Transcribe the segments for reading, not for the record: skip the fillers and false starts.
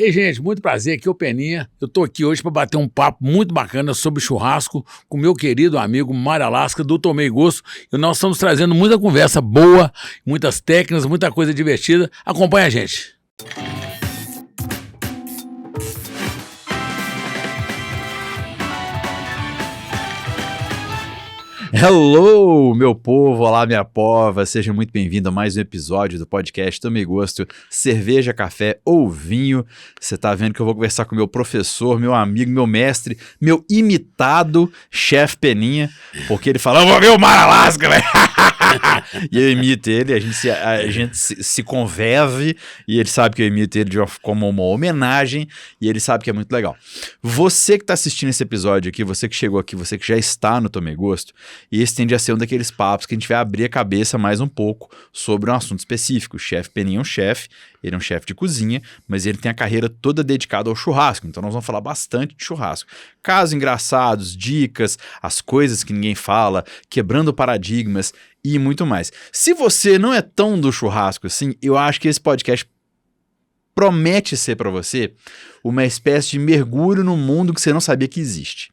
Ei, gente, muito prazer, aqui é o Peninha. Eu tô aqui hoje para bater um papo muito bacana sobre churrasco com meu querido amigo Mário Alasca, do Tomei Gosto. E nós estamos trazendo muita conversa boa, muitas técnicas, muita coisa divertida. Acompanha a gente. Hello, meu povo, olá minha pova, seja muito bem-vindo a mais um episódio do podcast Tomei Gosto, cerveja, café ou vinho. Você tá vendo que eu vou conversar com meu professor, meu amigo, meu mestre, meu imitado chefe Peninha, porque ele fala, eu vou ver o Mário Alasca, velho. E eu imito ele, a gente se converve e ele sabe que eu imito ele como uma homenagem e ele sabe que é muito legal. Você que tá assistindo esse episódio aqui, você que chegou aqui, você que já está no Tomei Gosto, e esse tende a ser um daqueles papos que a gente vai abrir a cabeça mais um pouco sobre um assunto específico. O chefe Peninha é um chefe, ele é um chefe de cozinha, mas ele tem a carreira toda dedicada ao churrasco, então nós vamos falar bastante de churrasco. Casos engraçados, dicas, as coisas que ninguém fala, quebrando paradigmas e muito mais. Se você não é tão do churrasco assim, eu acho que esse podcast promete ser para você uma espécie de mergulho no mundo que você não sabia que existe.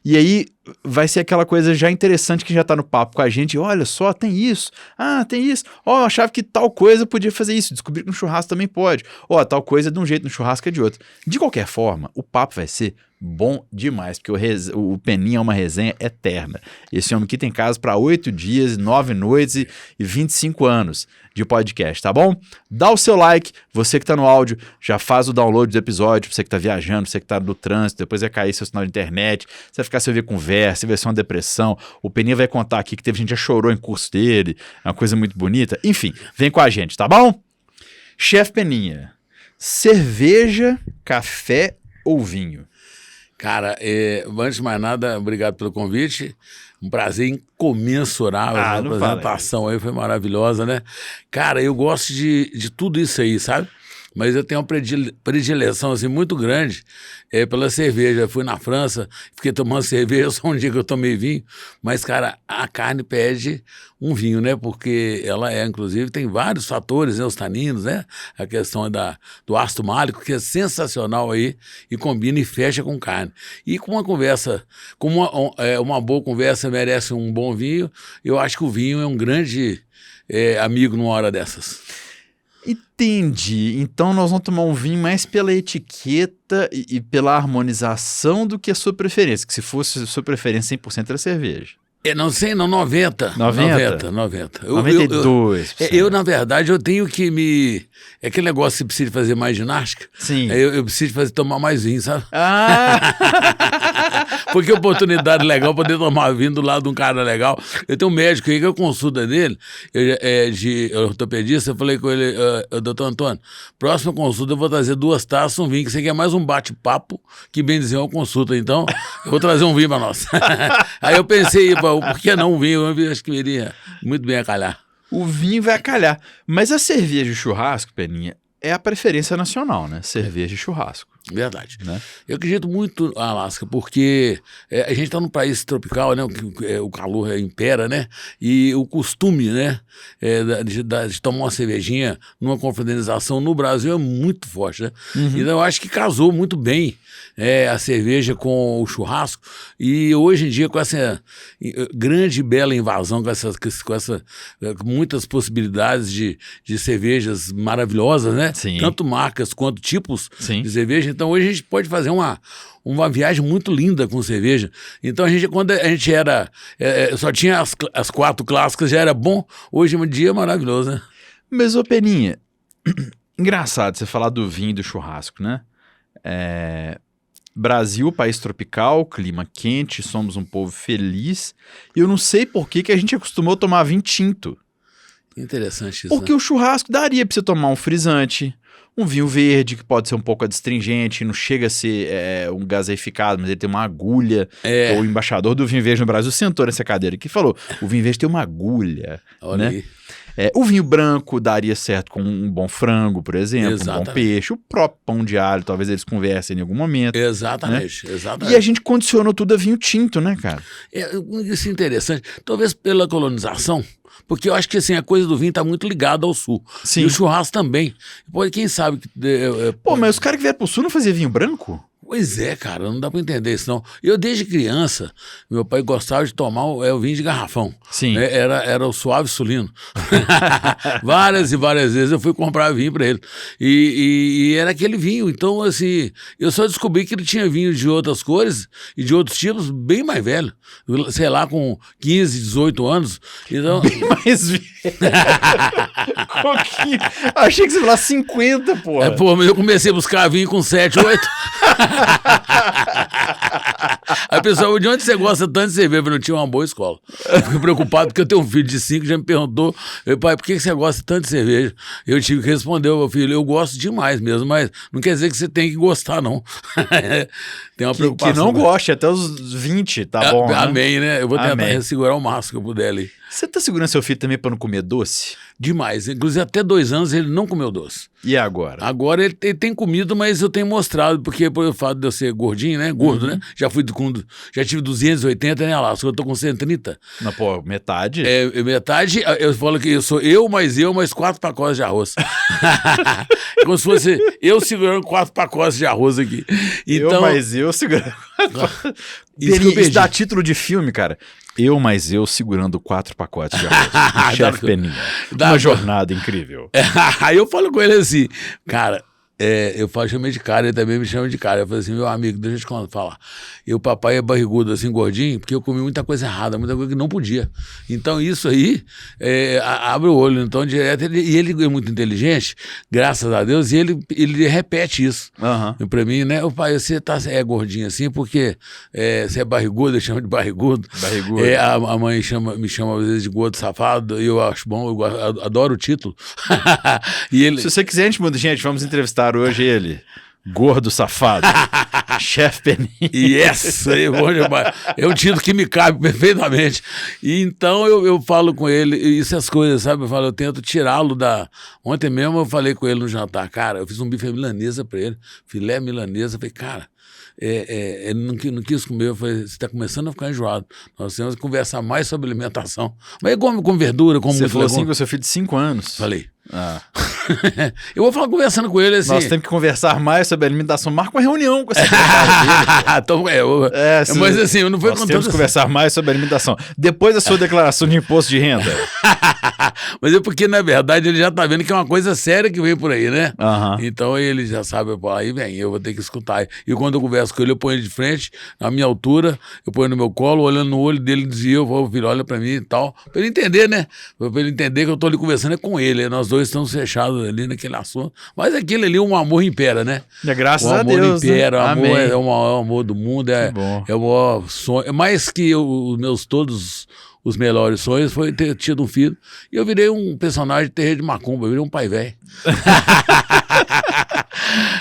E aí vai ser aquela coisa já interessante que já tá no papo com a gente. Olha só, tem isso. Ah, tem isso. Ó, eu achava que tal coisa podia fazer isso. Descobri que no churrasco também pode. Ó, tal coisa é de um jeito, no churrasco é de outro. De qualquer forma, o papo vai ser bom demais, porque o Peninha é uma resenha eterna. Esse homem aqui tem casa para 8 dias, 9 noites e 25 anos de podcast, tá bom? Dá o seu like, você que tá no áudio, já faz o download do episódio, você que tá viajando, você que tá no trânsito, depois vai cair seu sinal de internet, você vai ficar sem ouvir conversa, vai ser uma depressão. O Peninha vai contar aqui que teve gente que já chorou em curso dele, é uma coisa muito bonita. Enfim, vem com a gente, tá bom? Chefe Peninha, cerveja, café ou vinho? Cara, antes de mais nada, obrigado pelo convite. Um prazer incomensurável. A apresentação aí foi maravilhosa, né? Cara, eu gosto de tudo isso aí, sabe? Mas eu tenho uma predileção assim, muito grande pela cerveja. Eu fui na França, fiquei tomando cerveja, só um dia que eu tomei vinho. Mas, cara, a carne pede um vinho, né? Porque ela inclusive, tem vários fatores, né? Os taninos, né? A questão do ácido málico, que é sensacional aí, e combina e fecha com carne. E com uma conversa, uma boa conversa merece um bom vinho, eu acho que o vinho é um grande amigo numa hora dessas. Entendi. Então nós vamos tomar um vinho mais pela etiqueta e pela harmonização do que a sua preferência. Que se fosse a sua preferência 100% era cerveja. Não sei, não, 90. 90? 90. 92%. Eu, na verdade, eu tenho que me... É aquele negócio que você precisa fazer mais ginástica. Sim. Eu preciso tomar mais vinho, sabe? Ah! Porque oportunidade legal poder tomar vinho do lado de um cara legal. Eu tenho um médico aí que eu consulta dele, de ortopedista, eu falei com ele, doutor Antônio, próxima consulta eu vou trazer 2 taças, um vinho, que você quer mais um bate-papo, que bem dizer uma consulta, então eu vou trazer um vinho pra nós. Aí eu pensei, por que não um vinho? Eu acho que iria muito bem a calhar. O vinho vai a calhar. Mas a cerveja e churrasco, Peninha, é a preferência nacional, né? Cerveja e churrasco. Verdade. Né? Eu acredito muito na Alasca, porque a gente está num país tropical, né? O calor impera, né? E o costume, né? De tomar uma cervejinha numa confraternização no Brasil é muito forte, né? Uhum. Então eu acho que casou muito bem a cerveja com o churrasco. E hoje em dia, com essa grande e bela invasão, com muitas possibilidades de cervejas maravilhosas, né? Sim. Tanto marcas quanto tipos Sim. de cerveja. Então hoje a gente pode fazer uma viagem muito linda com cerveja. Então quando a gente era só tinha as 4 clássicas, já era bom. Hoje em dia é maravilhoso, né? Mas, ô Peninha, engraçado você falar do vinho e do churrasco, né? Brasil, país tropical, clima quente, somos um povo feliz. E eu não sei por que a gente acostumou a tomar vinho tinto. Interessante isso. Porque o churrasco daria pra você tomar um frisante, um vinho verde, que pode ser um pouco adstringente, não chega a ser um gaseificado, mas ele tem uma agulha. O embaixador do vinho verde no Brasil sentou nessa cadeira aqui e falou, o vinho verde tem uma agulha. Olha né? aí. O vinho branco daria certo com um bom frango, por exemplo, um bom peixe, o próprio pão de alho, talvez eles conversem em algum momento. Exatamente, né? exatamente. E a gente condicionou tudo a vinho tinto, né, cara? Isso é interessante. Talvez pela colonização, porque eu acho que assim, a coisa do vinho está muito ligada ao sul. Sim. E o churrasco também. Pô, quem sabe... mas os caras que vieram pro sul não faziam vinho branco? Pois é, cara, não dá pra entender isso não. Eu desde criança, meu pai gostava de tomar o vinho de garrafão. Sim. Era o Suave Sulino. Várias e várias vezes eu fui comprar vinho pra ele. E era aquele vinho. Então, assim, eu só descobri que ele tinha vinho de outras cores e de outros tipos bem mais velho. Sei lá, com 15, 18 anos. Então... Bem mais velho. Achei que você ia falar 50, porra. Mas eu comecei a buscar vinho com 7, 8. Aí, pessoal, de onde você gosta tanto de cerveja? Eu não tinha uma boa escola. Eu fiquei preocupado porque eu tenho um filho de 5 que já me perguntou: pai, por que você gosta tanto de cerveja? Eu tive que responder: meu filho, eu gosto demais mesmo, mas não quer dizer que você tem que gostar, não. Tem uma preocupação. Que não goste, até os 20, tá bom? Amém, né? Eu vou tentar segurar o máximo que eu puder ali. Você tá segurando seu filho também pra não comer doce? Demais. Inclusive, até 2 anos ele não comeu doce. E agora? Agora ele tem comido, mas eu tenho mostrado, porque por fato de eu ser gordinho, né? Gordo, né? Já tive 280, né? Lá, só eu tô com 130. Não, pô, metade? Metade, eu falo que eu sou mais 4 pacotes de arroz. Como se fosse eu segurando 4 pacotes de arroz aqui. Então, eu segurando. Isso dá título de filme, cara. Eu segurando 4 pacotes de arroz. Chefe Peninha. Uma jornada incrível. Aí eu falo com ele assim, cara, eu chamei de cara, ele também me chama de cara. Eu falei assim, meu amigo, deixa eu te falar. O papai é barrigudo, assim, gordinho, porque eu comi muita coisa errada, muita coisa que não podia. Então isso aí abre o olho. Então direto, ele é muito inteligente, graças a Deus, e ele repete isso. Uhum. Pra mim, né? O pai, você é gordinho assim porque você é barrigudo, ele chama de barrigudo. A mãe me chama às vezes de gordo safado, e eu acho bom, eu adoro o título. Se você quiser, gente, vamos entrevistar hoje ele. Gordo safado. Chefe Peninha. Yes, é um título que me cabe perfeitamente. E então eu falo com ele, essas coisas, sabe? Eu tento tirá-lo da... Ontem mesmo eu falei com ele no jantar, cara, eu fiz um bife milanesa pra ele, filé milanesa, falei, cara... ele não quis comer, eu falei, você está começando a ficar enjoado, nós temos que conversar mais sobre alimentação, mas ele come com verdura, como você falou assim com o seu filho de 5 anos. Falei. Eu vou falar conversando com ele assim. Nós temos que conversar mais sobre alimentação. Marca uma reunião com esse cara dele. Mas assim, eu não fui contando. Nós temos que conversar mais sobre alimentação. Depois da sua declaração de imposto de renda. Mas porque, na verdade, ele já tá vendo que é uma coisa séria que vem por aí, né? Uhum. Então ele já sabe, aí vem, eu vou ter que escutar. E quando eu converso com ele, eu ponho ele de frente, na minha altura, eu ponho no meu colo, olhando no olho dele, dizia, eu vou, filho, olha pra mim e tal. Pra ele entender, né? Pra ele entender que eu tô ali conversando com ele. Nós dois estamos fechados ali naquele assunto. Mas aquilo ali, um amor impera, né? Graças a Deus. O amor impera, né? O amor é o maior amor do mundo, é o maior sonho. É mais que os meus todos os melhores sonhos foi ter tido um filho. E eu virei um personagem de terreiro de macumba, eu virei um pai velho.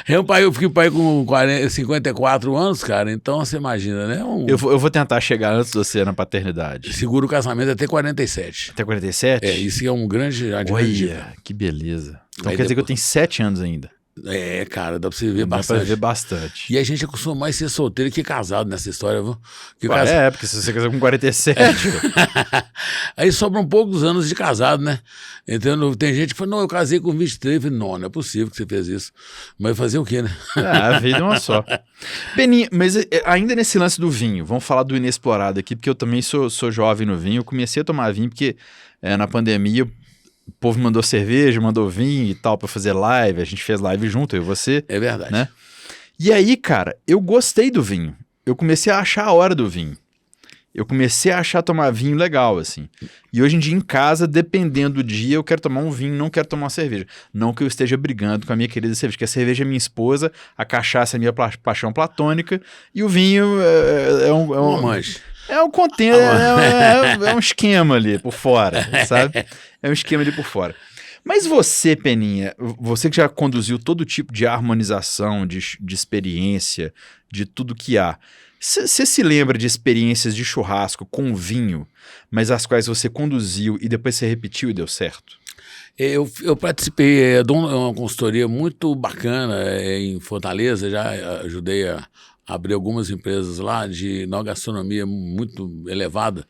Eu fiquei pai com 54 anos, cara, então você imagina, né? Eu vou tentar chegar antes de você na paternidade. Seguro o casamento até 47. Até 47? Isso é um grande... Olha, que beleza. Então quer dizer que eu tenho 7 anos ainda. Cara, dá pra você ver bastante. Dá pra ver bastante. E a gente costuma mais ser solteiro que casado nessa história, viu? Porque se você casar com 47... Aí sobram poucos anos de casado, né? Então tem gente que fala, não, eu casei com 23. Eu falei, não é possível que você fez isso. Mas fazer o quê, né? A vida é uma só. Peninha, mas ainda nesse lance do vinho, vamos falar do inexplorado aqui, porque eu também sou jovem no vinho. Eu comecei a tomar vinho porque na pandemia... O povo mandou cerveja, mandou vinho e tal pra fazer live. A gente fez live junto, eu e você. É verdade. Né? E aí, cara, eu gostei do vinho. Eu comecei a achar a hora do vinho. Eu comecei a achar tomar vinho legal, assim. E hoje em dia, em casa, dependendo do dia, eu quero tomar um vinho, não quero tomar uma cerveja. Não que eu esteja brigando com a minha querida cerveja, porque a cerveja é minha esposa, a cachaça é minha paixão platônica, e o vinho é um manche. É um é um esquema ali por fora, sabe? É um esquema ali por fora. Mas você, Peninha, você que já conduziu todo tipo de harmonização, de experiência, de tudo que há, você se lembra de experiências de churrasco com vinho, mas as quais você conduziu e depois você repetiu e deu certo? Eu participei de uma consultoria muito bacana em Fortaleza, já ajudei a abrir algumas empresas lá de uma gastronomia muito elevada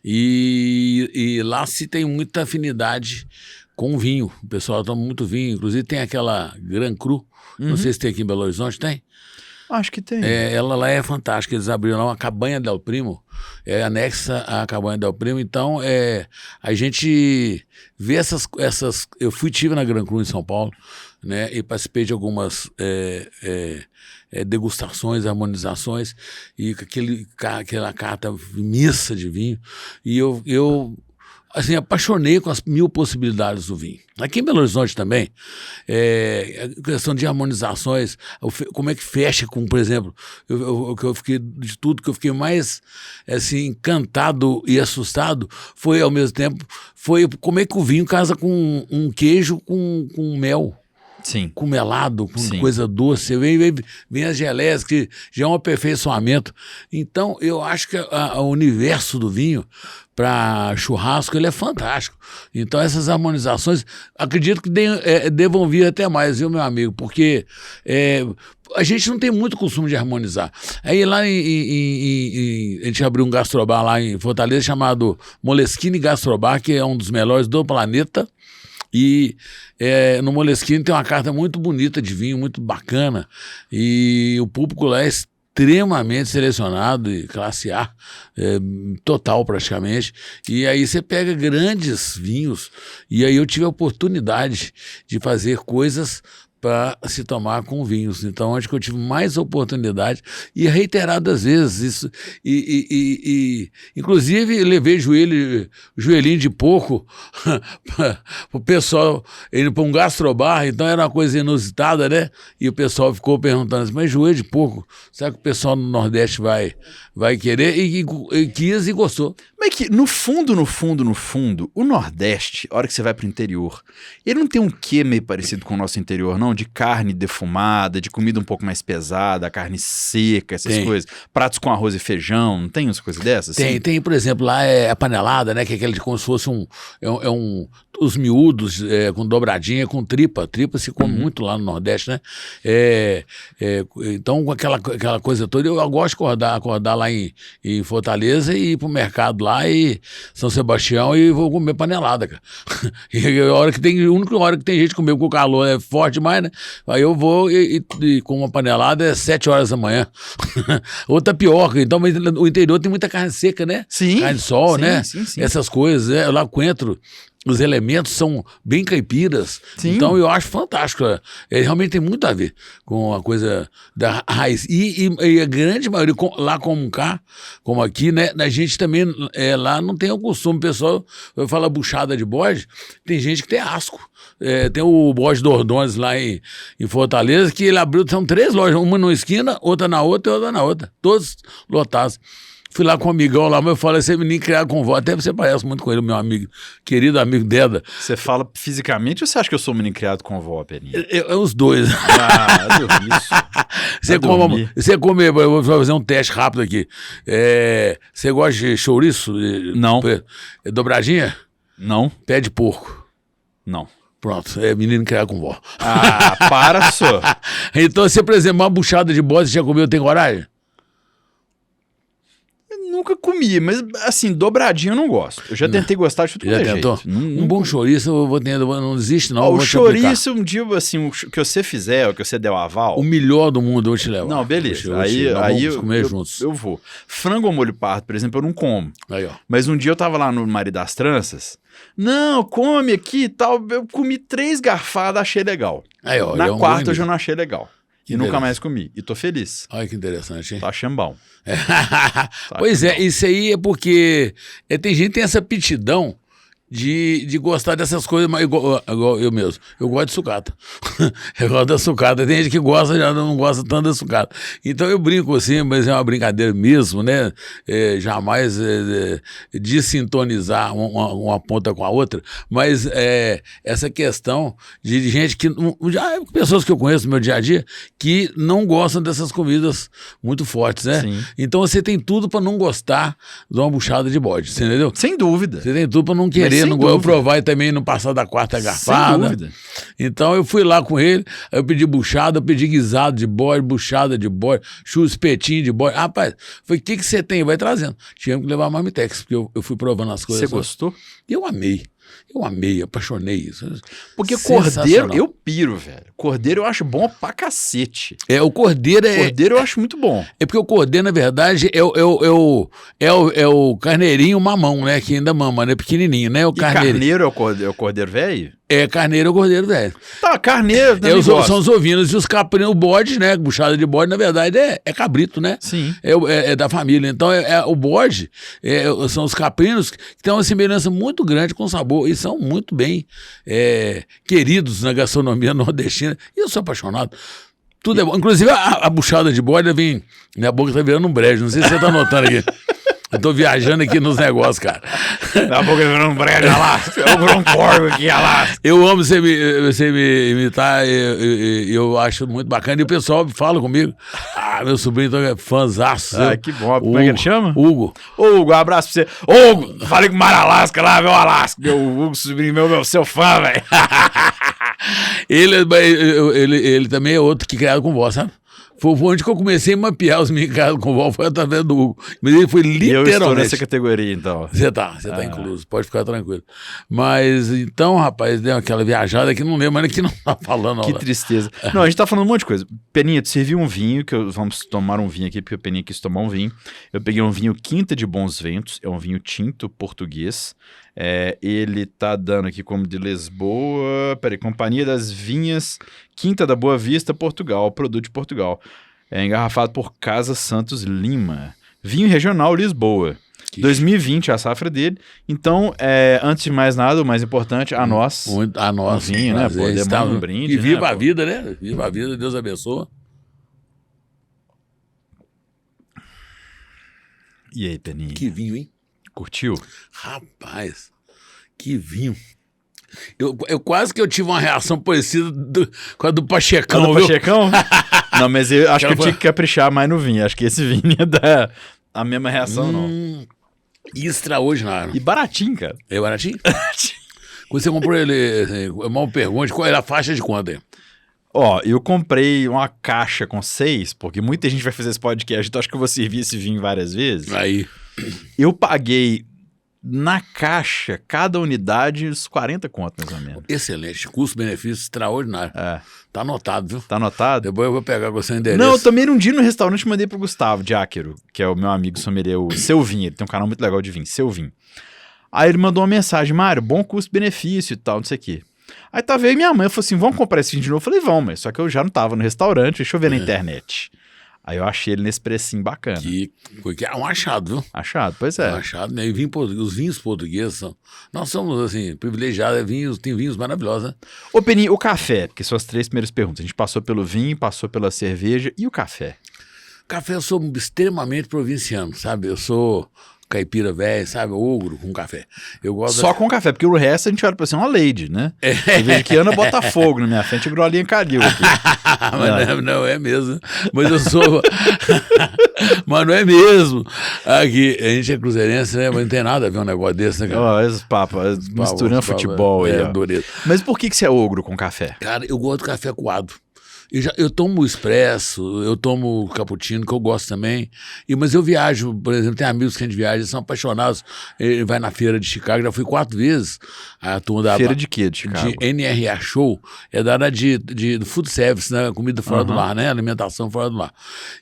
e lá se tem muita afinidade com vinho. O pessoal toma muito vinho, inclusive tem aquela Gran Cru, não sei se tem aqui em Belo Horizonte, tem? Acho que tem. Ela lá é fantástica, eles abriram lá uma Cabanha del Primo, anexa à Cabanha del Primo, então a gente vê eu tive na Gran Cru em São Paulo, né, e participei de algumas degustações, harmonizações, e aquela carta imensa de vinho, e eu assim, apaixonei com as 1000 possibilidades do vinho. Aqui em Belo Horizonte também, a questão de harmonizações, como é que fecha com, por exemplo, eu fiquei, de tudo que eu fiquei mais assim, encantado e assustado foi, ao mesmo tempo, foi como é que o vinho casa com um queijo com mel. Sim. Com melado, com coisa doce, vem as geleias, que já é um aperfeiçoamento. Então, eu acho que o universo do vinho para churrasco, ele é fantástico. Então, essas harmonizações, acredito que devam vir até mais, viu, meu amigo? Porque a gente não tem muito costume de harmonizar. Aí lá a gente abriu um gastrobar lá em Fortaleza chamado Moleskine Gastrobar, que é um dos melhores do planeta. E no Moleskine tem uma carta muito bonita de vinho, muito bacana, e o público lá é extremamente selecionado, e classe A, total praticamente, e aí você pega grandes vinhos, e aí eu tive a oportunidade de fazer coisas para se tomar com vinhos. Então, acho que eu tive mais oportunidade e reiteradas vezes isso. Inclusive, levei joelhinho de porco para o pessoal, indo para um gastrobar, então era uma coisa inusitada, né? E o pessoal ficou perguntando assim, mas joelho de porco, será que o pessoal no Nordeste vai querer? E quis e gostou. Mas que, no fundo, o Nordeste, a hora que você vai pro interior, ele não tem um quê meio parecido com o nosso interior, não? De carne defumada, de comida um pouco mais pesada, carne seca, essas coisas. Pratos com arroz e feijão, não tem umas coisas dessas? Tem, por exemplo, lá a panelada, né? Que é aquele como se fosse os miúdos com dobradinha, com tripa. Tripa se come muito lá no Nordeste, né? Então, com aquela coisa toda, eu gosto de acordar lá em Fortaleza e ir pro mercado lá em São Sebastião e vou comer panelada, cara. E a única hora que tem gente comer, porque o calor é forte demais, né? Aí eu vou e com uma panelada 7 horas da manhã. Ou tapioca. Então, mas o interior tem muita carne seca, né? Sim. Carne de sol, né? Sim. Essas coisas. Lá Coentro, os elementos são bem caipiras. Sim. Então eu acho fantástico. Realmente tem muito a ver com a coisa da raiz. E a grande maioria, lá como cá, como aqui, né? A gente também lá não tem o costume. O pessoal fala buchada de bode, tem gente que tem asco. Tem o Bode Dordones lá em Fortaleza, que ele abriu, são 3 lojas, uma numa esquina, outra na outra e outra na outra. Todos lotados. Fui lá com um amigão lá, mas eu falei, esse menino criado com vó, até você parece muito com ele, meu amigo, querido amigo Deda. Você fala fisicamente ou você acha que eu sou um menino criado com vó, Peninha? Os dois. Você come, eu vou fazer um teste rápido aqui. Você gosta de chouriço? Não. Dobradinha? Não. Pé de porco? Não. Pronto, menino criado com vó. Para só. Então, você, por exemplo, uma buchada de bode, você já comeu, tem coragem? Nunca comi, mas assim, dobradinho eu não gosto. Eu já tentei gostar de tudo que é jeito. Um bom chouriço, não existe não. O chouriço, um dia assim, o que você fizer, o que você der o aval. O melhor do mundo eu vou te levar. Não, beleza. Aí vamos comer juntos. Eu vou. Frango ao molho pardo, por exemplo, eu não como. Aí, ó. Mas um dia eu tava lá no Marido das Tranças. Não, come aqui e tal. Eu comi 3 garfadas, achei legal. Aí, ó, na quarta eu já não achei legal. E nunca mais comi. E tô feliz. Olha que interessante, hein? Tá chambão. Pois isso aí é porque tem gente que tem essa aptidão de gostar dessas coisas, mas igual eu mesmo. Eu gosto de sucata. Eu gosto da sucata. Tem gente que gosta, já não gosta tanto da sucata. Então eu brinco assim, mas é uma brincadeira mesmo, né? Jamais desintonizar uma ponta com a outra, mas essa questão de gente que... pessoas que eu conheço no meu dia a dia que não gostam dessas comidas muito fortes, né? Sim. Então você tem tudo para não gostar de uma buchada de bode, você entendeu? Sem dúvida. Você tem tudo para não querer, não provar e também não passar da quarta garfada. Sem dúvida. Então eu fui lá com ele, eu pedi buchada, eu pedi guisado de bode, buchada de bode, espetinho de bode. Rapaz, foi o que você tem? Vai trazendo. Tinha que levar Marmitex, porque eu fui provando as coisas. Você gostou? Eu amei, apaixonei isso. Porque cordeiro, eu piro, velho. Cordeiro eu acho bom pra cacete. O cordeiro Cordeiro eu acho muito bom. É porque o cordeiro, na verdade, é o carneirinho mamão, né? Que ainda mama, né? Pequenininho, né? Carneiro é o cordeiro velho? Carneiro é o cordeiro velho. Tá, carneiro são os ovinos e os caprinos, o bode, né? Buchada de bode, na verdade, é cabrito, né? Sim. É da família. Então, o bode são os caprinos que têm uma semelhança muito grande com o sabor e são muito bem queridos na gastronomia nordestina. E eu sou apaixonado. Tudo é bom. Inclusive, a buchada de bode vem... Minha boca tá virando um brejo. Não sei se você tá notando aqui. Eu tô viajando aqui nos negócios, cara. Minha boca tá virando um brejo, olha lá. Eu vou um porco aqui, olha lá. Eu amo você me imitar. Eu acho muito bacana. E o pessoal fala comigo. Meu sobrinho é fãzaço. Que bom. Como é que ele chama? Hugo. Hugo, um abraço pra você. Hugo, falei com o Mar Alasca lá, meu Alasca. Meu Hugo, sobrinho meu seu fã, velho. Ele também é outro que criado com voz, sabe? Foi onde que eu comecei a mapear os meninos criados com voz, foi através do Hugo. Mas ele foi literalmente... E eu estou nessa categoria, então. Você tá incluso, pode ficar tranquilo. Mas, então, rapaz, deu aquela viajada que não lembro, mas que não tá falando. Que tristeza. Não, a gente tá falando um monte de coisa. Peninha, tu serviu um vinho, vamos tomar um vinho aqui, porque o Peninha quis tomar um vinho. Eu peguei um vinho Quinta de Bons Ventos, é um vinho tinto português. Ele tá dando aqui como de Lisboa, Companhia das Vinhas, Quinta da Boa Vista, Portugal, produto de Portugal. Engarrafado por Casa Santos Lima. Vinho regional Lisboa. 2020 a safra dele. Então, antes de mais nada, o mais importante, a nós. A nós. Um vinho, né? Poder dar um brinde. E viva a vida, né? Viva a vida, Deus abençoe. E aí, Peninha? Que vinho, hein? Curtiu? Rapaz, que vinho. Eu quase que eu tive uma reação parecida com a do Pachecão. Do Pachecão? Não, mas eu acho que eu tinha que caprichar mais no vinho. Acho que esse vinho ia dar a mesma reação, não. Extraordinário. E baratinho, cara. É baratinho? Quando você comprou ele, mal pergunte, qual era a faixa de quanto aí? Eu comprei uma caixa com 6, porque muita gente vai fazer esse podcast, então acho que eu vou servir esse vinho várias vezes. Aí. Eu paguei na caixa, cada unidade, uns 40 conto, mais ou menos. Excelente. Custo-benefício extraordinário. Tá anotado, viu? Tá anotado? Depois eu vou pegar com o seu endereço. Não, eu também um dia no restaurante mandei pro Gustavo Jáquero, que é o meu amigo sommelier, o Seu Vinho. Ele tem um canal muito legal de vinho, Seu Vinho. Aí ele mandou uma mensagem: Mário, bom custo-benefício e tal, não sei o quê. Aí tava eu e minha mãe, eu falei assim, vamos comprar esse vinho de novo? Eu falei, vamos, mas só que eu já não tava no restaurante, deixa eu ver na internet. Aí eu achei ele nesse precinho bacana. Que é um achado, viu? Achado, pois é. Um achado, né? E os vinhos portugueses nós somos, assim, privilegiados, tem vinhos maravilhosos, né? Ô, Peninha, o café, porque são as 3 primeiras perguntas. A gente passou pelo vinho, passou pela cerveja e o café? Café, eu sou extremamente provinciano, sabe? Eu sou caipira velho, sabe? Ogro com café. Eu gosto só com café, porque o resto a gente olha pra ser uma lady, né? Eu vejo que Ana bota fogo na minha frente e Grolinha Calil aqui. Mas não é mesmo. Mas eu sou... Mas não é mesmo. Aqui, a gente é cruzeirense, né? Mas não tem nada a ver um negócio desse, né, cara? Esses papos, misturando futebol aí, ó. Mas por que você é ogro com café? Cara, eu gosto de café coado. Eu tomo expresso, eu tomo cappuccino, que eu gosto também. Mas eu viajo, por exemplo, tem amigos que a gente viaja, são apaixonados. Ele vai na feira de Chicago, já fui 4 vezes. A turma da feira de quê, de Chicago? De NRA Show, é da área de food service, né? Comida fora do mar, né? Alimentação fora do mar.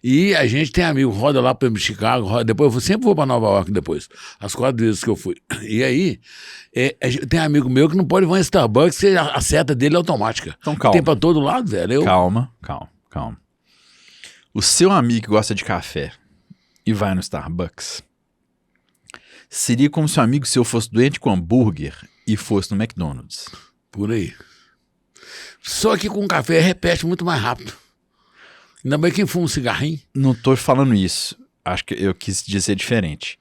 E a gente tem amigo, roda lá para Chicago, depois eu sempre vou para Nova York depois, as 4 vezes que eu fui. E aí, tem amigo meu que não pode ir em Starbucks, a seta dele é automática. Então calma. Tem para todo lado, velho. Calma. O seu amigo que gosta de café e vai no Starbucks, seria como se um amigo seu fosse doente com hambúrguer e fosse no McDonald's? Por aí. Só que com café repete muito mais rápido. Ainda bem quem fuma um cigarrinho. Não tô falando isso. Acho que eu quis dizer diferente.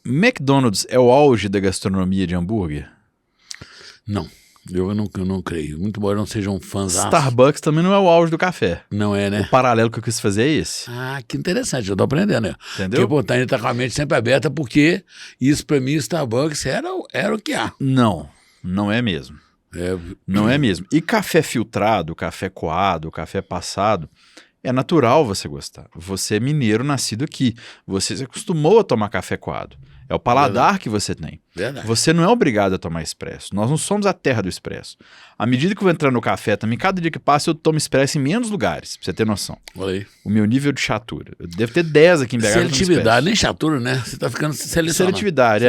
McDonald's é o auge da gastronomia de hambúrguer? Não, eu não creio. Muito embora eu não seja um fãzaço. Starbucks também não é o auge do café. Não é, né? O paralelo que eu quis fazer é esse. Ah, que interessante, eu tô aprendendo, né? Entendeu? Porque a gente tá com a mente sempre aberta, porque isso pra mim, Starbucks era o que há. Não, não é mesmo. Não é mesmo. E café filtrado, café coado, café passado, é natural você gostar. Você é mineiro nascido aqui. Você se acostumou a tomar café coado. É o paladar que você tem. Verdade. Você não é obrigado a tomar expresso. Nós não somos a terra do expresso. À medida que eu vou entrando no café também, cada dia que passa eu tomo expresso em menos lugares, pra você ter noção. Olha aí. O meu nível de chatura. Eu devo ter 10 aqui em BH. Seletividade, nem chatura, né? Você tá ficando selecionado. Seletividade,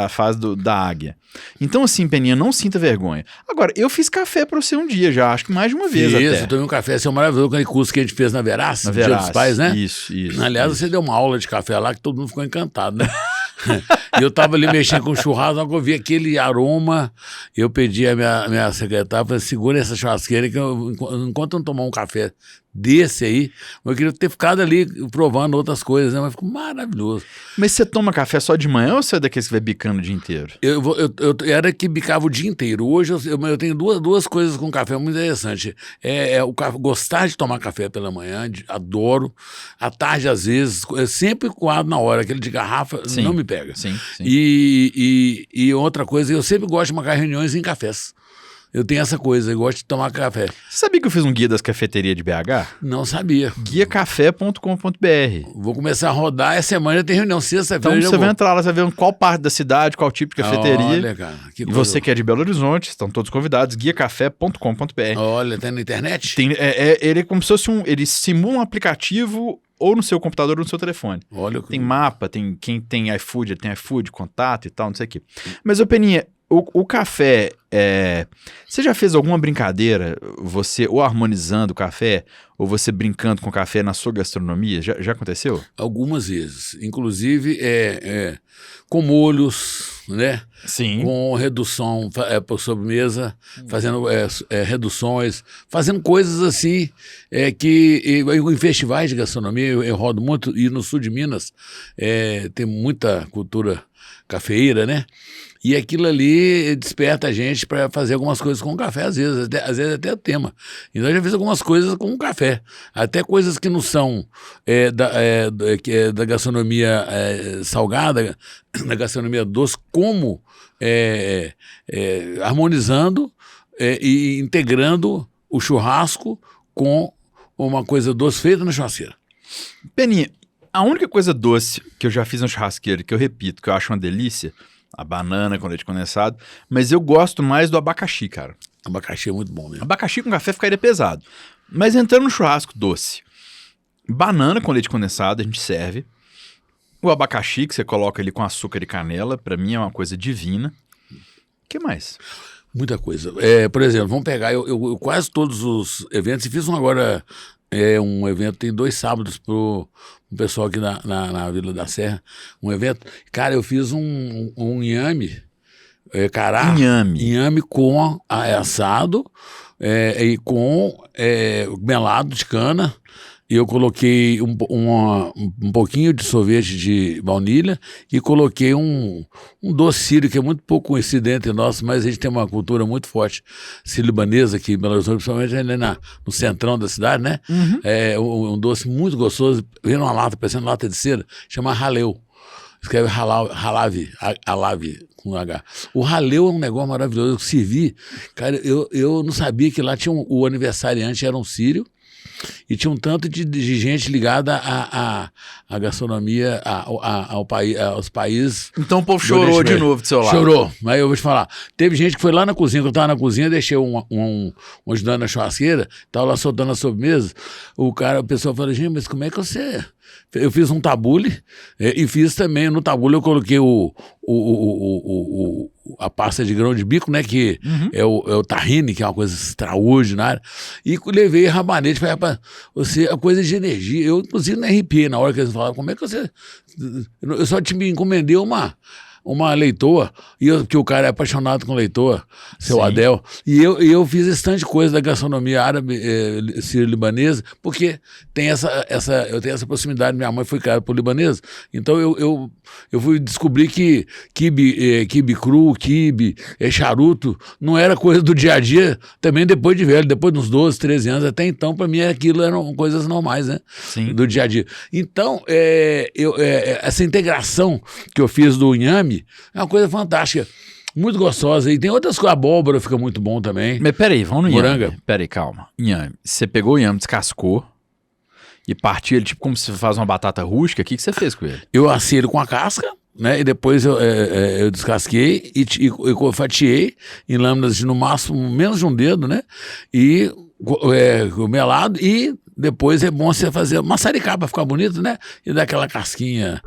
a fase da águia. Então, assim, Peninha, não sinta vergonha. Agora, eu fiz café pra você um dia já, acho que mais de uma vez até. Isso, eu tomei um café seu maravilhoso, aquele curso que a gente fez na Veraz, no Dia dos Pais, né? Isso. Aliás, você deu uma aula de café lá que todo mundo ficou encantado, né? E eu tava ali mexendo com churrasco, na hora que eu vi aquele aroma, eu pedi a minha secretária, falei, segura essa churrasqueira que enquanto eu não tomar um café desse aí, eu queria ter ficado ali provando outras coisas, né? Mas ficou maravilhoso. Mas você toma café só de manhã ou você é daqueles que vai bicando o dia inteiro? Eu era que bicava o dia inteiro. Hoje eu tenho duas coisas com café muito interessantes. Gostar de tomar café pela manhã, adoro. À tarde, às vezes, sempre coado na hora. Aquele de garrafa não me pega. Sim. E outra coisa, eu sempre gosto de marcar reuniões em cafés. Eu tenho essa coisa, eu gosto de tomar café. Você sabia que eu fiz um guia das cafeterias de BH? Não sabia. guiacafé.com.br. Vou começar a rodar, essa semana tem reunião, sexta-feira. Então você vai entrar lá, você vai ver qual parte da cidade, qual tipo de cafeteria. Olha, cara. E você que é de Belo Horizonte, estão todos convidados, guiacafé.com.br. Olha, tem na internet? Ele é como se fosse ele simula um aplicativo ou no seu computador ou no seu telefone. Olha, tem mapa, tem quem tem iFood, ele tem iFood, contato e tal, não sei o quê. Mas, ô Peninha, o café, você já fez alguma brincadeira, você ou harmonizando o café, ou você brincando com o café na sua gastronomia? Já aconteceu? Algumas vezes. Inclusive, com molhos, né? Sim. Com redução por sobremesa, fazendo reduções, fazendo coisas assim, em festivais de gastronomia, eu rodo muito, e no sul de Minas tem muita cultura cafeeira, né? E aquilo ali desperta a gente para fazer algumas coisas com café, às vezes até o tema. Então eu já fiz algumas coisas com café, até coisas que não são da gastronomia salgada, da gastronomia doce, como harmonizando e integrando o churrasco com uma coisa doce feita na churrasqueira. Peninha, a única coisa doce que eu já fiz na churrasqueira, que eu repito, que eu acho uma delícia, a banana com leite condensado, mas eu gosto mais do abacaxi, cara. Abacaxi é muito bom mesmo. Abacaxi com café ficaria pesado. Mas entrando no churrasco doce, banana com leite condensado a gente serve. O abacaxi que você coloca ali com açúcar e canela, pra mim é uma coisa divina. O que mais? Muita coisa. Por exemplo, vamos pegar, eu quase todos os eventos, e fiz um agora, um evento, tem 2 sábados pro pessoal aqui na Vila da Serra, um evento. Cara, eu fiz um inhame, cará. Inhame com assado e com melado de cana. E eu coloquei um pouquinho de sorvete de baunilha e coloquei um doce sírio, que é muito pouco conhecido entre nós, mas a gente tem uma cultura muito forte sírio-libanesa aqui em Belo Horizonte, principalmente ali no centrão da cidade, né? Uhum. Um doce muito gostoso, vem numa lata, parecendo lata de cera, chama haleu. Escreve halavi com H. O haleu é um negócio maravilhoso. Eu servi, cara, eu não sabia que lá tinha o aniversariante, era um sírio. E tinha um tanto de gente ligada à gastronomia, aos países. Então o povo chorou de novo do seu lado. Chorou. Aí eu vou te falar. Teve gente que foi lá na cozinha, que eu estava na cozinha, deixei um ajudante na churrasqueira, estava lá soltando a sobremesa. O pessoal falou, gente, mas como é que você... Eu fiz um tabule e fiz também, no tabule eu coloquei a pasta de grão de bico, né, que é o tahine, que é uma coisa extraordinária, e levei rabanete para você, a coisa de energia. Eu, inclusive, me arrepiei na hora que eles falaram, como é que você... Eu só te encomendei uma leitoa, que o cara é apaixonado com leitoa, seu Adel. E eu fiz esse tanto de coisa da gastronomia árabe, sírio-libanesa, porque eu tenho essa proximidade. Minha mãe foi criada por libanesa, então eu fui descobrir que quibe cru, quibe, charuto, não era coisa do dia a dia, também depois de velho, depois de uns 12, 13 anos, até então, para mim, aquilo eram coisas normais, né? Sim. Do dia a dia. Então, essa integração que eu fiz do inhame é uma coisa fantástica, muito gostosa. E tem outras coisas, a abóbora fica muito bom também. Mas peraí, vamos no Moranga. inhame. Peraí, calma. Inhame. Você pegou o inhame, descascou e partiu ele tipo como se faz uma batata rústica. O que você fez com ele? Eu assei ele com a casca, né? E depois eu descasquei e fatiei em lâminas de no máximo menos de um dedo, né? E melado, e depois é bom você fazer maçaricar para ficar bonito, né? E dar aquela casquinha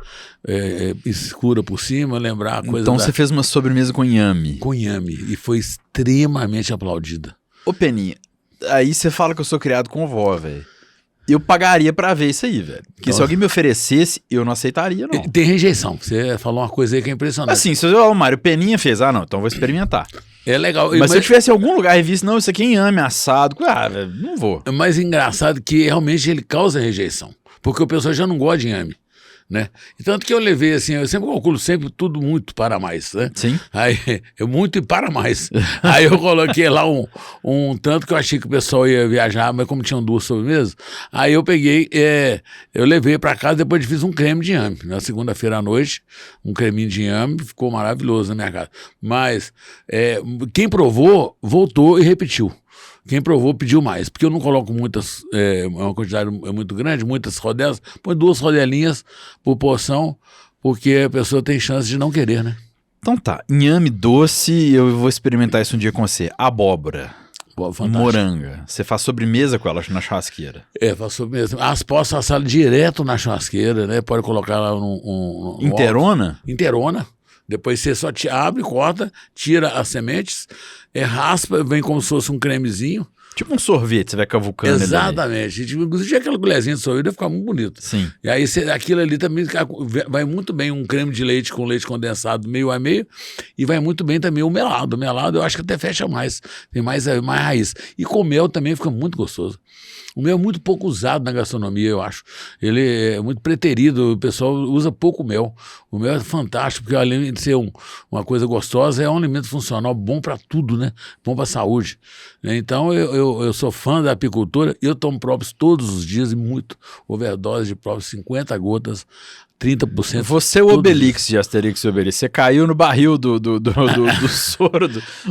escura por cima, lembrar a coisa. Então você fez uma sobremesa com inhame. Com inhame, e foi extremamente aplaudida. Ô Peninha, aí você fala que eu sou criado com vó, velho. Eu pagaria pra ver isso aí, velho. Porque Nossa. se alguém me oferecesse, eu não aceitaria, não. Tem rejeição. Você falou uma coisa aí que é impressionante. Assim, se o Mário Peninha fez, não, então vou experimentar. É legal. Mas se eu tivesse em algum lugar e visse, não, isso aqui é inhame assado, velho, não vou. É mais engraçado que realmente ele causa rejeição. Porque o pessoal já não gosta de inhame, né? E tanto que eu levei assim, eu sempre calculo tudo muito para mais, né? Sim. Aí, muito e para mais. Aí eu coloquei lá um tanto que eu achei que o pessoal ia viajar, mas como tinham 2 sobremesas, aí eu peguei, eu levei para casa, depois fiz um creme de inhame. Na segunda-feira à noite, um creminho de inhame, ficou maravilhoso na minha casa. Mas quem provou, voltou e repetiu. Quem provou pediu mais, porque eu não coloco muitas, uma quantidade muito grande, muitas rodelas, põe 2 rodelinhas por porção, porque a pessoa tem chance de não querer, né? Então tá, inhame doce, eu vou experimentar isso um dia com você. Abóbora, moranga, você faz sobremesa com ela na churrasqueira? Faço sobremesa. Posso assar direto na churrasqueira, né? Pode colocar lá Inteirona? Inteirona. Depois você só abre, corta, tira as sementes, raspa, vem como se fosse um cremezinho. Tipo um sorvete, você vai cavucando. Exatamente. Inclusive aquela colherzinha de sorvete vai ficar muito bonito. Sim. E aí aquilo ali também vai muito bem, um creme de leite com leite condensado meio a meio, e vai muito bem também o melado. O melado eu acho que até fecha mais, tem mais raiz. E com mel também fica muito gostoso. O mel é muito pouco usado na gastronomia, eu acho. Ele é muito preterido, o pessoal usa pouco mel. O mel é fantástico, porque além de ser uma coisa gostosa, é um alimento funcional bom para tudo, né? Bom para a saúde. Então, eu sou fã da apicultura, eu tomo próprios todos os dias, e muito. Overdose de próprios, 50 gotas, 30%. Você é o Obelix de Asterix e Obelix. Você caiu no barril do soro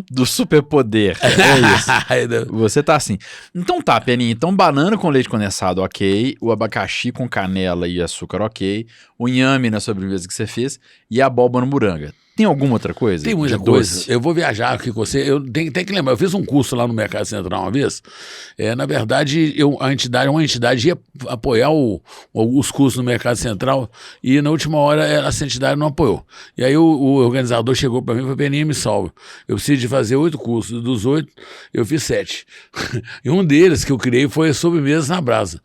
do superpoder. É isso. Você tá assim. Então tá, Peninha. Então banana com leite condensado, ok. O abacaxi com canela e açúcar, ok. O inhame na sobremesa que você fez. E a abóbora no moranga. Tem alguma outra coisa? Tem muita coisa. Eu vou viajar aqui com você. Eu tenho que lembrar. Eu fiz um curso lá no Mercado Central uma vez. Na verdade, uma entidade ia apoiar os cursos no Mercado Central, e na última hora essa entidade não apoiou. E aí o organizador chegou para mim e falou: Peninha, me salva. Eu preciso de fazer 8 cursos. Dos 8, eu fiz 7. E um deles que eu criei foi sobremesas na brasa.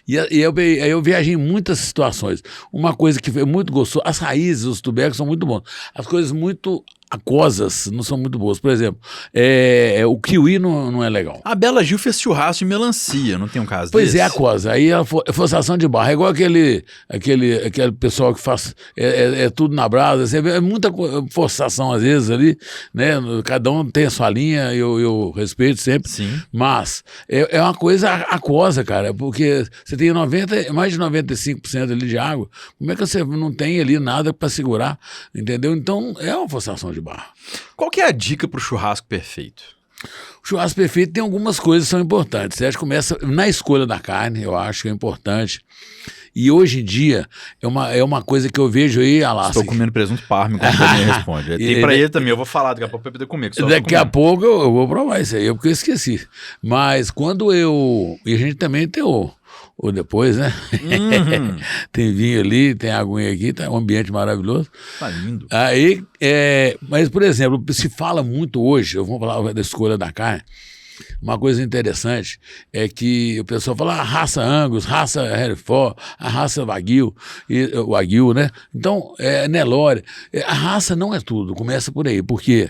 E aí eu viajei em muitas situações. Uma coisa que foi muito gostosa, as raízes, os tubérculos são muito bons. As coisas muito aquosas não são muito boas. Por exemplo, o kiwi não é legal. A Bela Gil fez churrasco de melancia, não tem um caso pois desse? Pois é, aquosa. Aí é forçação de barra. É igual aquele pessoal que faz tudo na brasa. É muita forçação às vezes ali, né? Cada um tem a sua linha, eu respeito sempre. Sim. Mas é uma coisa aquosa, cara, porque você tem mais de 95% ali de água. Como é que você não tem ali nada para segurar, entendeu? Então é uma forçação de barra. Qual que é a dica pro churrasco perfeito? O churrasco perfeito tem algumas coisas que são importantes. Você começa na escolha da carne, eu acho que é importante. E hoje em dia, é uma coisa que eu vejo aí, Alasca. Estou comendo presunto parme quando ele responde. Tem pra ele também, eu vou falar, daqui a pouco eu vou poder comer. Daqui a pouco eu vou provar isso aí, porque eu esqueci. Mas quando e a gente também tem o depois, né? Uhum. Tem vinho ali, tem aguinha aqui, tá um ambiente maravilhoso. Tá lindo. Aí, mas, por exemplo, se fala muito hoje, eu vou falar da escolha da carne, uma coisa interessante é que o pessoal fala raça Angus, raça Hereford, a raça Wagyu, né? Então, Nelore. A raça não é tudo, começa por aí, porque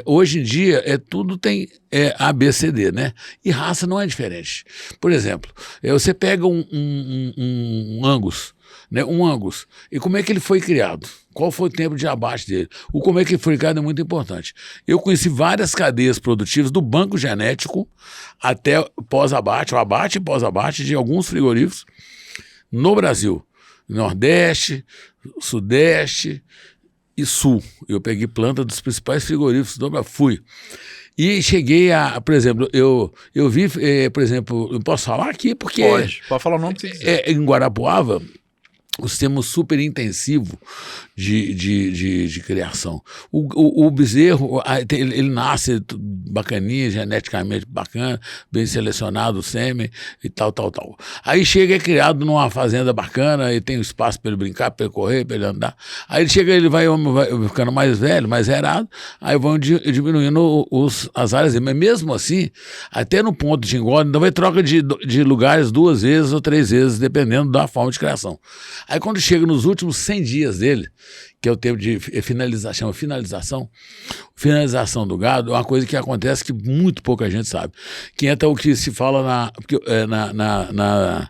hoje em dia tudo tem A, B, C, D, né? E raça não é diferente. Por exemplo, você pega um Angus, né? Um Angus, e como é que ele foi criado? Qual foi o tempo de abate dele? Como é que ele foi criado é muito importante. Eu conheci várias cadeias produtivas do banco genético até pós-abate, o abate e pós-abate de alguns frigoríficos no Brasil. Nordeste, Sudeste e Sul. Eu peguei planta dos principais frigoríficos do Brasil. Fui. E cheguei por exemplo, eu vi, por exemplo, eu posso falar aqui porque... Pode falar o nome que você quiser. Em Guarapuava, o sistema super intensivo de criação. O bezerro, ele nasce bacaninha, geneticamente bacana, bem selecionado o sêmen e tal. Aí chega, é criado numa fazenda bacana e tem espaço para ele brincar, para ele correr, para ele andar. Aí ele chega, ele vai ficando mais velho, mais errado, aí vão diminuindo as áreas dele. Mas mesmo assim, até no ponto de engorda, ainda vai troca de lugares 2 vezes ou 3 vezes, dependendo da forma de criação. Aí quando chega nos últimos 100 dias dele, que é o tempo de finalização do gado, é uma coisa que acontece que muito pouca gente sabe. Que entra o que se fala na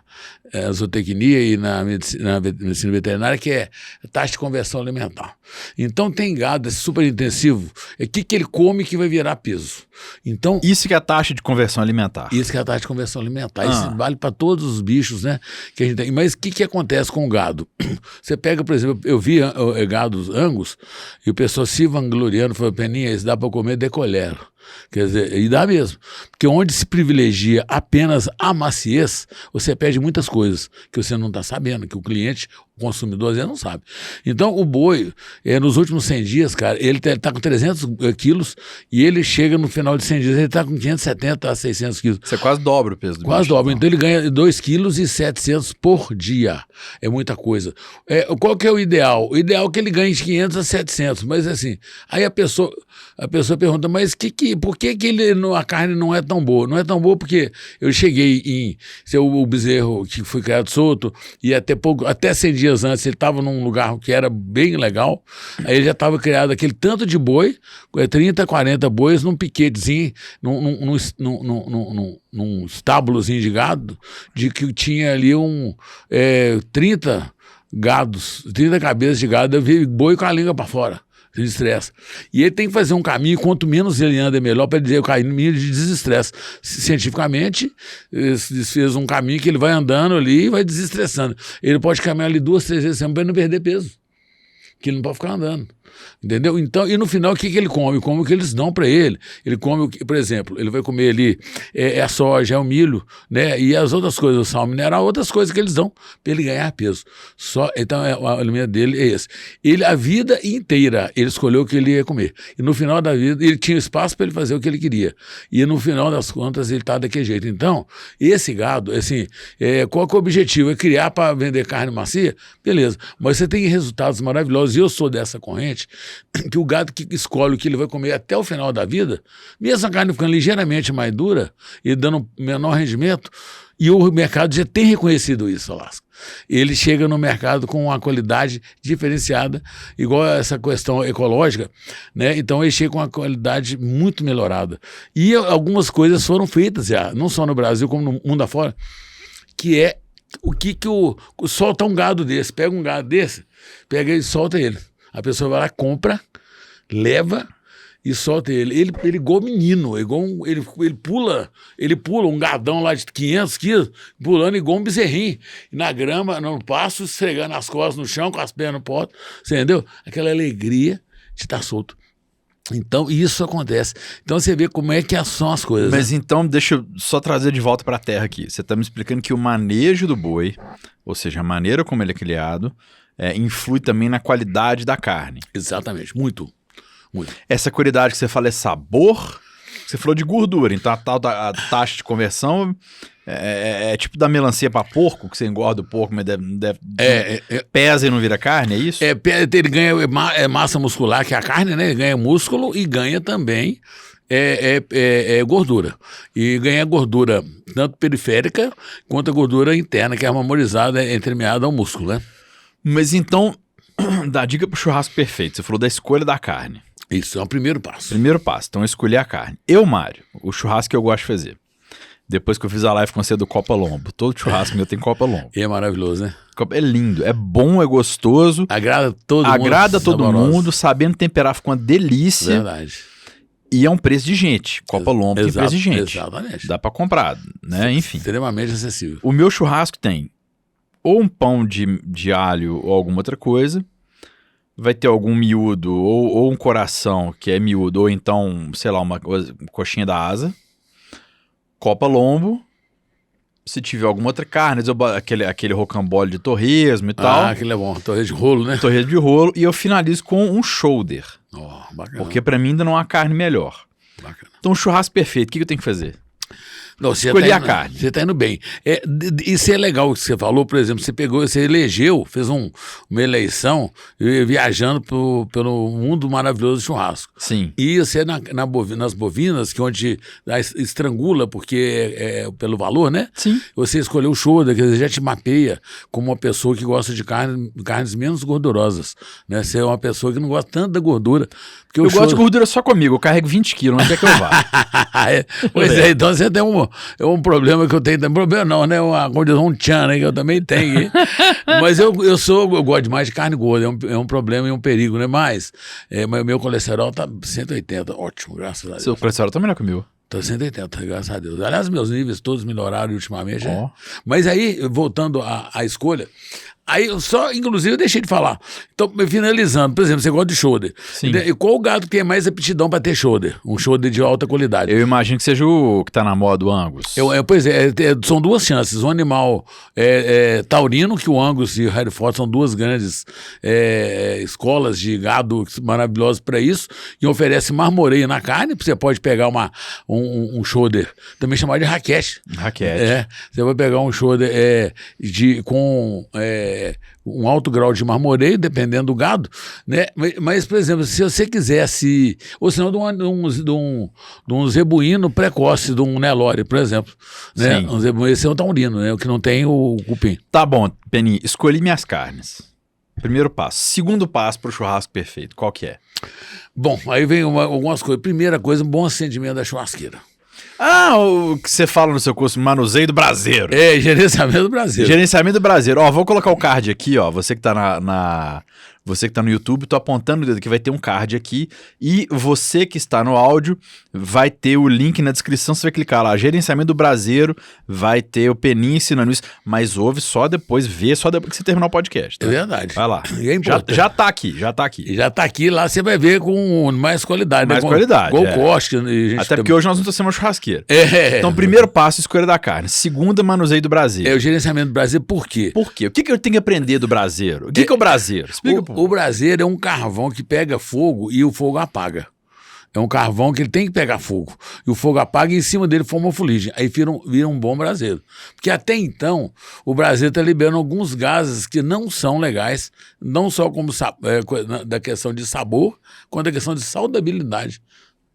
zootecnia e na medicina veterinária, que é a taxa de conversão alimentar. Então tem gado super intensivo, o que ele come que vai virar peso. Então, isso que é a taxa de conversão alimentar. Isso que é a taxa de conversão alimentar. Isso vale para todos os bichos, né? Que a gente tem. Mas o que acontece com o gado? Você pega, por exemplo, eu vi gados Angus e o pessoal se vangloriando, falou, Peninha, isso dá para comer decolero. Quer dizer, e dá mesmo. Porque onde se privilegia apenas a maciez, você perde muitas coisas que você não está sabendo, que o cliente, o consumidor, às vezes não sabe. Então, o boi, nos últimos 100 dias, cara, ele está com 300 quilos e ele chega no final de 100 dias, ele está com 570 a 600 quilos. Você quase dobra o peso do Quase bicho, dobra. Então, ele ganha 2,7 kg por dia. É muita coisa. Qual que é o ideal? O ideal é que ele ganhe de 500 a 700, mas assim, aí a pessoa pergunta, mas por que a carne não é tão boa? Não é tão boa porque eu cheguei o bezerro que foi criado solto e até 100 dias antes ele estava num lugar que era bem legal, aí ele já estava criado aquele tanto de boi, 30, 40 bois num piquetezinho, num estábulozinho de gado, de que tinha ali 30 cabeças de gado, eu vi boi com a língua para fora. Desestressa. E ele tem que fazer um caminho, quanto menos ele anda, é melhor, para dizer o caminho de desestresse. Cientificamente, fez um caminho que ele vai andando ali e vai desestressando. Ele pode caminhar ali 2, 3 vezes sempre para não perder peso. Que ele não pode ficar andando. Entendeu? Então, e no final, o que ele come? Come o que eles dão para ele. Ele come, por exemplo, ele vai comer ali a soja, o milho, né? E as outras coisas, o sal mineral, outras coisas que eles dão para ele ganhar peso. Então, o alimento dele é esse. A vida inteira, ele escolheu o que ele ia comer. E no final da vida, ele tinha espaço para ele fazer o que ele queria. E no final das contas, ele está daquele jeito. Então, esse gado, assim, qual que é o objetivo? É criar para vender carne macia? Beleza. Mas você tem resultados maravilhosos. E eu sou dessa corrente, que o gado que escolhe o que ele vai comer até o final da vida, mesmo a carne ficando ligeiramente mais dura e dando menor rendimento, e o mercado já tem reconhecido isso, Alasca. Ele chega no mercado com uma qualidade diferenciada, igual a essa questão ecológica, né? Então ele chega com uma qualidade muito melhorada. E algumas coisas foram feitas já, não só no Brasil, como no mundo afora, que é solta um gado desse, pega um gado desse, pega ele e solta ele. A pessoa vai lá, compra, leva e solta ele. Ele igual menino, ele pula um gadão lá de 500 quilos, pulando igual um bezerrinho. Na grama, no pasto, esfregando as costas no chão, com as pernas no poto. Você entendeu? Aquela alegria de estar solto. Então, isso acontece. Então, você vê como é que são as coisas. Mas né? Então, deixa eu só trazer de volta para a terra aqui. Você está me explicando que o manejo do boi, ou seja, a maneira como ele é criado, influi também na qualidade da carne. Exatamente, muito. Essa qualidade que você fala é sabor, você falou de gordura, então a taxa de conversão é tipo da melancia para porco, que você engorda o porco, mas pesa e não vira carne, é isso? Ele ganha massa muscular, que é a carne, né? Ele ganha músculo e ganha também é gordura. E ganha gordura tanto periférica quanto a gordura interna, que é marmorizada, entremeada ao músculo, né? Mas então, dá dica pro churrasco perfeito. Você falou da escolha da carne. Isso, é o primeiro passo. Primeiro passo, então escolher a carne. Mário, o churrasco que eu gosto de fazer. Depois que eu fiz a live com você do Copa Lombo. Todo churrasco meu tem Copa Lombo. E é maravilhoso, né? É lindo, é bom, é gostoso. Agrada todo mundo. Agrada todo mundo, sabendo temperar fica uma delícia. Verdade. E é um preço de gente. Copa Lombo tem preço de gente. Exatamente. Dá pra comprar, né? Enfim. Extremamente acessível. O meu churrasco tem ou um pão de alho ou alguma outra coisa. Vai ter algum miúdo ou um coração que é miúdo. Ou então, sei lá, uma coxinha da asa. Copa Lombo. Se tiver alguma outra carne, aquele rocambole de torresmo e tal. Ah, aquele é bom. Torresmo de rolo, né? Torresmo de rolo. E eu finalizo com um shoulder. Bacana. Porque pra mim ainda não há carne melhor. Bacana. Então, churrasco perfeito, o que eu tenho que fazer? Não, escolher a carne. Você tá indo bem. Isso é legal o que você falou, por exemplo, você elegeu, fez uma eleição viajando pelo mundo maravilhoso do churrasco. Sim. E você nas bovinas, que onde estrangula, porque é pelo valor, né? Sim. Você escolheu o shoulder, quer dizer, já te mapeia como uma pessoa que gosta de carnes menos gordurosas, né? Você é uma pessoa que não gosta tanto da gordura. Porque eu gosto de gordura só comigo, eu carrego 20 quilos, onde é que eu vá? Pois é, então você tem um problema que eu tenho, tem problema não, né? Uma condição tchan, né? Que eu também tenho. Mas eu gosto demais de carne gorda, é um problema e um perigo, né? Mas meu colesterol tá 180, ótimo, graças a Deus. Seu colesterol tá melhor que o meu. Tô 180, graças a Deus. Aliás, meus níveis todos melhoraram ultimamente. Mas aí, voltando à escolha, aí inclusive, eu deixei de falar. Então, finalizando, por exemplo, você gosta de shoulder. Sim. E qual o gado que tem mais aptidão para ter shoulder? Um shoulder de alta qualidade. Eu imagino que seja o que tá na moda, o Angus. Pois é, são duas chances. Um animal taurino, que o Angus e o Hereford são duas grandes escolas de gado maravilhosas para isso, e oferece marmoreio na carne. Você pode pegar um shoulder, também chamado de raquete. Raquete. Você vai pegar um shoulder com um alto grau de marmoreio, dependendo do gado, né? Mas, por exemplo, se você quisesse, ou senão de um zebuíno precoce, de um Nelore, por exemplo, né? Um zebuíno, esse é um taurino, né? O que não tem o cupim. Tá bom, Peninha, escolhi minhas carnes. Primeiro passo. Segundo passo pro churrasco perfeito, qual que é? Bom, aí vem algumas coisas. Primeira coisa, um bom acendimento da churrasqueira. O que você fala no seu curso, manuseio do braseiro. Gerenciamento do braseiro. Gerenciamento do braseiro. Vou colocar o card aqui, você que tá você que tá no YouTube, tô apontando o dedo que vai ter um card aqui, e você que está no áudio vai ter o link na descrição, você vai clicar lá, gerenciamento do braseiro, vai ter o Peninha ensinando isso, mas ouve só depois que você terminar o podcast. Tá? É verdade. Vai lá. E é importante. Já tá aqui. E já tá aqui, lá você vai ver com mais qualidade. Mais né? qualidade. Igual Costa. Até porque hoje nós não estamos uma churrasqueira. Então, Primeiro primeiro passo, escolha da carne. Segunda, manuseio do braseiro. O gerenciamento do braseiro, por quê? Por quê? O que eu tenho que aprender do braseiro? O que é o braseiro? Explica. O braseiro é um carvão que pega fogo e o fogo apaga. É um carvão que ele tem que pegar fogo. E o fogo apaga e em cima dele forma uma fuligem. Aí vira um bom braseiro. Porque até então, o braseiro está liberando alguns gases que não são legais, não só como da questão de sabor, quanto da questão de saudabilidade,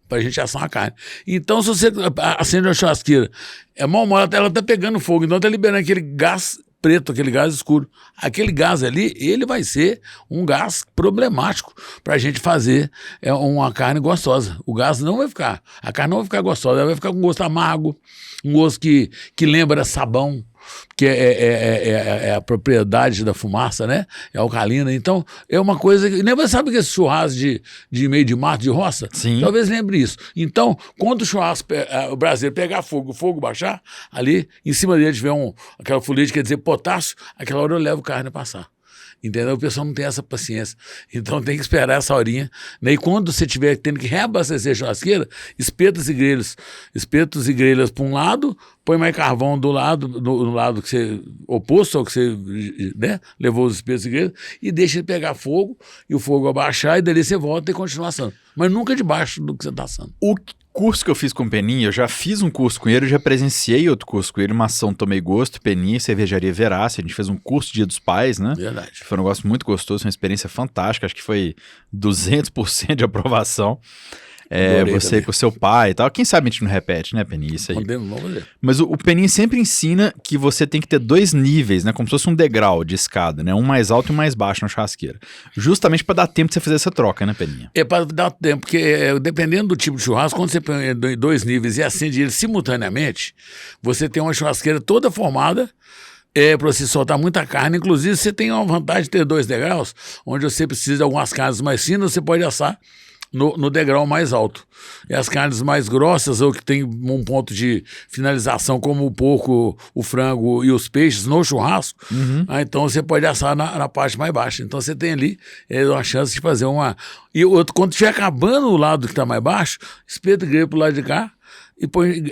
para a gente assar a carne. Então, se você acende uma churrasqueira, ela está pegando fogo, então está liberando aquele gás preto, aquele gás escuro. Aquele gás ali, ele vai ser um gás problemático para a gente fazer uma carne gostosa. O gás não vai ficar, a carne não vai ficar gostosa, ela vai ficar com gosto amargo, um gosto que lembra sabão, que é a propriedade da fumaça, né? É alcalina. Então, é uma coisa que... Lembra, sabe que esse churrasco de meio de mato, de roça? Sim. Talvez lembre isso. Então, quando o churrasco, o brasileiro pegar fogo, o fogo baixar, ali, em cima dele tiver aquela fuligem, quer dizer, potássio, aquela hora eu levo carne a passar. Entendeu? O pessoal não tem essa paciência. Então tem que esperar essa horinha. Né? E quando você estiver tendo que reabastecer a churrasqueira, espetos e grelhas para um lado, põe mais carvão do lado que você oposto ao que você, né, levou os espetos e grelhas, e deixa ele pegar fogo, e o fogo abaixar, e dali você volta e continua assando. Mas nunca debaixo do que você está assando. O curso que eu fiz com o Peninha, eu já fiz um curso com ele, eu já presenciei outro curso com ele, uma ação Tomei Gosto, Peninha, Cervejaria Verácia, a gente fez um curso Dia dos Pais, né? Verdade. Foi um negócio muito gostoso, uma experiência fantástica, acho que foi 200% de aprovação. você também. Com o seu pai e tal. Quem sabe a gente não repete, né, Peninha? Isso aí. Vamos ver. Mas o Peninha sempre ensina que você tem que ter 2 níveis, né? Como se fosse um degrau de escada, né? Um mais alto e um mais baixo na churrasqueira. Justamente para dar tempo de você fazer essa troca, né, Peninha? É para dar tempo, porque dependendo do tipo de churrasco, quando você põe 2 níveis e acende eles simultaneamente, você tem uma churrasqueira toda formada para você soltar muita carne. Inclusive, você tem uma vantagem de ter 2 degraus, onde você precisa de algumas carnes mais finas, você pode assar no degrau mais alto. E as carnes mais grossas, ou que tem um ponto de finalização, como o porco, o frango e os peixes no churrasco, então você pode assar na parte mais baixa. Então você tem ali uma chance de fazer uma... E outro, quando estiver acabando o lado que está mais baixo, espeta o grelho pro lado de cá, e põe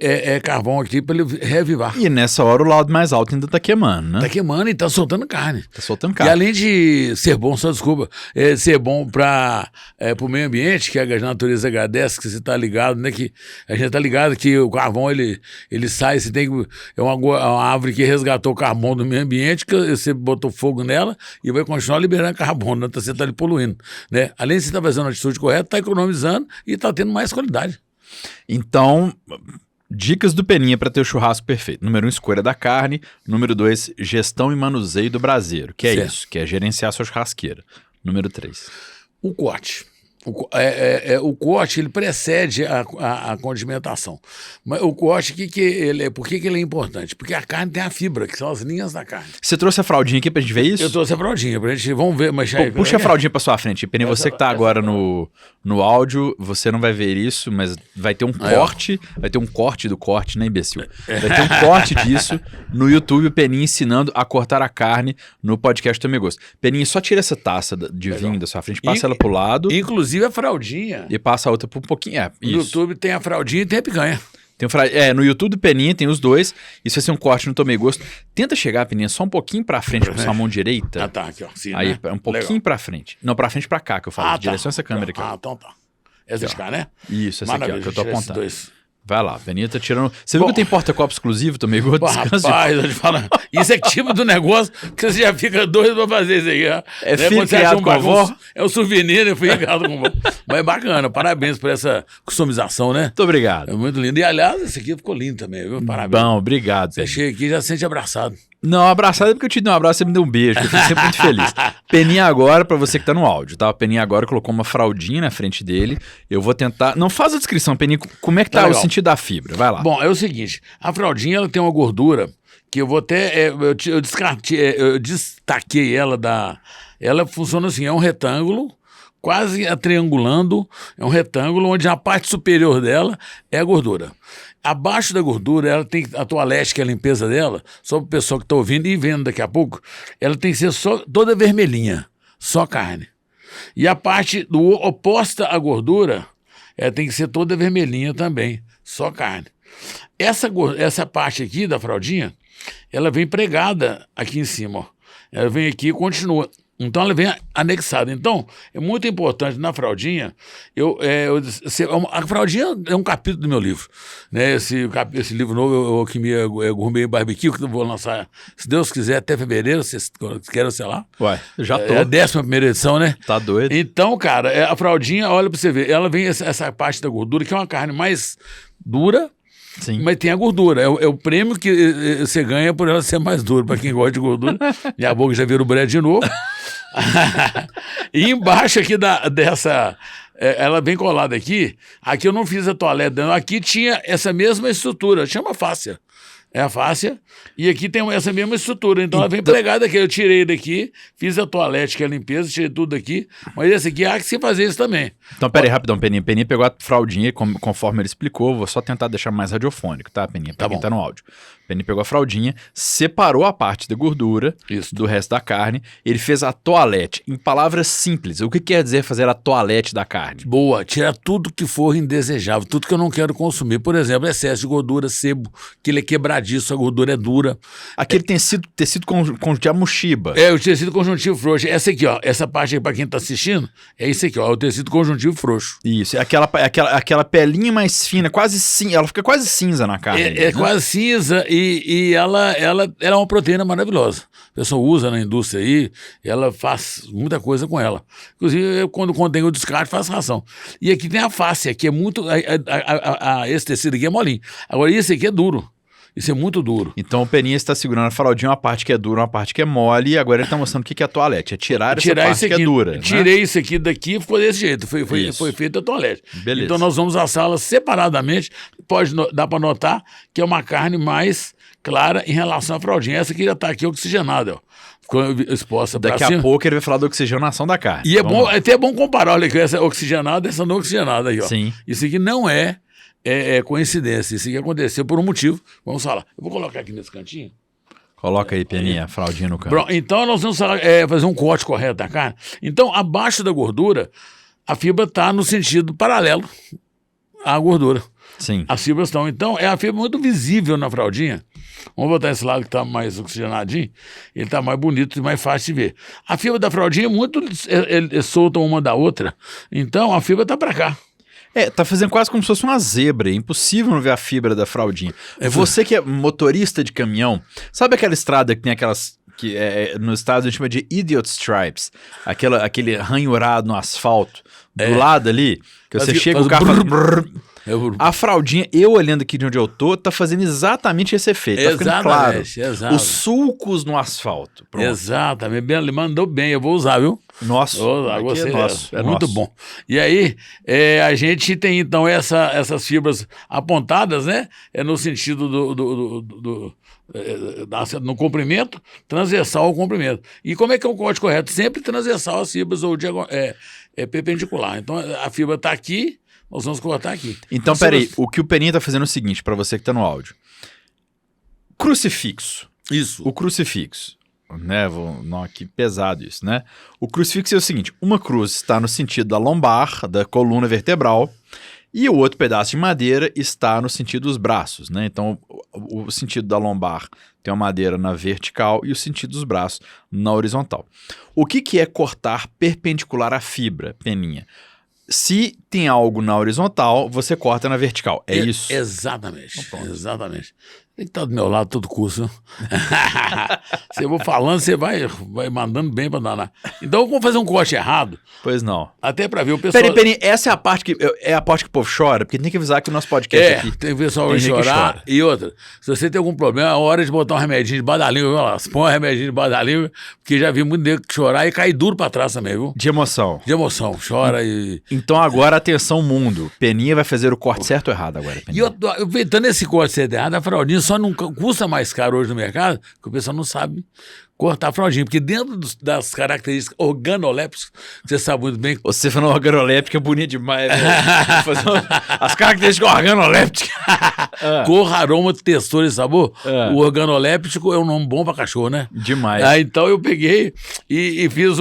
carvão aqui para ele reavivar. E nessa hora o lado mais alto ainda tá queimando, né? Tá queimando e tá soltando carne. Tá soltando carne. E além de ser bom, ser bom para o meio ambiente, que a natureza agradece, que você tá ligado, né? Que a gente tá ligado que o carvão, ele sai, você tem uma árvore que resgatou o carbono do meio ambiente, que você botou fogo nela e vai continuar liberando carbono, né? Então você tá ali poluindo, né? Além de você estar fazendo a atitude correta, tá economizando e tá tendo mais qualidade. Então, dicas do Peninha para ter o churrasco perfeito. Número 1, escolha da carne. Número 2, gestão e manuseio do braseiro, que é certo. Isso, que é gerenciar a sua churrasqueira. Número 3. O corte. O corte, ele precede a condimentação. Mas o corte, por que ele é importante? Porque a carne tem a fibra, que são as linhas da carne. Você trouxe a fraldinha aqui pra gente ver isso? Eu trouxe a fraldinha pra gente, vamos ver. Mas puxa a fraldinha pra sua frente. Peninha, você que tá agora no áudio, você não vai ver isso, mas vai ter um corte, vai ter um corte do corte, né, imbecil? Vai ter um corte disso no YouTube, o Peninha ensinando a cortar a carne no podcast Tome Gosto. Peninha, só tira essa taça de vinho da sua frente, passa ela pro lado. Inclusive a fraldinha. E passa a outra por um pouquinho. No YouTube tem a fraldinha e tem a picanha. No YouTube do Peninha tem os dois. Isso vai ser um corte no Tomei Gosto. Tenta chegar, Peninha, só um pouquinho pra frente com sua mão direita. Ah, tá, aqui, ó. Sim, aí, né? um pouquinho legal. Pra frente. Não, pra frente pra cá que eu falo. Direção essa câmera aqui, ó. Então tá. Essa de cá, né? Isso, essa Maravilha, aqui, ó, que eu tô apontando. Vai lá, Peninha tá tirando... Você viu que tem porta-copo exclusivo também? Rapaz, eu te falo, isso é tipo do negócio que você já fica doido pra fazer isso aí. Ó. É filho criado com a avó? É um souvenir, eu fui criado com a avó. Mas é bacana, parabéns por essa customização, né? Muito obrigado. É muito lindo. E aliás, esse aqui ficou lindo também, viu? Parabéns. Bom, obrigado. Você chega aqui e já se sente abraçado. Não, abraçado é porque eu te dei um abraço e você me deu um beijo, eu fico sempre muito feliz. Peninha agora, pra você que tá no áudio, tá? O Peninha agora colocou uma fraldinha na frente dele. Eu vou tentar... Não faz a descrição, Peninha, como é que tá o sentido da fibra? Vai lá. Bom, é o seguinte, a fraldinha, ela tem uma gordura que eu vou até... eu destaquei ela da... Ela funciona assim, é um retângulo, quase triangulando, é um retângulo onde a parte superior dela é a gordura. Abaixo da gordura, ela tem a toalete, que é a limpeza dela, só para o pessoal que está ouvindo e vendo daqui a pouco, ela tem que ser toda vermelhinha, só carne. E a parte oposta à gordura, ela tem que ser toda vermelhinha também, só carne. Essa parte aqui da fraldinha, ela vem pregada aqui em cima, ó. Ela vem aqui e continua. Então ela vem anexada. Então, é muito importante na fraldinha. A fraldinha é um capítulo do meu livro. Né? Esse livro novo, Alquimia Gourmet Barbecue, que eu vou lançar, se Deus quiser, até fevereiro, se querem, sei lá. Ué, já tô. É a 11ª edição, né? Tá doido. Então, cara, a fraldinha, olha pra você ver, ela vem essa parte da gordura, que é uma carne mais dura. Sim. Mas tem a gordura, é o prêmio que você ganha por ela ser mais dura, para quem gosta de gordura. Minha boca já vira o bread de novo. E embaixo aqui dessa, ela vem colada aqui eu não fiz a toalete, aqui tinha essa mesma estrutura, chama fáscia. É a fáscia, e aqui tem essa mesma estrutura, então ela vem pregada aqui, eu tirei daqui, fiz a toalete, que é a limpeza, tirei tudo daqui, mas esse aqui há que se fazer isso também. Então, peraí, rapidão, Peninha pegou a fraldinha, conforme ele explicou, vou só tentar deixar mais radiofônico, tá, Peninha, pra quem tá no áudio. Peninha pegou a fraldinha, separou a parte da gordura do resto da carne, ele fez a toalete. Em palavras simples, o que quer dizer fazer a toalete da carne? Boa, tirar tudo que for indesejável, tudo que eu não quero consumir. Por exemplo, excesso de gordura, sebo, que ele é quebradinho. encorpadiço, a gordura é dura. Aquele tecido de amochiba. É, o tecido conjuntivo frouxo. Essa aqui, ó, essa parte aí pra quem tá assistindo, é isso aqui, ó, o tecido conjuntivo frouxo. Isso, é aquela pelinha mais fina, quase cinza, ela fica quase cinza na carne. É quase cinza e ela é uma proteína maravilhosa. A pessoa usa na indústria aí, ela faz muita coisa com ela. Inclusive, eu, quando tem o descarte, faço ração. E aqui tem a face, que é muito... esse tecido aqui é molinho. Agora, esse aqui é duro. Isso é muito duro. Então o Peninha está segurando a fraldinha, uma parte que é dura, uma parte que é mole, e agora ele está mostrando o que é a toalete. É tirar essa parte que é dura. Tirei isso aqui daqui e ficou desse jeito. Foi feito a toalete. Beleza. Então nós vamos assá-la separadamente. Dá para notar que é uma carne mais clara em relação à fraldinha. Essa aqui já está aqui oxigenada, ó. Ficou exposta para cima. Daqui a pouco ele vai falar da oxigenação da carne. E é até bom comparar, olha aqui, essa oxigenada e essa não oxigenada aí, ó. Sim. Isso aqui não é coincidência, isso aqui aconteceu por um motivo. Vamos falar. Eu vou colocar aqui nesse cantinho. Coloca aí, Peninha, a fraldinha no canto. Pronto, então nós vamos fazer um corte correto da carne. Então, abaixo da gordura, a fibra está no sentido paralelo à gordura. Sim. As fibras estão. Então, é a fibra muito visível na fraldinha. Vamos botar esse lado que está mais oxigenadinho. Ele está mais bonito e mais fácil de ver. A fibra da fraldinha é muito solta uma da outra. Então, a fibra está para cá. Tá fazendo quase como se fosse uma zebra. É impossível não ver a fibra da fraldinha. Você que é motorista de caminhão, sabe aquela estrada que tem aquelas... que no estado a gente chama de idiot stripes, aquele ranhurado no asfalto, do lado ali, que você chega o carro faz... A fraldinha, eu olhando aqui de onde eu tô, tá fazendo exatamente esse efeito. Tá ficando claro. Exato. Os sulcos no asfalto. Pronto. Exatamente. Ele mandou bem, eu vou usar, viu? Nossa, você é nosso. Muito bom. E aí, a gente tem então essas fibras apontadas, né? No sentido no comprimento, transversal ao comprimento. E como é que é o corte correto? Sempre transversal às fibras ou perpendicular. Então a fibra está aqui, nós vamos cortar aqui. Então, peraí, o que o Peninha está fazendo é o seguinte, para você que está no áudio. Crucifixo. Isso. O crucifixo. Né? Não, que pesado isso, né? O crucifixo é o seguinte, uma cruz está no sentido da lombar, da coluna vertebral, e o outro pedaço de madeira está no sentido dos braços, né? Então, o sentido da lombar tem uma madeira na vertical e o sentido dos braços na horizontal. O que é cortar perpendicular à fibra, Peninha? Se tem algo na horizontal, você corta na vertical. É isso? Exatamente. Então, exatamente. Tem que estar do meu lado todo curso. Se eu vou falando, você vai mandando bem para danar. Então, vamos fazer um corte errado. Pois não. Até para ver o pessoal... Peraí, essa é a parte que o povo chora, porque tem que avisar que o nosso podcast aqui... tem que o pessoal chorar. E outra, se você tem algum problema, é hora de botar um remedinho de da língua, viu lá? Põe um remedinho de da língua, porque já vi muito nego chorar e cair duro para trás também, viu? De emoção. De emoção, chora e... Então agora, atenção mundo, Peninha vai fazer o corte certo ou errado agora, Peninha? E eu inventando esse corte certo ou errado, a fraldinha só não custa mais caro hoje no mercado, porque o pessoal não sabe cortar a fraldinha, porque dentro das características organolépticas, você sabe muito bem... Você falando organoléptica é bonito demais, né? As características organolépticas. Cor, aroma, textura e sabor. O organoléptico é um nome bom pra cachorro, né? Demais. Então eu peguei e fiz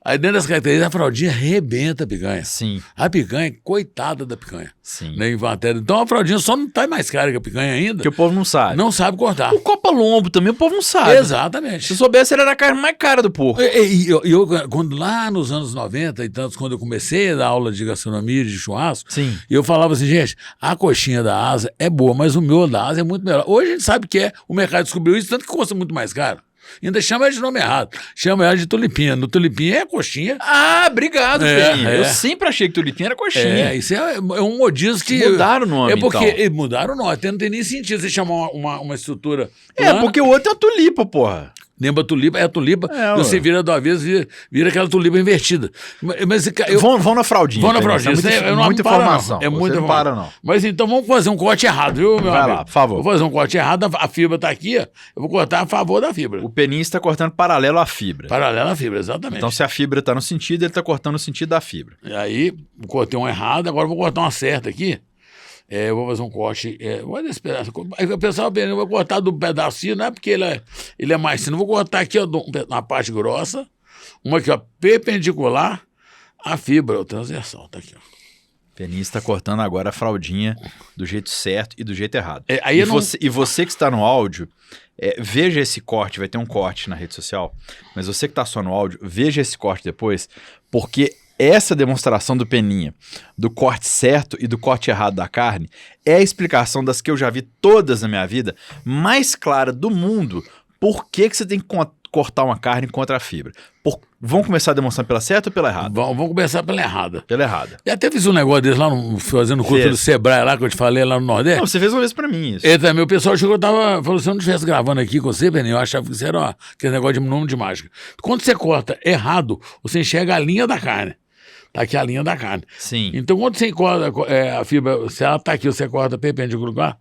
aí dentro das características, a fraldinha arrebenta a picanha. Sim. A picanha, coitada da picanha. Sim. Né, então a fraldinha só não tá mais cara que a picanha ainda. Porque o povo não sabe. Não sabe cortar. O copa-lombo também o povo não sabe. Exatamente. Se soubesse, ele era a carne mais cara do porco. Eu quando lá nos anos 90 e tantos, quando eu comecei a dar aula de gastronomia, de churrasco, sim, eu falava assim, gente, a coxinha da asa é boa, mas o meu da asa é muito melhor. Hoje a gente sabe que o mercado descobriu isso, tanto que custa muito mais caro. Ainda chama ela de nome errado. Chama ela de tulipinha. No tulipinha é coxinha. Ah, obrigado, Peninha. Eu sempre achei que tulipinha era coxinha. Isso é um modismo que... Mudaram o nome, porque mudaram o nome. Até não tem nem sentido você chamar uma estrutura plana. Porque o outro é a tulipa, porra. Lembra a tulipa? É a tulipa. Você vira do avesso, vira aquela tulipa invertida. Mas vão na fraldinha. Vão na fraldinha. Muita informação. É muita informação. Não para, não. Mas então vamos fazer um corte errado, viu, meu amigo? Vai lá, por favor. Vou fazer um corte errado. A fibra está aqui, ó. Eu vou cortar a favor da fibra. O Peninha está cortando paralelo à fibra. Paralelo à fibra, exatamente. Então, se a fibra está no sentido, ele está cortando no sentido da fibra. E aí, cortei um errado, agora vou cortar uma certa aqui. Eu vou fazer um corte. Olha esse pedaço. O pessoal vai cortar do pedacinho, não é porque ele é mais fino. Vou cortar aqui, ó, na parte grossa. Uma aqui, ó, perpendicular à fibra, o transversal. Tá aqui, ó. Peninha está cortando agora a fraldinha do jeito certo e do jeito errado. E você que está no áudio, veja esse corte, vai ter um corte na rede social, mas você que está só no áudio, veja esse corte depois, porque essa demonstração do Peninha, do corte certo e do corte errado da carne, é a explicação das que eu já vi todas na minha vida, mais clara do mundo, por que você tem que cortar uma carne contra a fibra. Vamos começar demonstrando pela certa ou pela errada? Vamos começar pela errada. Pela errada. E até fiz um negócio desse lá, fazendo curso do Sebrae lá, que eu te falei lá no Nordeste. Não, você fez uma vez pra mim isso. Também, o pessoal chegou e falou, se eu não estivesse gravando aqui com você, Peninha, eu achava que isso era aquele negócio de nome de mágica. Quando você corta errado, você enxerga a linha da carne. Tá aqui a linha da carne. Sim. Então, quando você corta a fibra, se ela tá aqui, você corta perpendicular,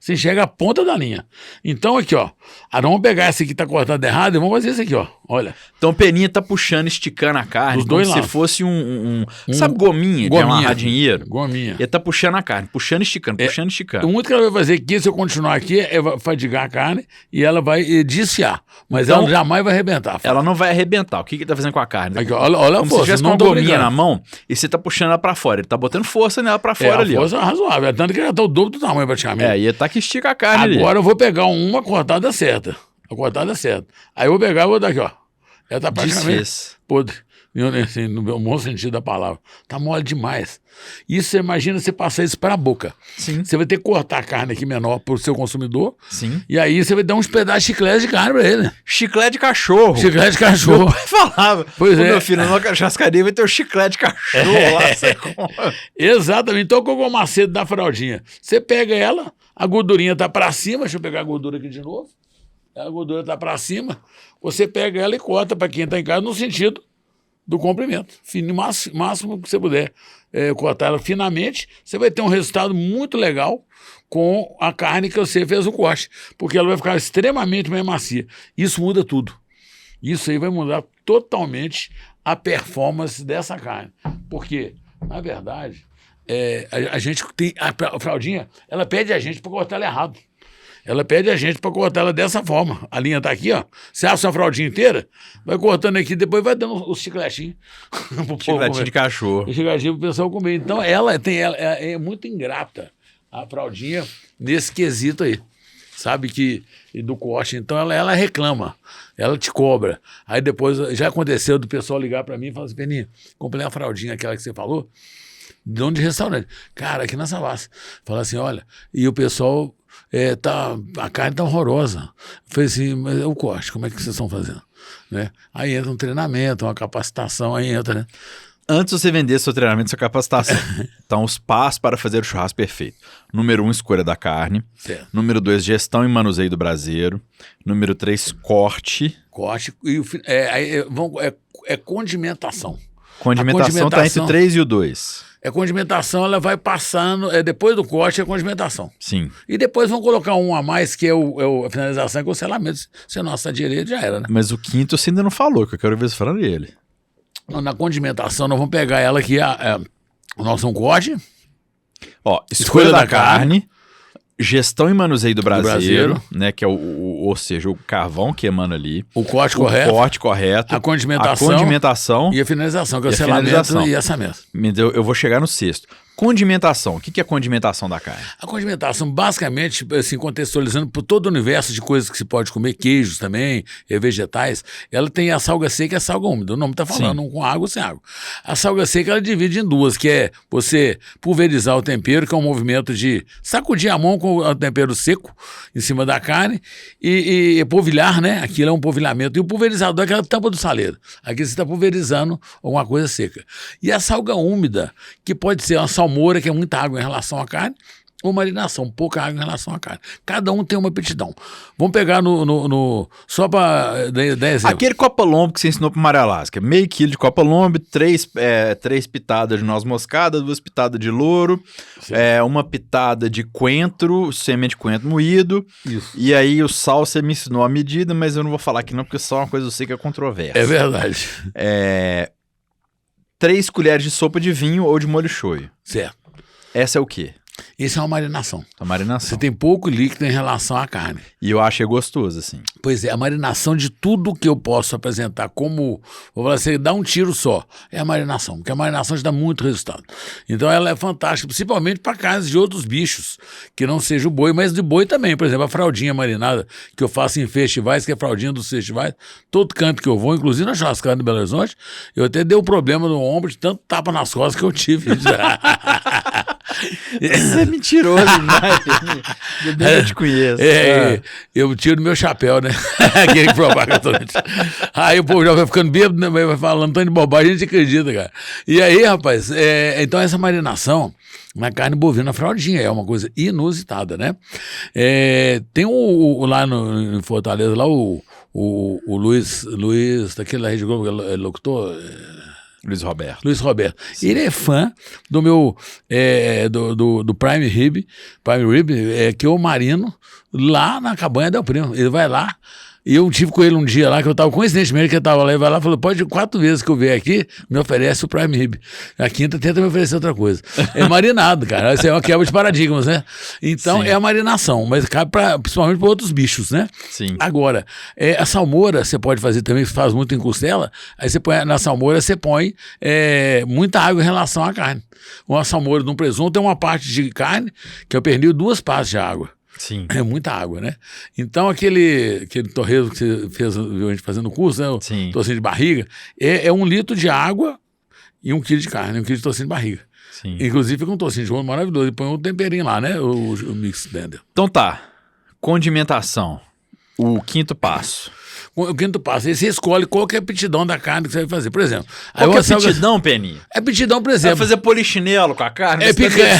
você enxerga a ponta da linha. Então, aqui, ó. Vamos pegar essa aqui que tá cortada errado e vamos fazer isso aqui, ó. Olha. Então, o Peninha tá puxando, esticando a carne, dos dois como lados. Se fosse sabe, gominha de amarrar dinheiro? Gominha. Ele tá puxando a carne, puxando, esticando, puxando, esticando. O muito que ela vai fazer aqui, se eu continuar aqui, é fadigar a carne e ela vai desfiar. Mas então, ela jamais vai arrebentar. Ela não vai arrebentar. O que ele tá fazendo com a carne? Aqui, olha a força. Se você tivesse com uma gominha na mão e você tá puxando ela pra fora. Ele tá botando força nela pra fora ali. Força razoável. Tanto que ela tá o dobro do tamanho praticamente. E ele tá que estica a carne ali. Agora eu vou pegar uma cortada certa. A cortada certa. Aí eu vou pegar e vou dar aqui, ó. Ela tá praticamente podre. Assim, no bom sentido da palavra. Tá mole demais. Isso, você imagina você passar isso para a boca. Sim. Você vai ter que cortar a carne aqui menor pro seu consumidor. Sim. E aí você vai dar uns pedaços de chiclete de carne para ele. Chiclete de cachorro. Chiclete de cachorro. Meu pai falava. Pois Meu filho, na churrascaria vai ter o chiclete de cachorro lá. Você Exatamente. Então, qual é o macete da fraldinha? Você pega ela, a gordurinha tá para cima. Deixa eu pegar a gordura aqui de novo. A gordura tá para cima. Você pega ela e corta para quem tá em casa no sentido do comprimento, máximo que você puder cortar ela finamente, você vai ter um resultado muito legal com a carne que você fez o corte, porque ela vai ficar extremamente mais macia. Isso muda tudo. Isso aí vai mudar totalmente a performance dessa carne, porque, na verdade, a gente tem a fraldinha, ela pede a gente para cortar ela errado. Ela pede a gente para cortar ela dessa forma. A linha tá aqui, ó. Você assa a fraldinha inteira, vai cortando aqui, depois vai dando os chicletinhos. Chicletinho de cachorro. Chicletinho pro pessoal comer. Então ela é muito ingrata, a fraldinha, nesse quesito aí. Sabe que do corte. Então ela reclama, ela te cobra. Aí depois, já aconteceu do pessoal ligar para mim e falar assim, Peninha, comprei a fraldinha, aquela que você falou, dono de restaurante. Cara, aqui na Savassi. Fala assim, olha, e o pessoal... a carne tá horrorosa. Eu falei assim, mas o corte, como é que vocês estão fazendo? Né? Aí entra um treinamento, uma capacitação, aí entra, né? Antes de você vender seu treinamento, sua capacitação. Então, os passos para fazer o churrasco perfeito. Número 1, escolha da carne. Certo. Número 2, gestão e manuseio do braseiro. Número 3, corte. Corte. E condimentação. Condimentação está entre o 3 e o 2. Condimentação, ela vai passando, depois do corte é condimentação. Sim. E depois vão colocar um a mais, que a finalização, que é o selamento. Se a nossa direita já era, né? Mas o quinto você ainda não falou, que eu quero ver você falando dele. Na condimentação, nós vamos pegar ela aqui, o nosso corte. Ó, escolha da carne, gestão e manuseio do braseiro, né? Que é ou seja, o carvão que emana ali. O corte correto. O corte correto. A condimentação. E a finalização, que é o selamento e assamento. Eu vou chegar no sexto. Condimentação. O que é a condimentação da carne? A condimentação, basicamente, assim, contextualizando por todo o universo de coisas que se pode comer, queijos também, vegetais, ela tem a salga seca e a salga úmida. O nome está falando com água ou sem água. A salga seca, ela divide em duas, que é você pulverizar o tempero, que é um movimento de sacudir a mão com o tempero seco em cima da carne e polvilhar, né? Aquilo é um polvilhamento. E o pulverizador é aquela tampa do saleiro. Aqui você está pulverizando alguma coisa seca. E a salga úmida, que pode ser uma salmoura, que é muita água em relação à carne, ou marinação, pouca água em relação à carne. Cada um tem uma aptidão. Vamos pegar só para dar exemplo. Aquele copa-lombo que você ensinou para Maria Lasca. Meio quilo de copa-lombo, 3 pitadas de noz moscada, 2 pitadas de louro, uma pitada de coentro, semente de coentro moído. Isso. E aí o sal você me ensinou a medida, mas eu não vou falar aqui não, porque só é uma coisa eu sei que é controversa. É verdade. 3 colheres de sopa de vinho ou de molho shoyu. Certo. Essa é o quê? Isso é uma marinação. A marinação. Você tem pouco líquido em relação à carne. E eu achei gostoso, assim. Pois é, a marinação de tudo que eu posso apresentar como, vou falar assim, dá um tiro só, é a marinação, porque a marinação te dá muito resultado. Então ela é fantástica, principalmente para carnes de outros bichos, que não seja o boi, mas de boi também. Por exemplo, a fraldinha marinada que eu faço em festivais, que é a fraldinha dos festivais, todo canto que eu vou, inclusive na churrascada de Belo Horizonte, eu até dei um problema no ombro de tanto tapa nas costas que eu tive. Isso é mentiroso demais. Eu te conheço. Eu tiro meu chapéu, né? Aquele que propaga todo. Aí o povo já vai ficando bêbado, né? Vai falando tanto de bobagem, a gente acredita, cara. E aí, rapaz, então essa marinação na carne bovina fraldinha é uma coisa inusitada, né? Tem lá em Fortaleza, lá o Luiz, daquele da Rede Globo, é locutor... Luiz Roberto. Sim. Ele é fã do meu do Prime Rib, que eu marino lá na cabanha Del Primo. Ele vai lá. E eu tive com ele um dia lá, que eu tava, coincidentemente, que ele tava lá, ele vai lá e falou, pode 4 vezes que eu vier aqui, me oferece o Prime Rib. A quinta tenta me oferecer outra coisa. É marinado, cara. Isso é uma quebra de paradigmas, né? Então, é a marinação, mas cabe principalmente para outros bichos, né? Sim. Agora, a salmoura você pode fazer também, você faz muito em costela, aí você põe, na salmoura você põe muita água em relação à carne. Uma salmoura de um presunto tem uma parte de carne, que é o pernil, 2 partes de água. Sim. É muita água, né? Então, aquele torresmo que você viu a gente fazendo o curso, né? O tocinho de barriga, é 1 litro de água e 1 quilo de carne, 1 quilo de tocinho de barriga. Sim. Inclusive, fica um tocinho de ouro maravilhoso. E põe um temperinho lá, né? O mix blender. Então tá. Condimentação. O 5º passo. O 5º passo, aí você escolhe qual que é a aptidão da carne que você vai fazer. Por exemplo... Qual que é a aptidão, Peninha? É aptidão, por exemplo... Vai fazer polichinelo com a carne? É picanha.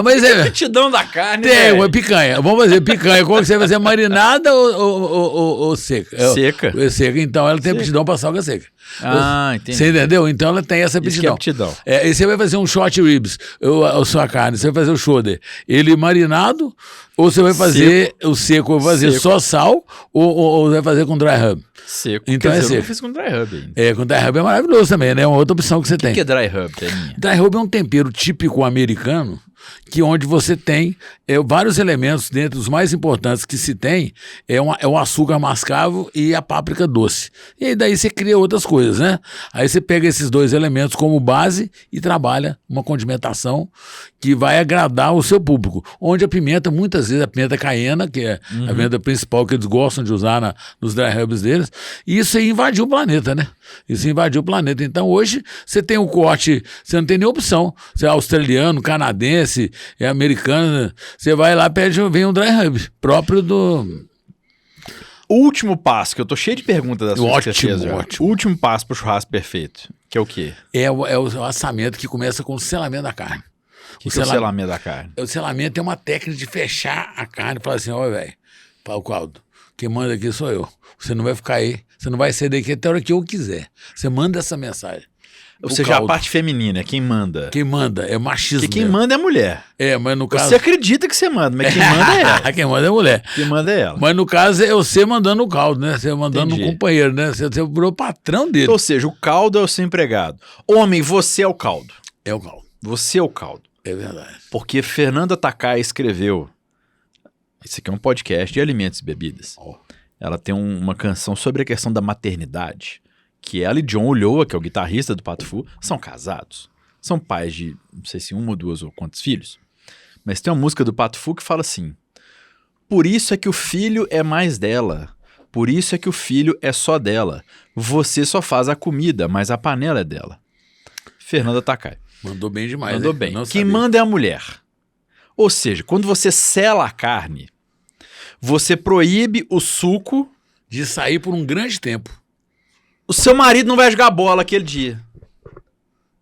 Mas é aptidão da carne, uma picanha. Vamos fazer picanha. Qual que você vai fazer? Marinada ou seca? Seca. Seca. Então ela tem aptidão para salga seca. Entendi. Você entendeu? Então ela tem essa aptidão. Isso que é aptidão. E você vai fazer um short ribs, a sua carne, você vai fazer o shoulder. Ele marinado, ou você vai fazer o seco, vai fazer só sal, ou vai fazer com dry rub? Seco. Então Quer é dizer, seco. Eu fiz com dry rub ainda. Com dry rub é maravilhoso também, né? É uma outra opção que você tem. O que é dry rub, Peninha? Dry rub é um tempero típico americano, onde você tem vários elementos, dentre os mais importantes que se tem, é o açúcar mascavo e a páprica doce. E aí daí você cria outras coisas, né? Aí você pega esses 2 elementos como base e trabalha uma condimentação que vai agradar o seu público. Onde a pimenta, muitas vezes, a pimenta caiena, que é a pimenta principal que eles gostam de usar nos dry rubs deles, e isso aí invadiu o planeta, né? Isso invadiu o planeta. Então hoje você tem o corte, você não tem nenhuma opção. Você é australiano, canadense, americano, você vai lá, vem um dry rub próprio do... O último passo, que eu tô cheio de perguntas da sua Ótimo. O último passo pro churrasco perfeito, que é o quê? É o assamento, que começa com o selamento da carne. O que é o selamento da carne? O selamento é uma técnica de fechar a carne e falar assim, ó, velho, Paulo Caldo, quem manda aqui sou eu. Você não vai ficar aí, você não vai sair daqui até a hora que eu quiser. Você manda essa mensagem. Ou seja, a parte feminina, quem manda. Quem manda é machismo. Porque quem manda é a mulher. Mas no caso... Você acredita que você manda, mas quem manda é ela. Quem manda é a mulher. Quem manda é ela. Mas no caso é você mandando o caldo, né? Você mandando um companheiro, né? Você virou patrão dele. Ou seja, o caldo é o seu empregado. Homem, você é o caldo. É o caldo. Você é o caldo. É verdade. Porque Fernanda Takai escreveu... Esse aqui é um podcast de alimentos e bebidas. Ela tem uma canção sobre a questão da maternidade. Que ela e John Ulloa, que é o guitarrista do Pato Fu, são casados. São pais de, não sei se 1 ou 2 ou quantos filhos. Mas tem uma música do Pato Fu que fala assim: por isso é que o filho é mais dela. Por isso é que o filho é só dela. Você só faz a comida, mas a panela é dela. Fernanda Takai. Mandou bem demais. Mandou bem. Quem manda é a mulher. Ou seja, quando você sela a carne, você proíbe o suco de sair por um grande tempo. O seu marido não vai jogar bola aquele dia.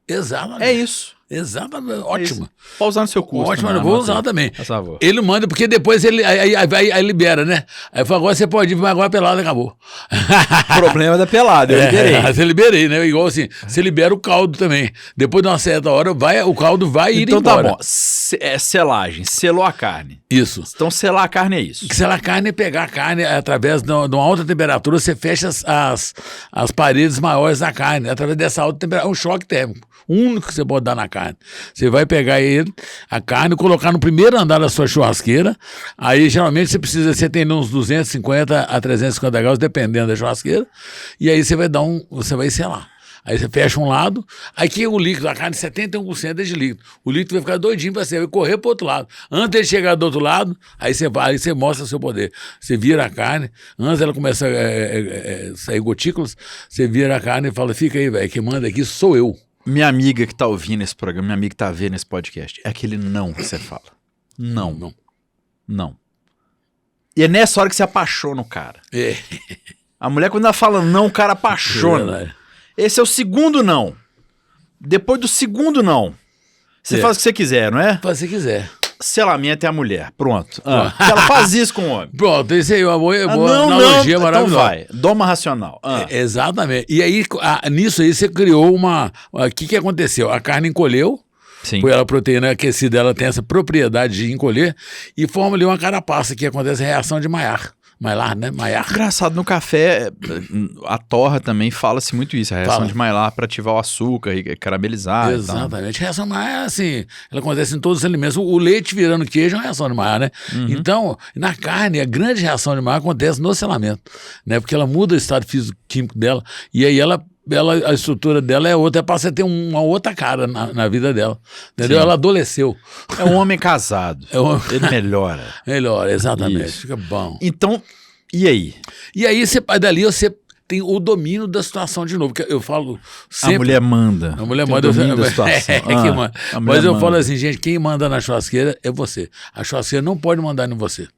Exatamente. É isso. Exatamente. Ótimo. Pode usar no seu curso. Ótimo, eu vou usar também. Por favor. Ele manda, porque depois ele aí libera, né? Aí fala, agora você pode ir, mas agora a pelada acabou. O problema é da pelada, eu liberei. Você liberei, né? Igual assim, você libera o caldo também. Depois de uma certa hora, o caldo vai ir embora. Então tá bom. Selagem, selou a carne. Isso. Então selar a carne é isso. Selar a carne é pegar a carne através de uma alta temperatura, você fecha as paredes maiores da carne. Através dessa alta temperatura, é um choque térmico. O único que você pode dar na carne. carne. Você vai pegar a carne, colocar no primeiro andar da sua churrasqueira. Aí, geralmente, você tem uns 250 a 350 graus, dependendo da churrasqueira. E aí você vai selar. Aí você fecha um lado, aí que o líquido, a carne 71% é de líquido. O líquido vai ficar doidinho para você, vai correr para o outro lado. Antes de chegar do outro lado, aí você mostra o seu poder. Você vira a carne, antes ela começa a sair gotículas, você vira a carne e fala, fica aí, velho, quem manda aqui sou eu. Minha amiga que tá ouvindo esse programa, minha amiga que tá vendo esse podcast, é aquele não que você fala. Não. E é nessa hora que você apaixona o cara. É. A mulher, quando ela fala não, o cara apaixona. Esse é o segundo não. Depois do segundo não, você faz o que você quiser, não é? Faz o que você quiser. Selamento é a mulher, pronto. Ela faz isso com o homem. Pronto, esse aí é uma boa analogia maravilhosa. Então vai, doma racional. Exatamente. E aí, nisso aí, você criou o que aconteceu? A carne encolheu. Sim. Porque a proteína aquecida, ela tem essa propriedade de encolher e forma ali uma carapaça, que acontece a reação de Maillard. Maillard. Engraçado, no café, a torra também fala-se muito isso, a reação de Maillard para ativar o açúcar e caramelizar. Exatamente. A reação de Maillard, assim, ela acontece em todos os alimentos. O leite virando queijo é uma reação de Maillard, né? Uhum. Então, na carne, a grande reação de Maillard acontece no selamento, né? Porque ela muda o estado físico-químico dela e aí a estrutura dela é outra, passa a ter uma outra cara na vida dela, entendeu? Sim. Ela adoleceu. É um homem casado. Ele melhora. Melhora, exatamente. Isso. Fica bom. Então, e aí? E aí, dali você tem o domínio da situação de novo, que eu falo sempre... A mulher manda. A mulher manda. O domínio da situação. Quem manda. Mas eu falo assim, gente, quem manda na churrasqueira é você. A churrasqueira não pode mandar em você.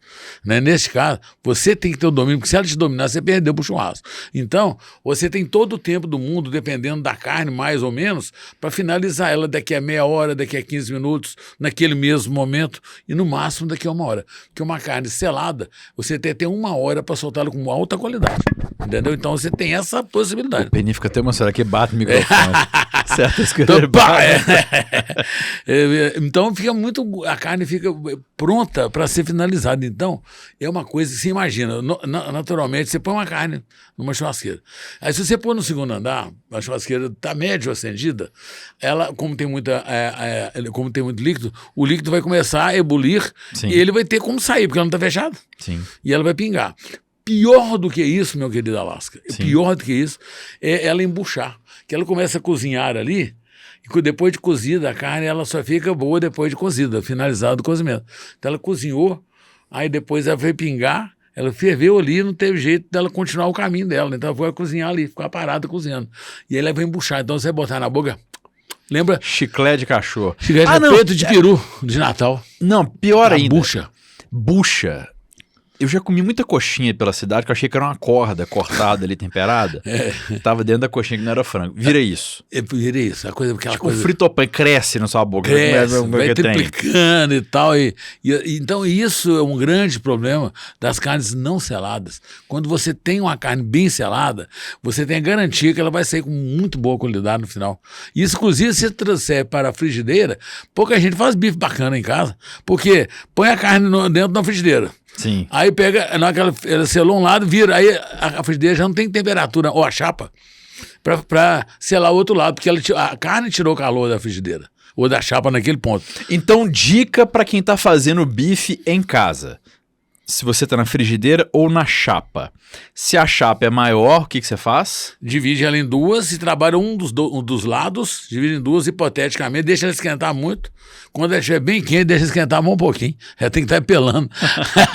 Né? Nesse caso, você tem que ter o domínio, porque se ela te dominar, você perdeu pro churrasco. Então, você tem todo o tempo do mundo, dependendo da carne, mais ou menos, para finalizar ela daqui a meia hora, daqui a 15 minutos, naquele mesmo momento, e no máximo daqui a uma hora. Porque uma carne selada, você tem uma hora para soltá-la com alta qualidade. Entendeu? Então você tem essa possibilidade. O Peninha fica até emocionado que bate o microfone. Certas coisas. Então fica a carne fica pronta para ser finalizada. Então é uma coisa que você imagina. Naturalmente você põe uma carne numa churrasqueira. Aí se você pôr no segundo andar, a churrasqueira está médio acendida, ela, como tem muito líquido, o líquido vai começar a ebulir. Sim. E ele vai ter como sair, porque ela não está fechada. Sim. E ela vai pingar. Pior do que isso, meu querido Alasca, pior do que isso é ela embuchar. Que ela começa a cozinhar ali, e depois de cozida a carne, ela só fica boa depois de cozida, finalizado o cozimento. Então ela cozinhou, aí depois ela veio pingar, ela ferveu ali, não teve jeito dela continuar o caminho dela. Então ela foi cozinhar ali, ficar parada cozinhando. E aí ela vai embuchar. Então você vai botar na boca... Lembra? Chiclete de cachorro. Chiclete de peito de peru de Natal. Não, pior ainda. Bucha. Eu já comi muita coxinha pela cidade, que eu achei que era uma corda cortada ali, temperada. Tava dentro da coxinha que não era frango. Vira isso. Vira isso. O fritopan cresce na sua boca. Vai triplicando e tal. Então isso é um grande problema das carnes não seladas. Quando você tem uma carne bem selada, você tem a garantia que ela vai sair com muito boa qualidade no final. Isso, inclusive, se trouxer para a frigideira, pouca gente faz bife bacana em casa, porque põe a carne dentro da frigideira. Sim. Aí pega, ela selou um lado, vira, aí a frigideira já não tem temperatura, ou a chapa, para selar o outro lado, porque a carne tirou o calor da frigideira, ou da chapa naquele ponto. Então, dica para quem tá fazendo bife em casa. Se você tá na frigideira ou na chapa. Se a chapa é maior, o que você faz? Divide ela em duas e trabalha um dos lados, divide em duas hipoteticamente, deixa ela esquentar muito. Quando ela estiver bem quente, deixa esquentar um pouquinho. Ela tem que estar pelando.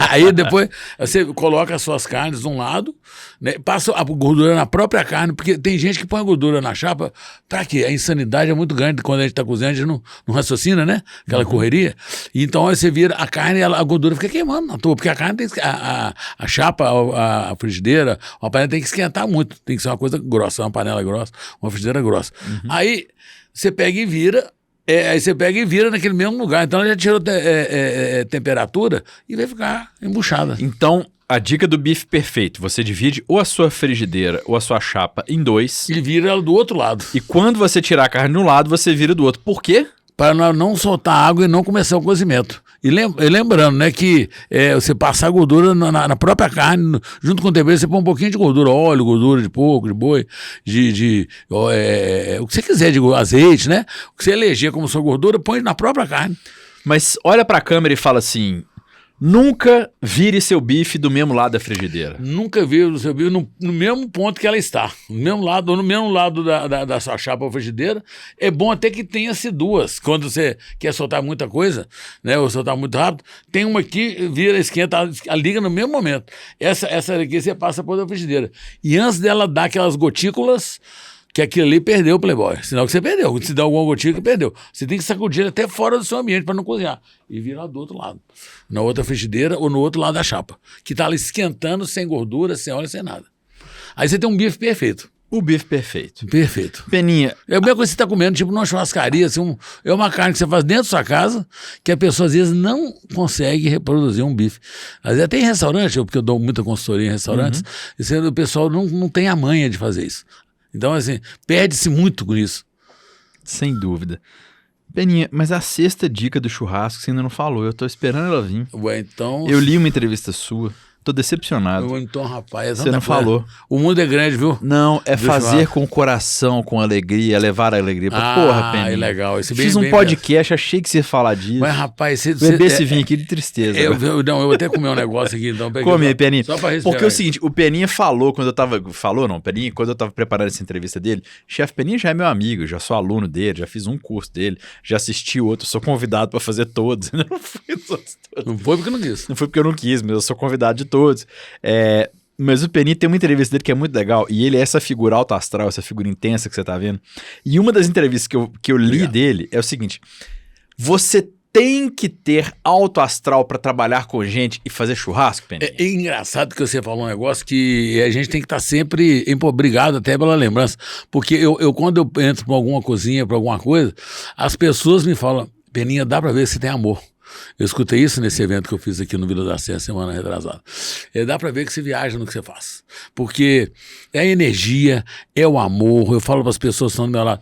Aí depois você coloca as suas carnes de um lado, né, passa a gordura na própria carne, porque tem gente que põe a gordura na chapa, pra quê? A insanidade é muito grande quando a gente está cozinhando, a gente não raciocina, né? Aquela correria. Então aí você vira a carne e a gordura fica queimando na tua, porque a carne tem que, a chapa, a frigideira, uma panela tem que esquentar muito, tem que ser uma coisa grossa, uma panela grossa, uma frigideira grossa. Aí você pega e vira. Aí você pega e vira naquele mesmo lugar. Então ela já tirou temperatura e vai ficar embuchada. Então, a dica do bife perfeito, você divide ou a sua frigideira ou a sua chapa em dois. E vira ela do outro lado. E quando você tirar a carne de um lado, você vira do outro. Por quê? Para não soltar água e não começar o cozimento. E lembrando, né, que você passar a gordura na própria carne, junto com o tempero, você põe um pouquinho de gordura, óleo, gordura de porco, de boi, o que você quiser, de azeite, né? O que você eleger como sua gordura, põe na própria carne. Mas olha pra câmera e fala assim: nunca vire seu bife do mesmo lado da frigideira. Nunca vire o seu bife no mesmo ponto que ela está. No mesmo lado da sua chapa ou frigideira. É bom até que tenha-se duas. Quando você quer soltar muita coisa, né, ou soltar muito rápido, tem uma aqui, vira, esquenta, liga no mesmo momento. Essa aqui você passa por da frigideira. E antes dela dar aquelas gotículas, que aquilo ali perdeu o Playboy. Sinal que você perdeu. Se dá alguma gotícula, perdeu. Você tem que sacudir até fora do seu ambiente para não cozinhar. E virar do outro lado. Na outra frigideira ou no outro lado da chapa. Que tá ali esquentando, sem gordura, sem óleo, sem nada. Aí você tem um bife perfeito. O bife perfeito. Perfeito. Peninha. É a mesma coisa que você está comendo, tipo numa churrascaria, assim, é uma carne que você faz dentro da sua casa, que a pessoa às vezes não consegue reproduzir um bife. Às vezes até em restaurante, porque eu dou muita consultoria em restaurantes, o pessoal não tem a manha de fazer isso. Então, assim, perde-se muito com isso. Sem dúvida. Peninha, mas a sexta dica do churrasco você ainda não falou. Eu tô esperando ela vir. Ué, então... Eu li uma entrevista sua. Tô decepcionado. Então, rapaz... Você não falou. O mundo é grande, viu? Não, é fazer com o coração, com alegria, levar a alegria. Porra, Peninha. É legal. Fiz um podcast, achei que você ia falar disso. Mas, rapaz... Beber esse vinho aqui de tristeza. Eu vou até comer um negócio aqui, então. Come, Peninha. Só pra respirar. Porque é o seguinte, o Peninha falou quando eu tava... Peninha, quando eu tava preparando essa entrevista dele, chefe Peninha já é meu amigo, já sou aluno dele, já fiz um curso dele, já assisti outro, sou convidado pra fazer todos. Ainda não fui os outros todos. Não foi porque eu não quis. Não foi porque eu não quis, mas eu sou convidado de todos. Mas o Peninha tem uma entrevista dele que é muito legal, e ele é essa figura alto astral, essa figura intensa que você tá vendo. E uma das entrevistas que eu li dele é o seguinte: você tem que ter alto astral pra trabalhar com gente e fazer churrasco, Peninha? É engraçado que você falou um negócio que a gente tem que estar sempre obrigado até pela lembrança, porque eu quando eu entro pra alguma cozinha, pra alguma coisa, as pessoas me falam: Peninha, dá pra ver se tem amor. Eu escutei isso nesse evento que eu fiz aqui no Vila da Sé, semana retrasada. Dá pra ver que você viaja no que você faz. Porque é a energia, é o amor. Eu falo para as pessoas que estão do meu lado,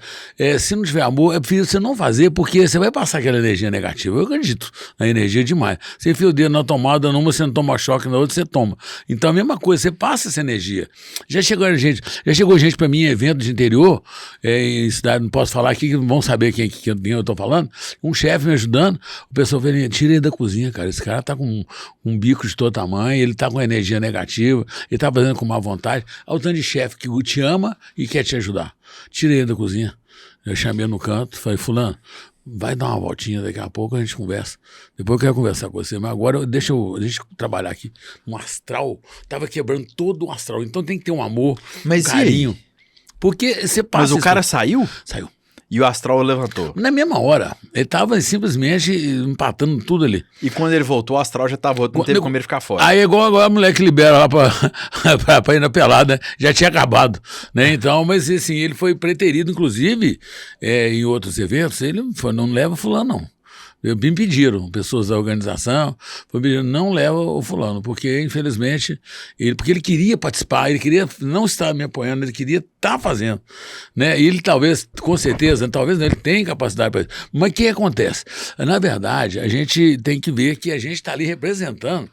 se não tiver amor, é preciso você não fazer, porque você vai passar aquela energia negativa. Eu acredito na energia demais. Você enfia o dedo na tomada, numa você não toma choque, na outra você toma. Então a mesma coisa, você passa essa energia. Já chegou gente para mim em evento de interior, em cidade, não posso falar aqui, que vão saber quem eu tô falando. Um chefe me ajudando, o pessoal falou: tira ele da cozinha, cara. Esse cara tá com um bico de todo tamanho, ele tá com energia negativa, ele tá fazendo com má vontade. Olha o tanto de chefe que te ama e quer te ajudar. Tira ele da cozinha. Eu chamei no canto, falei: fulano, vai dar uma voltinha, daqui a pouco a gente conversa. Depois eu quero conversar com você, mas agora deixa eu trabalhar aqui. Um astral, tava quebrando todo o astral. Então tem que ter um amor, um carinho. Porque você passa... Mas o cara saiu? Saiu. E o astral levantou? Na mesma hora. Ele tava simplesmente empatando tudo ali. E quando ele voltou, o astral já tava outro, não teve como ele ficar fora. Aí igual agora a mulher que libera lá pra ir na pelada, né? Já tinha acabado, né? Então, mas assim, ele foi preterido, inclusive, em outros eventos, ele não leva fulano, não. Me pediram, pessoas da organização, não leva o fulano, porque infelizmente, porque ele queria participar, ele queria não estar me apoiando, ele queria estar fazendo, né? E ele talvez, com certeza, talvez ele tenha capacidade para isso. Mas o que acontece? Na verdade, a gente tem que ver que a gente está ali representando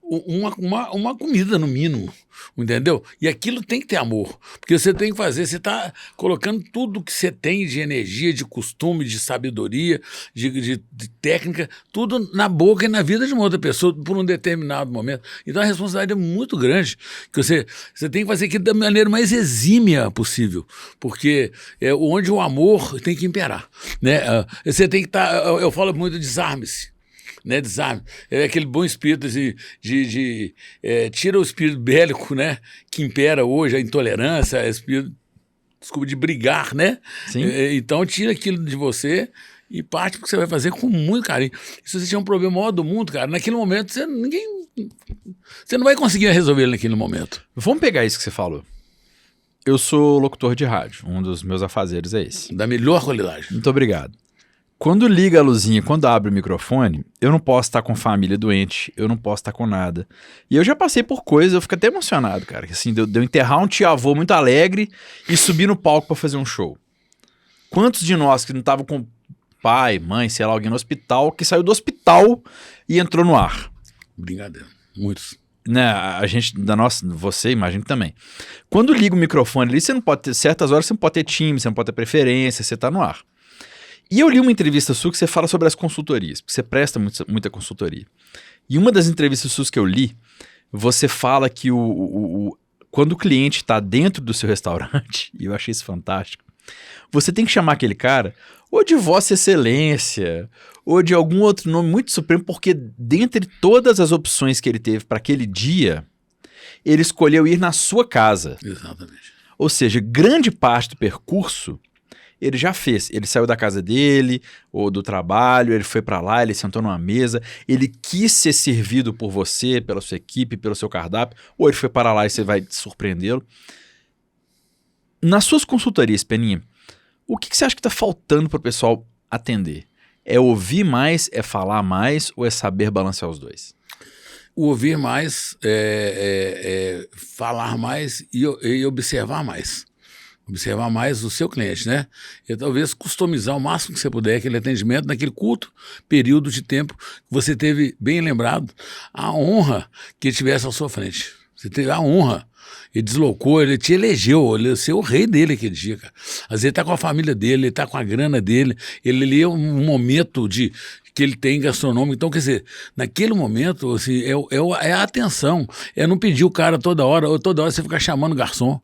uma comida, no mínimo, entendeu? E aquilo tem que ter amor, porque você tem que fazer, você está colocando tudo que você tem de energia, de costume, de sabedoria, de técnica, tudo na boca e na vida de uma outra pessoa por um determinado momento. Então a responsabilidade é muito grande, que você tem que fazer aquilo da maneira mais exímia possível, porque é onde o amor tem que imperar, né? Você tem que estar, eu falo muito, desarme-se. Né, desarme. É aquele bom espírito tira o espírito bélico, né, que impera hoje, a intolerância, o espírito, desculpa, de brigar, né? Sim. Então tira aquilo de você e parte porque você vai fazer com muito carinho. E se você tiver um problema maior do mundo, cara, naquele momento você não vai conseguir resolver ele naquele momento. Vamos pegar isso que você falou. Eu sou locutor de rádio, um dos meus afazeres é esse. Da melhor qualidade. Muito obrigado. Quando liga a luzinha, quando abre o microfone, eu não posso estar com família doente, eu não posso estar com nada. E eu já passei por coisas, eu fico até emocionado, cara. Assim, de eu enterrar um tio-avô muito alegre e subir no palco pra fazer um show. Quantos de nós que não estavam com pai, mãe, sei lá, alguém no hospital, que saiu do hospital e entrou no ar. Brincadeira. Muitos. Né, a gente, você imagina também. Quando liga o microfone ali, você não pode ter, certas horas você não pode ter time, você não pode ter preferência, você tá no ar. E eu li uma entrevista sua que você fala sobre as consultorias, porque você presta muita consultoria. E uma das entrevistas suas que eu li, você fala que quando o cliente está dentro do seu restaurante, e eu achei isso fantástico, você tem que chamar aquele cara ou de Vossa Excelência, ou de algum outro nome muito supremo, porque dentre todas as opções que ele teve para aquele dia, ele escolheu ir na sua casa. Exatamente. Ou seja, grande parte do percurso ele já fez. Ele saiu da casa dele, ou do trabalho, ele foi para lá, ele sentou numa mesa, ele quis ser servido por você, pela sua equipe, pelo seu cardápio, ou ele foi para lá e você vai surpreendê-lo. Nas suas consultorias, Peninha, o que você acha que está faltando para o pessoal atender? É ouvir mais, é falar mais ou é saber balancear os dois? O ouvir mais, falar mais e observar mais. Observar mais o seu cliente, né? E talvez customizar o máximo que você puder aquele atendimento naquele curto período de tempo que você teve bem lembrado a honra que ele estivesse à sua frente. Você teve a honra. Ele deslocou, ele te elegeu, ele é o rei dele aquele dia, cara. Às vezes ele tá com a família dele, ele tá com a grana dele, ele é um momento que ele tem gastronômico. Então, quer dizer, naquele momento, assim, é a atenção. É não pedir o cara toda hora você ficar chamando o garçom.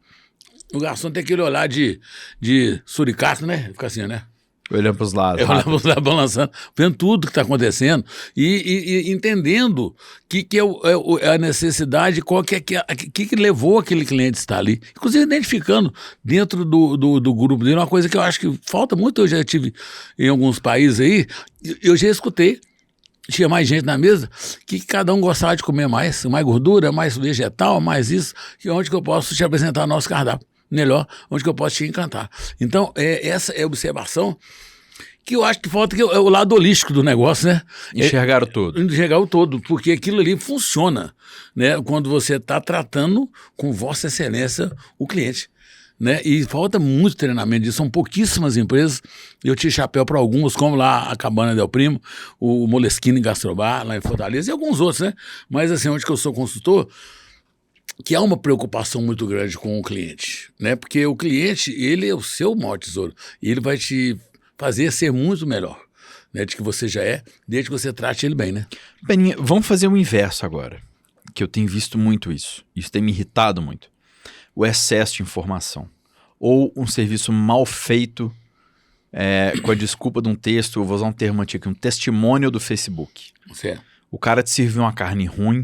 O garçom tem aquele olhar de suricato, né? Fica assim, né? Olhando para os lados. Olhando para os lados, balançando, vendo tudo que está acontecendo e entendendo que é a necessidade, qual que levou aquele cliente a estar ali. Inclusive, identificando dentro do grupo dele, uma coisa que eu acho que falta muito. Eu já tive em alguns países aí, eu já escutei. Tinha mais gente na mesa que cada um gostava de comer mais gordura, mais vegetal, mais isso, que onde que eu posso te apresentar nosso cardápio melhor, onde que eu posso te encantar. Então, essa é a observação que eu acho que falta, que é o lado holístico do negócio, né? Enxergar o todo. Enxergar o todo, porque aquilo ali funciona, né? Quando você está tratando com Vossa Excelência o cliente. Né? E falta muito treinamento disso, são pouquíssimas empresas, eu tiro chapéu para algumas, como lá a Cabana Del Primo, o Moleskine Gastrobar, lá em Fortaleza, e alguns outros, né? Mas assim, onde que eu sou consultor, que há uma preocupação muito grande com o cliente, né? Porque o cliente, ele é o seu maior tesouro, e ele vai te fazer ser muito melhor, né? De que você já é, desde que você trate ele bem, né? Peninha, vamos fazer o inverso agora, que eu tenho visto muito isso tem me irritado muito. O excesso de informação, ou um serviço mal feito, com a desculpa de um texto, eu vou usar um termo antigo, um testemunho do Facebook. Certo. O cara te serviu uma carne ruim,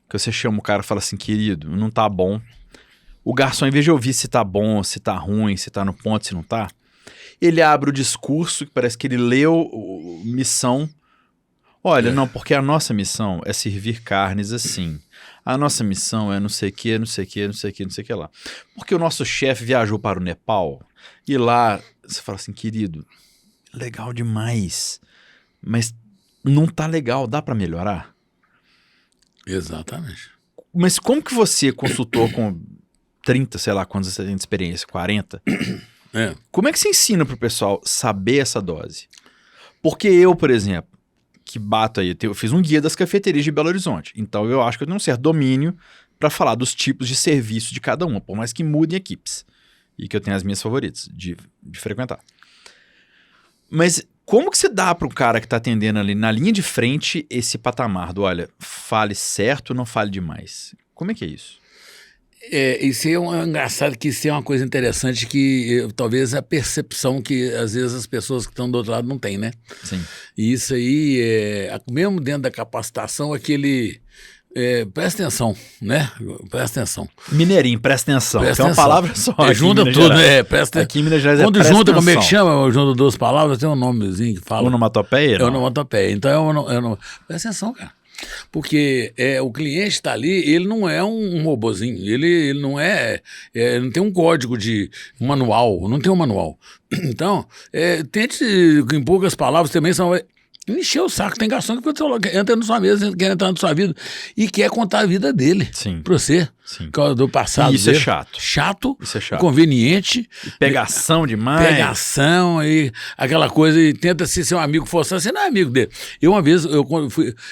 que você chama o cara e fala assim, querido, não tá bom. O garçom, em vez de ouvir se tá bom, se tá ruim, se tá no ponto, se não tá, ele abre o discurso, que parece que ele leu missão. Olha, não, porque a nossa missão é servir carnes assim. A nossa missão é não sei o que, não sei o que, não sei o que, não sei o que lá. Porque o nosso chefe viajou para o Nepal e lá você fala assim, querido, legal demais, mas não tá legal, dá para melhorar? Exatamente. Mas como que você, consultor com 30, sei lá, quantos você tem de experiência, 40, como é que você ensina pro pessoal saber essa dose? Porque eu, por exemplo, que bato aí, eu fiz um guia das cafeterias de Belo Horizonte, então eu acho que eu tenho um certo domínio para falar dos tipos de serviço de cada uma, por mais que mudem equipes, e que eu tenho as minhas favoritas de frequentar. Mas como que você dá para o cara que está atendendo ali na linha de frente esse patamar do, olha, fale certo, não fale demais? Como é que é isso? Isso é engraçado, que isso é uma coisa interessante, que talvez a percepção que às vezes as pessoas que estão do outro lado não têm, né? Sim. E isso aí, mesmo dentro da capacitação, aquele... presta atenção, né? Presta atenção. Mineirinho, presta atenção. Presta tem uma atenção. palavra só. Junta tudo, né? Presta... Aqui em Minas Gerais quando presta junta, atenção. como é que chama? Junta duas palavras, tem um nomezinho que fala. Onomatopeia? Onomatopeia. Então, presta atenção, cara. Porque o cliente está ali, ele não é um robozinho, ele não não tem um código de manual, não tem um manual. Então, tente, em poucas palavras, também encher o saco. Tem garçom que entra na sua mesa, quer entrar na sua vida e quer contar a vida dele pra você. Sim. Do passado. E isso dele. É chato. Chato. Isso é chato. Conveniente. E pegação demais. Pegação e aquela coisa, e tenta ser um amigo forçado, você não é amigo dele. Eu, uma vez,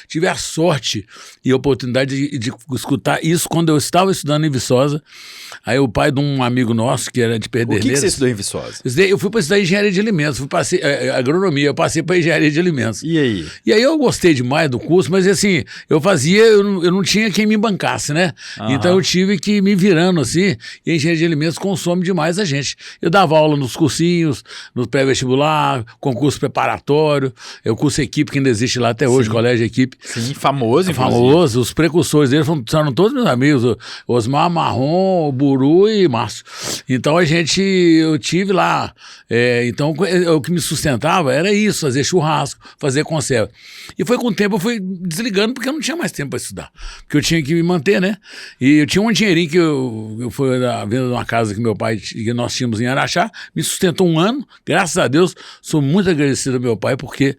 tive a sorte e a oportunidade de escutar isso quando eu estava estudando em Viçosa. Aí o pai de um amigo nosso, que era de Pederneiras... O que você estudou em Viçosa? Eu fui para estudar engenharia de alimentos, agronomia, eu passei para engenharia de alimentos. E aí? E aí eu gostei demais do curso, mas assim, eu não tinha quem me bancasse, né? Então eu tive que ir me virando assim, e a engenharia de alimentos consome demais a gente. Eu dava aula nos cursinhos, no pré-vestibular, concurso preparatório, o curso equipe que ainda existe lá até hoje, colégio equipe. Sim, famoso, inclusive. Famoso, os precursores dele foram todos meus amigos, Osmar, Marrom, Buru e Márcio. Então eu tive lá, então o que me sustentava era isso, fazer churrasco, fazer conserva. E foi com o tempo eu fui desligando porque eu não tinha mais tempo para estudar, porque eu tinha que me manter, né? E eu tinha um dinheirinho que eu fui na venda de uma casa que meu pai, que nós tínhamos em Araxá, me sustentou um ano, graças a Deus, sou muito agradecido ao meu pai porque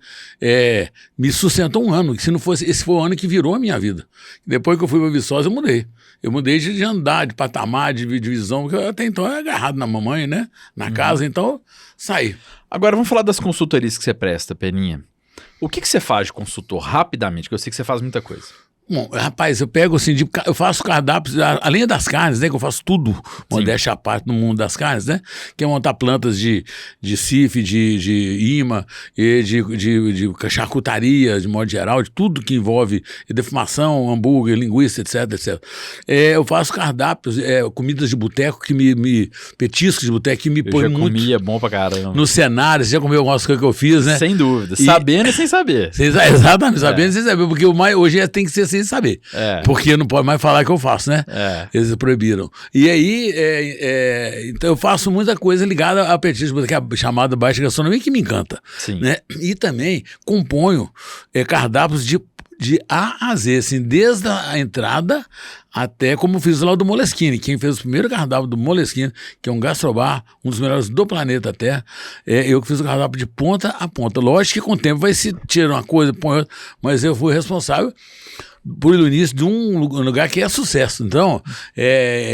me sustentou um ano, que se não fosse, esse foi o ano que virou a minha vida. Depois que eu fui para Viçosa, eu mudei. Eu mudei de andar, de patamar, de visão, porque eu até então era agarrado na mamãe, né? Na casa, então saí. Agora vamos falar das consultorias que você presta, Peninha. O que você faz de consultor, rapidamente? Porque eu sei que você faz muita coisa. Bom, rapaz, eu pego assim, eu faço cardápios, além das carnes, né, que eu faço tudo, modéstia à parte no mundo das carnes, né, que é montar plantas de CIF, de IMA, e de charcutaria, de modo geral, de tudo que envolve defumação, hambúrguer, linguiça, etc, etc. Eu faço cardápios, comidas de boteco, petiscos de boteco, que me põe muito... Eu já comia, bom pra caramba. No cenário, você já comeu algumas coisas que eu fiz, né? Sem dúvida, sabendo e sem saber. Exatamente, sabendo e sem saber, porque hoje tem que ser sem saber. Porque não pode mais falar que eu faço, né? Eles proibiram. E aí, então eu faço muita coisa ligada a petisco, que é a chamada baixa gastronomia, que me encanta. Sim. Né? E também componho cardápios de A a Z, assim, desde a entrada até como fiz lá do Moleskine. Quem fez o primeiro cardápio do Moleskine, que é um gastrobar, um dos melhores do planeta até, eu que fiz o cardápio de ponta a ponta. Lógico que com o tempo vai se tirar uma coisa, põe outra, mas eu fui responsável por início de um lugar que é sucesso. Então,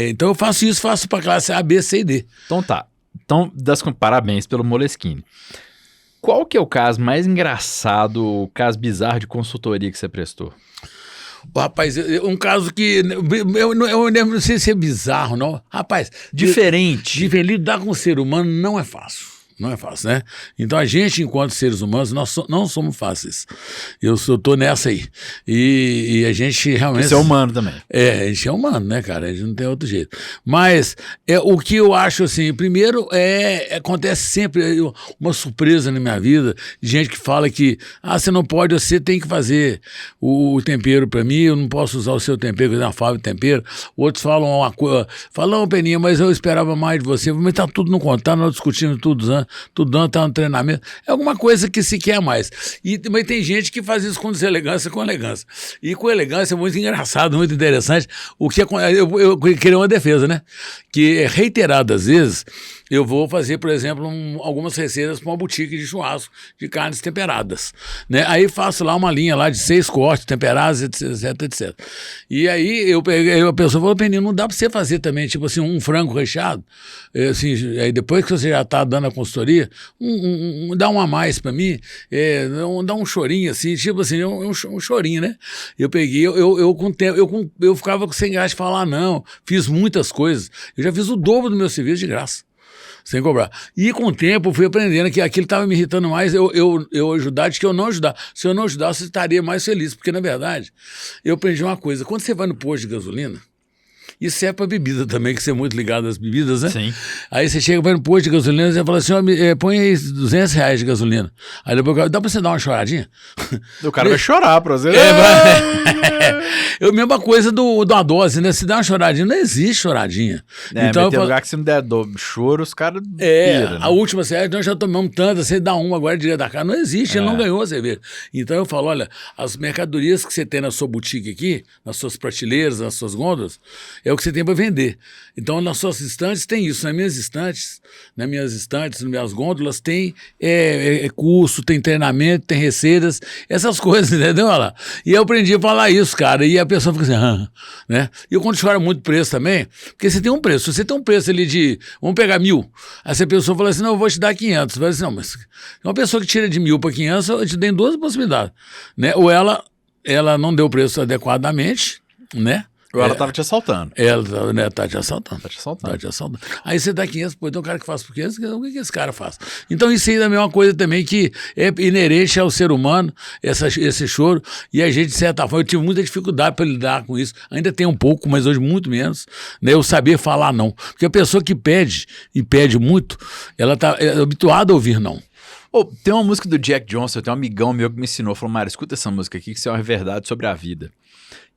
então eu faço para classe A, B, C e D. Então tá. Então, parabéns pelo Moleskine. Qual que é o caso mais engraçado, o caso bizarro de consultoria que você prestou? Rapaz, um caso que eu não sei se é bizarro, não. Rapaz, diferente. Lidar com o ser humano não é fácil. Não é fácil, né? Então a gente, enquanto seres humanos, nós não somos fáceis. Eu tô nessa aí. E a gente realmente... Você é humano também. A gente é humano, né, cara? A gente não tem outro jeito. Mas o que eu acho, assim, primeiro, acontece sempre uma surpresa na minha vida, de gente que fala que, você não pode, você tem que fazer o tempero pra mim, eu não posso usar o seu tempero, na fábrica de tempero. Outros falam uma coisa, falam, Peninha, mas eu esperava mais de você. Mas tá tudo no contato, nós discutimos tudo antes. Tudão tá no treinamento, é alguma coisa que se quer mais. Mas tem gente que faz isso com deselegância, com elegância. E com elegância é muito engraçado, muito interessante. Eu queria uma defesa, né? Que reiteradas vezes eu vou fazer, por exemplo, algumas receitas para uma boutique de churrasco de carnes temperadas, né? Aí faço lá uma linha lá de 6 cortes temperados, etc, etc. E aí a pessoa falou, Peninha, não dá para você fazer também, tipo assim, um frango recheado? Assim, aí depois que você já está dando a consultoria, dá um a mais para mim, dá um chorinho assim, tipo assim, um chorinho, né? Eu peguei, com o tempo, eu ficava sem graça de falar, não, fiz muitas coisas, eu já fiz o dobro do meu serviço de graça. Sem cobrar. E com o tempo eu fui aprendendo que aquilo estava me irritando mais, eu ajudar, de que eu não ajudar. Se eu não ajudar, você estaria mais feliz. Porque, na verdade, eu aprendi uma coisa. Quando você vai no posto de gasolina, isso é para bebida também, que você é muito ligado às bebidas, né? Sim. Aí você chega no posto de gasolina e você fala assim, põe aí R$200 de gasolina. Aí depois, dá para você dar uma choradinha? O cara vai chorar pra você. É a mesma coisa da dose, né? Se dá uma choradinha, não existe choradinha. Então, tem lugar que se não der choro, os caras piram, né? A última cerveja, nós já tomamos tanta, você dá uma agora direto da cara. Não existe, ele não ganhou a cerveja. Então eu falo, olha, as mercadorias que você tem na sua boutique aqui, nas suas prateleiras, nas suas gôndolas, é o que você tem para vender. Então, nas suas estantes tem isso. Nas minhas estantes, nas minhas gôndolas, tem curso, tem treinamento, tem receitas, essas coisas, entendeu? Olha lá. E eu aprendi a falar isso, cara. E a pessoa fica assim, né? E eu quando choro muito preço também, porque você tem um preço. Se você tem um preço ali de, vamos pegar 1.000. Aí a pessoa fala assim, não, eu vou te dar 500. Você fala assim, não, mas uma pessoa que tira de 1.000 para 500, eu te dei duas possibilidades, né? Ou ela não deu o preço adequadamente, né? Ou ela estava te assaltando. Ela, né, tá te assaltando. Tá te assaltando. Aí você dá 500, pô, tem um cara que faz por 500, o que esse cara faz? Então isso aí também é uma coisa também que é inerente ao ser humano, esse choro, e a gente, de certa forma, eu tive muita dificuldade para lidar com isso. Ainda tem um pouco, mas hoje muito menos, né? Eu saber falar não. Porque a pessoa que pede, e pede muito, ela tá habituada a ouvir não. Tem uma música do Jack Johnson, tem um amigão meu que me ensinou, falou, Mário, escuta essa música aqui, que isso é uma verdade sobre a vida.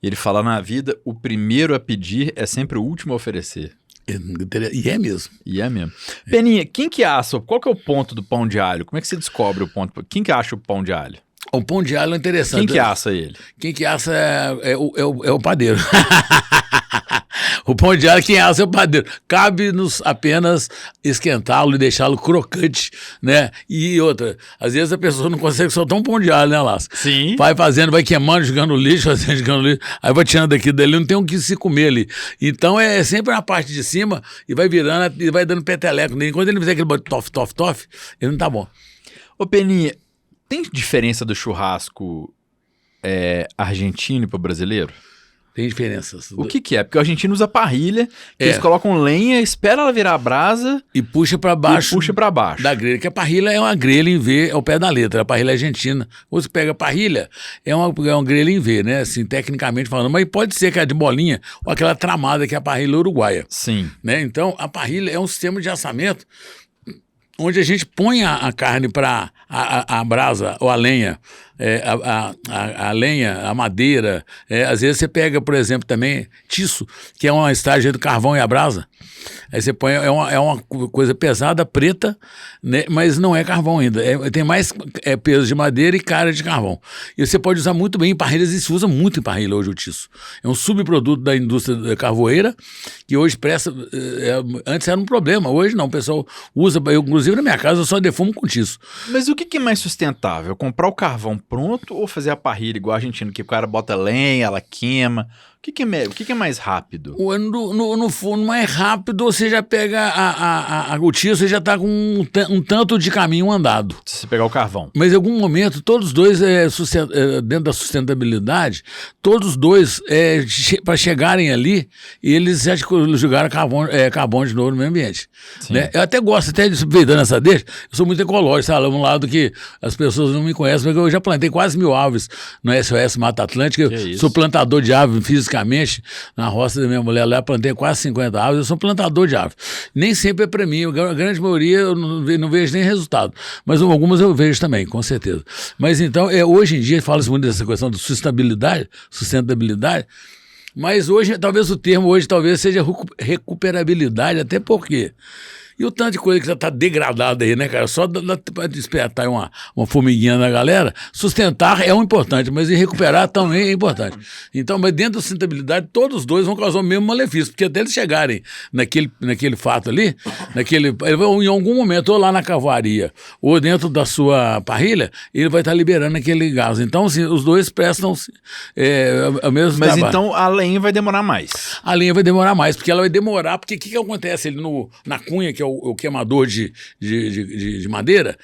E ele fala, na vida, o primeiro a pedir é sempre o último a oferecer. E é mesmo. E é mesmo. Peninha, quem que assa? Qual que é o ponto do pão de alho? Como é que você descobre o ponto? Quem que acha o pão de alho? O pão de alho é interessante. Quem que assa ele? Quem que assa é o padeiro. O pão de alho, quem assa é o padeiro. Cabe-nos apenas esquentá-lo e deixá-lo crocante, né? E outra, às vezes a pessoa não consegue soltar um pão de alho, né, Lasca? Sim. Vai fazendo, vai queimando, jogando no lixo, aí vai tirando daqui dali, não tem o que se comer ali. Então é sempre na parte de cima e vai virando e vai dando peteleco nele. Quando ele fizer aquele tof, ele não tá bom. Ô Peninha, tem diferença do churrasco argentino para o brasileiro? Tem diferenças. O que é? Porque o argentino usa parrilha, que eles colocam lenha, espera ela virar brasa e puxa para baixo. Da grelha, que a parrilha é uma grelha em V, é o pé da letra, a parrilha argentina. Ou você pega a parrilha, é uma grelha em V, né? Assim, tecnicamente falando. Mas pode ser que é de bolinha ou aquela tramada que é a parrilha uruguaia. Sim. Né? Então, a parrilha é um sistema de assamento onde a gente põe a carne para a brasa ou a lenha, a lenha, a madeira. Às vezes você pega, por exemplo, também tiço, que é uma estágio do carvão e a brasa. Aí você põe, é uma coisa pesada, preta, né, mas não é carvão ainda. Tem mais peso de madeira e cara de carvão. E você pode usar muito bem em parrilhas, e se usa muito em parrilha hoje o tiço. É um subproduto da indústria carvoeira, que hoje presta. Antes era um problema, hoje não. O pessoal usa, inclusive na minha casa, eu só defumo com tiço. Mas o que é mais sustentável? Comprar o carvão pronto ou fazer a parrilha igual a argentina, que o cara bota lenha, ela queima? O que é mais rápido? No fundo, mais rápido, você já pega o tiro, você já está com um tanto de caminho andado. Se você pegar o carvão. Mas em algum momento, todos os dois, dentro da sustentabilidade, todos os dois, para chegarem ali, eles já jogaram carbono de novo no meio ambiente. Né? Eu até gosto, aproveitando essa deixa, eu sou muito ecológico, sabe? Um lado que as pessoas não me conhecem, mas eu já plantei quase 1.000 árvores no SOS Mata Atlântica. Eu sou plantador de árvores fisicamente. Na roça da minha mulher lá, eu plantei quase 50 árvores, eu sou plantador de árvores. Nem sempre é para mim, a grande maioria eu não vejo nem resultado, mas algumas eu vejo também, com certeza. Mas então, hoje em dia, fala-se muito dessa questão de sustentabilidade, mas hoje, talvez o termo hoje seja recuperabilidade, até porque... E o tanto de coisa que já está degradada aí, né, cara? Só para despertar uma formiguinha na galera, sustentar é um importante, mas recuperar também é importante. Então, mas dentro da sustentabilidade, todos os dois vão causar o mesmo malefício, porque até eles chegarem naquele fato ali, em algum momento, ou lá na cavaria, ou dentro da sua parrilha, ele vai estar liberando aquele gás. Então, assim, os dois prestam o mesmo Mas trabalho. Então a lenha vai demorar mais. A lenha vai demorar mais, porque ela vai demorar, porque o que acontece ali na cunha, que é o queimador de madeira,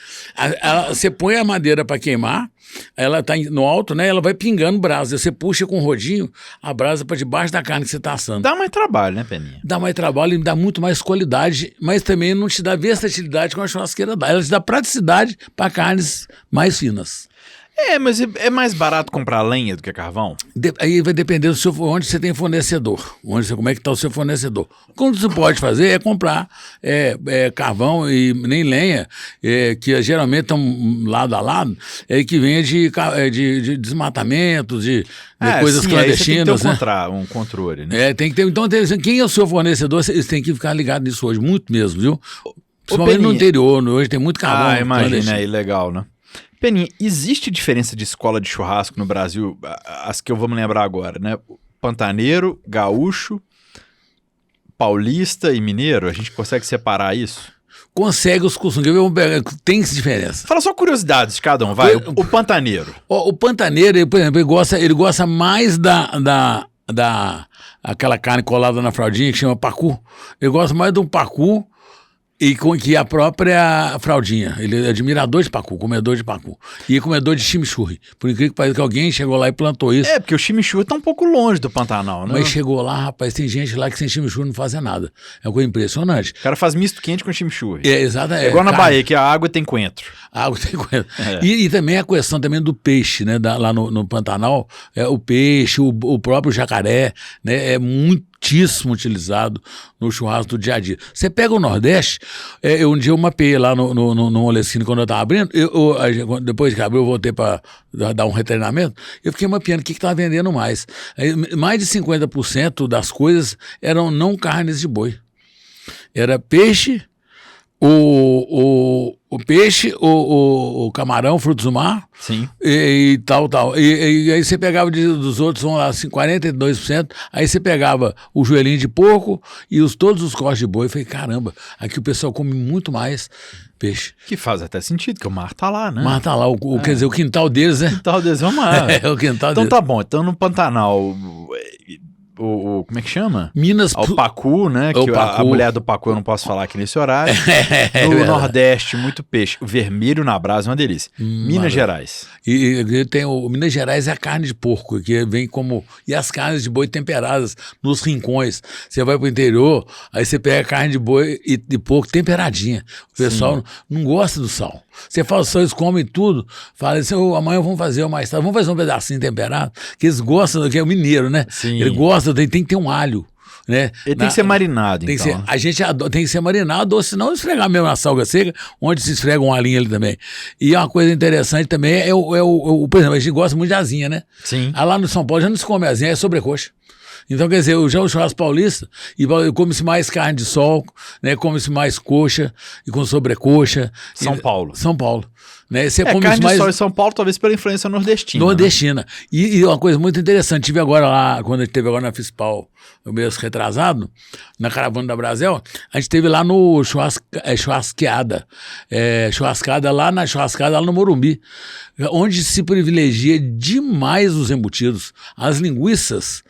você põe a madeira para queimar, ela está no alto, né? Ela vai pingando brasa. Você puxa com o rodinho a brasa para debaixo da carne que você está assando. Dá mais trabalho, né, Peninha? Dá mais trabalho e dá muito mais qualidade, mas também não te dá versatilidade como a churrasqueira dá. Ela te dá praticidade para carnes mais finas. Mas é mais barato comprar lenha do que carvão? Aí vai depender onde você tem fornecedor, como é que está o seu fornecedor. O que você pode fazer é comprar carvão e nem lenha, que geralmente estão lado a lado, que vem de desmatamentos, de coisas clandestinas. Tem que ter um controle, né? Tem que ter. Então, quem é o seu fornecedor, vocês têm que ficar ligados nisso hoje, muito mesmo, viu? Principalmente no interior, hoje tem muito carvão. Imagina aí, legal, né? Peninha, existe diferença de escola de churrasco no Brasil? As que eu vou me lembrar agora, né? Pantaneiro, gaúcho, paulista e mineiro? A gente consegue separar isso? Consegue os costumes. Tem diferença. Fala só curiosidades de cada um, vai. O pantaneiro. O pantaneiro, ele, por exemplo, ele gosta mais aquela carne colada na fraldinha que chama pacu. Ele gosta mais de um pacu e que a própria fraldinha. Ele é admirador de pacu, comedor de pacu. E comedor de chimichurri. Por incrível que pareça, que alguém chegou lá e plantou isso. Porque o chimichurri tá um pouco longe do Pantanal, né? Mas chegou lá, rapaz, tem gente lá que sem chimichurri não faz nada. É uma coisa impressionante. O cara faz misto quente com chimichurri. Exatamente. É igual na Bahia, que a água tem coentro. A água tem coentro. E também a questão também do peixe, né? Lá no Pantanal, o peixe, o próprio jacaré, né? É muitíssimo utilizado no churrasco do dia a dia. Você pega o Nordeste, um dia eu mapeei lá no Moleskine quando eu estava abrindo, depois que abriu eu voltei para dar um retreinamento, eu fiquei mapeando o que estava vendendo mais. Mais de 50% das coisas eram não carnes de boi. Era peixe, o peixe, o camarão, frutos do mar. Sim. E tal. E aí você pegava dos outros, vamos lá, assim, 42%. Aí você pegava o joelhinho de porco e todos os cortes de boi. Eu falei, caramba, aqui o pessoal come muito mais peixe. Que faz até sentido, porque o mar tá lá, né? O mar tá lá, quer dizer, o quintal deles, né? O quintal deles é o mar. O quintal então deles. Tá bom, então no Pantanal... como é que chama? Minas... O pacu, né? Que a mulher do pacu eu não posso falar aqui nesse horário. No Nordeste, muito peixe. O vermelho na brasa é uma delícia. Minas Gerais. E tem o Minas Gerais é a carne de porco, que vem como... E as carnes de boi temperadas nos rincões. Você vai pro interior, aí você pega a carne de boi e de porco temperadinha. O pessoal não gosta do sal. Você fala, só eles comem tudo. Fala assim, amanhã vamos fazer mais tarde. Vamos fazer um pedacinho temperado. Que eles gostam, que é o mineiro, né? Sim. Ele gosta, tem que ter um alho. Né? Ele tem que ser marinado, então. A gente tem que ser marinado, ou senão esfregar mesmo na salga seca, onde se esfrega um alinho ali também. E uma coisa interessante também por exemplo, a gente gosta muito de asinha, né? Sim. Lá no São Paulo já não se come asinha, é sobrecoxa. Então, quer dizer, já o churrasco paulista, come-se mais carne de sol, né? Come-se mais coxa e com sobrecoxa. São Paulo. Né? Você come carne de sol em São Paulo, talvez pela influência nordestina. Nordestina. Né? E uma coisa muito interessante, tive agora lá, quando a gente teve agora na Fispal, o mês retrasado, na Caravana da Brasel, a gente teve lá no churrasqueada lá no Morumbi, onde se privilegia demais os embutidos. As linguiças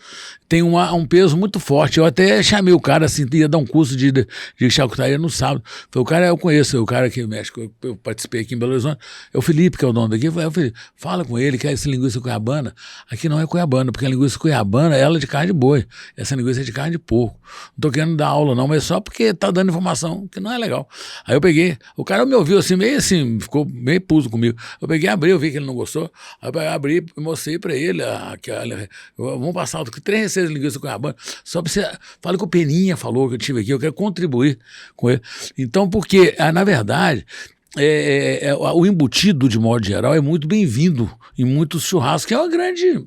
têm um peso muito forte. Eu até chamei o cara assim, ia dar um curso de charcutaria no sábado. Falei, o cara eu conheço, o cara que mexe, eu participei aqui em Belo Horizonte, é o Felipe, que é o dono daqui. Eu falei, fala com ele que essa linguiça cuiabana, aqui não é cuiabana, porque a linguiça cuiabana ela é de carne de boi. Essa linguiça é de carne de porco. Não tô querendo dar aula não, mas só porque tá dando informação que não é legal. Aí eu peguei, o cara me ouviu assim, meio assim, ficou meio puto comigo. Eu peguei, abri, eu vi que ele não gostou, aí eu abri e mostrei pra ele, vamos passar 3 receitas de linguiça cuiabana, só pra você, fala que o Peninha falou que eu tive aqui, eu quero contribuir com ele. Então, porque, na verdade... o embutido, de modo geral, é muito bem-vindo em muitos churrascos, que é uma grande...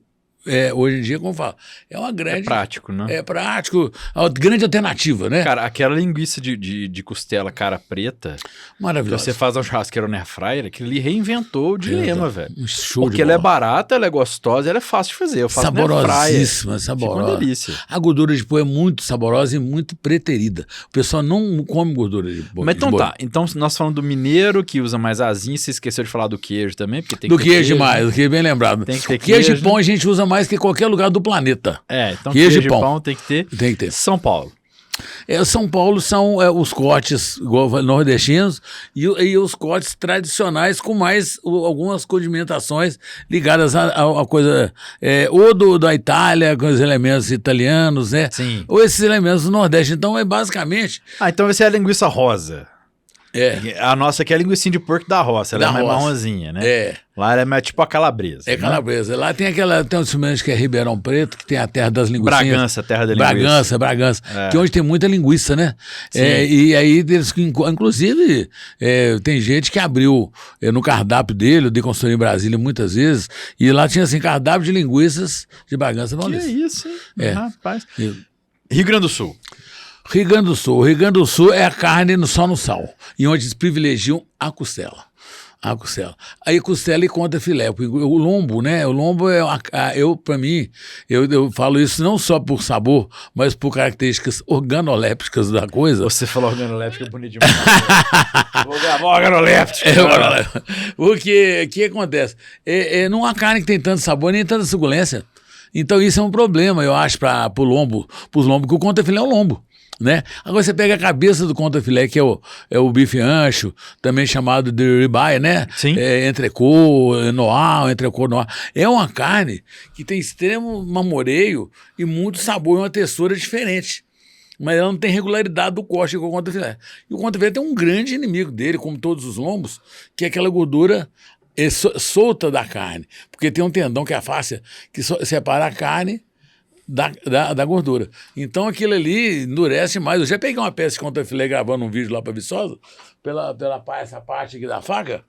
hoje em dia, como fala, é uma grande... É prático, né? É prático, é uma grande alternativa, né? Cara, aquela linguiça de costela cara preta, maravilhosa. Você faz um churrasqueiro na air fryer, aquilo ali reinventou o dilema, velho. Porque ela é barata, ela é gostosa, ela é fácil de fazer. Eu faço saborosíssima, saborosa. Fica uma delícia. A gordura de boi é muito saborosa e muito preterida. O pessoal não come gordura de boi. Mas então tá, então nós falamos do mineiro que usa mais asinha, você esqueceu de falar do queijo também, porque tem que ter queijo demais, que é bem lembrado. Tem que ter queijo e pão a gente usa mais que qualquer lugar do planeta. Então queijo e pão tem que ter. Tem que ter. São Paulo. São Paulo são os cortes nordestinos e os cortes tradicionais com mais algumas condimentações ligadas a coisa ou da Itália, com os elementos italianos, né? Sim. Ou esses elementos do Nordeste. Então basicamente... então essa é a linguiça rosa. A nossa aqui é a linguiça de porco da roça, ela é mais marronzinha, né? Lá ela é mais tipo a calabresa. É calabresa. Lá tem um cimento que é Ribeirão Preto, que tem a terra das linguiçinhas. Bragança, terra da linguiça. Bragança. Que é onde tem muita linguiça, né? E aí, inclusive, tem gente que abriu no cardápio dele, de construir em Brasília muitas vezes, e lá tinha assim, cardápio de linguiças de Bragança Paulista. Que isso, hein? Rapaz. Rio Grande do Sul. Rio Grande do Sul é a carne só no sal, e onde eles privilegiam a costela. A costela. Aí costela e contra filé. O lombo, né? O lombo para mim, eu falo isso não só por sabor, mas por características organolépticas da coisa. Você falou organoléptica, bonito demais. Vou gravar organoléptica. Porque o que acontece? Não há carne que tem tanto sabor nem tanta suculência. Então isso é um problema, eu acho, para o lombo, que o contrafilé é o lombo. Né? Agora você pega a cabeça do contrafilé, que é o bife ancho, também chamado de ribeye, né? Sim. Entrecô noir. É uma carne que tem extremo marmoreio e muito sabor e uma textura diferente. Mas ela não tem regularidade do corte com o contrafilé. E o contrafilé tem um grande inimigo dele, como todos os lombos, que é aquela gordura solta da carne. Porque tem um tendão que é a fáscia, que separa a carne da gordura. Então aquilo ali endurece mais. Eu já peguei uma peça de contrafilé gravando um vídeo lá para Viçosa, essa parte aqui da faca.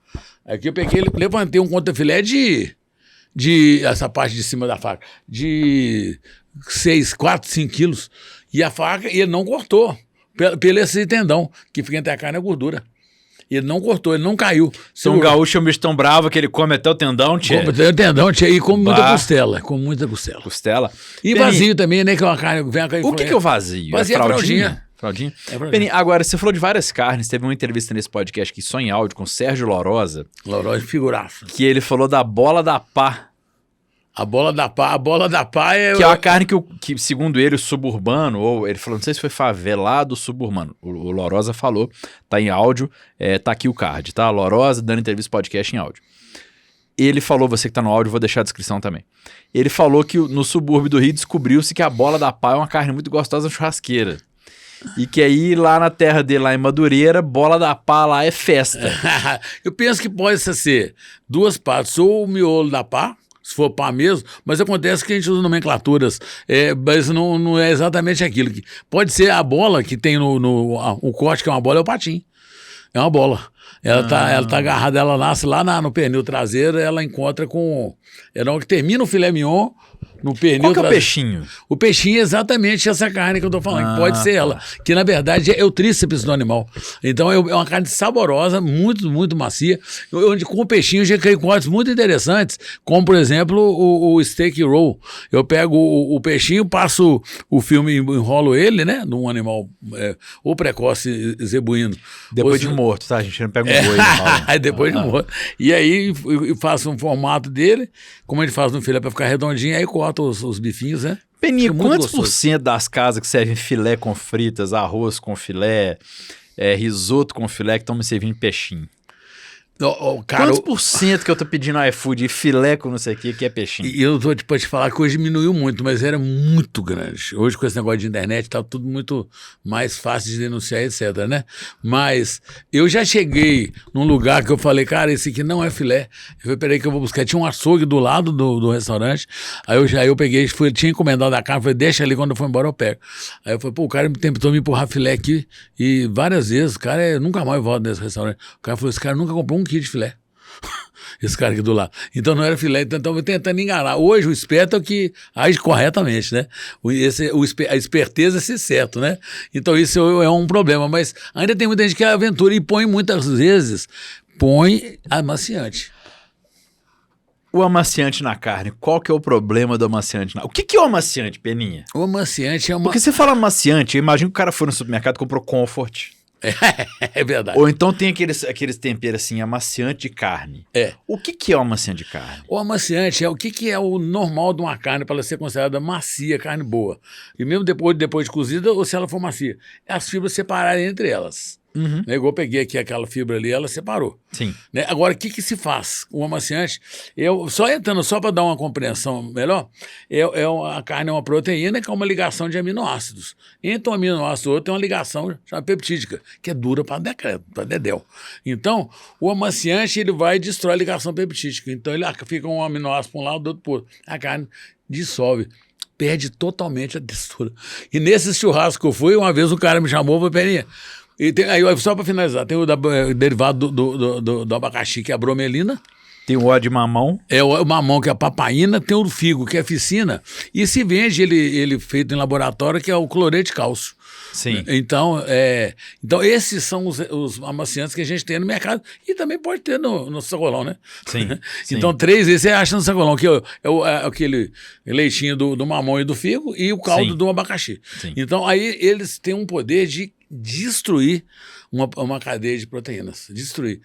Aqui eu peguei, levantei um contrafilé de essa parte de cima da faca, de 4, 5 quilos. E a faca, ele não cortou, pelo esse tendão, que fica entre a carne e a gordura. Ele não cortou, ele não caiu. Então o gaúcho é um bicho tão bravo que ele come até o tendão, tchê. Come até o tendão, tchê, e come muita costela. Costela. E vazio também, né? Que é uma carne. O que é o vazio? Vazio é fraldinha. Fraldinha? Peninha, agora, você falou de várias carnes, teve uma entrevista nesse podcast aqui, só em áudio, com o Sérgio Lorosa. Lorosa, figuraça. Que ele falou da bola da pá. A bola da pá é... Que é uma carne que, segundo ele, o suburbano, ou ele falou, não sei se foi favelado ou suburbano, o Lorosa falou, tá em áudio, tá aqui o card, tá? Lorosa dando entrevista podcast em áudio. Ele falou, você que tá no áudio, vou deixar a descrição também. Ele falou que no subúrbio do Rio descobriu-se que a bola da pá é uma carne muito gostosa na churrasqueira. E que aí lá na terra dele, lá em Madureira, bola da pá lá é festa. Eu penso que pode ser 2 partes, ou o miolo da pá, se for pá mesmo, mas acontece que a gente usa nomenclaturas, mas não é exatamente aquilo. Pode ser a bola que tem o corte, que é uma bola, é o patim. É uma bola. Ela tá agarrada, ela nasce lá no pernil traseiro, ela encontra com... que termina o filé mignon no pernil. Qual que é o peixinho? O peixinho é exatamente essa carne que eu tô falando, que pode ser ela, que na verdade é o tríceps do animal. Então é uma carne saborosa, muito, muito macia, onde com o peixinho eu já criei cortes muito interessantes, como por exemplo o steak roll. Eu pego o peixinho, passo o filme, enrolo ele, né, num animal ou precoce zebuíno. Depois de morto, tá? A gente não pega um boi. Depois de morto. E aí eu faço um formato dele, como a gente faz no filé para ficar redondinho, aí corta os bifinhos, né? Peninha, quantos por cento das casas que servem filé com fritas, arroz com filé, risoto com filé, que estão me servindo peixinho? Cara, quantos por cento que eu tô pedindo no iFood filé com não sei o que é peixinho? E eu tô te falar que hoje diminuiu muito, mas era muito grande. Hoje com esse negócio de internet tá tudo muito mais fácil de denunciar, etc, né? Mas eu já cheguei num lugar que eu falei, cara, esse aqui não é filé. Eu falei, peraí que eu vou buscar. Tinha um açougue do lado do restaurante, aí eu peguei, tinha encomendado a carne, falei, deixa ali, quando eu for embora eu pego. Aí eu falei, pô, o cara tentou me empurrar filé aqui, e várias vezes, o cara, nunca mais volta nesse restaurante. O cara falou, esse cara nunca comprou um quilo de filé. Esse cara aqui do lado. Então não era filé, então eu tentando enganar. Hoje o esperto é o que age corretamente, né? A esperteza é ser certo, né? Então isso é um problema, mas ainda tem muita gente que aventura e põe muitas vezes, amaciante. O amaciante na carne, qual que é o problema do amaciante? O que é o amaciante, Peninha? O amaciante é uma... Porque você fala amaciante, eu imagino que o cara foi no supermercado e comprou Comfort. É verdade. Ou então tem aqueles temperos assim, amaciante de carne. O que é o amaciante de carne? O amaciante é o que é o normal de uma carne para ela ser considerada macia, carne boa. E mesmo depois de cozida, ou se ela for macia, é as fibras separarem entre elas. Uhum. Igual eu peguei aqui aquela fibra ali, ela separou. Sim. Né? Agora, o que se faz? O amaciante, só para dar uma compreensão melhor, a carne é uma proteína que é uma ligação de aminoácidos. Entre um aminoácido e outro tem uma ligação chamada peptídica, que é dura para dedéu. Então, o amaciante ele vai e destrói a ligação peptídica. Então, ele fica um aminoácido para um lado, do outro para o outro. A carne dissolve. Perde totalmente a textura. E nesse churrasco que eu fui, uma vez o cara me chamou e falou, Peninha, aí, só para finalizar, tem o derivado do abacaxi, que é a bromelina. Tem o óleo de mamão. É o mamão, que é a papaína. Tem o figo, que é a ficina. E se vende ele feito em laboratório, que é o cloreto de cálcio. Sim. Então esses são os amaciantes que a gente tem no mercado e também pode ter no sacolão, né? Sim. Então, 3 vezes você acha no sacolão, que é aquele leitinho do mamão e do figo e o caldo do abacaxi. Sim. Então, aí eles têm um poder de destruir uma cadeia de proteínas. Destruir.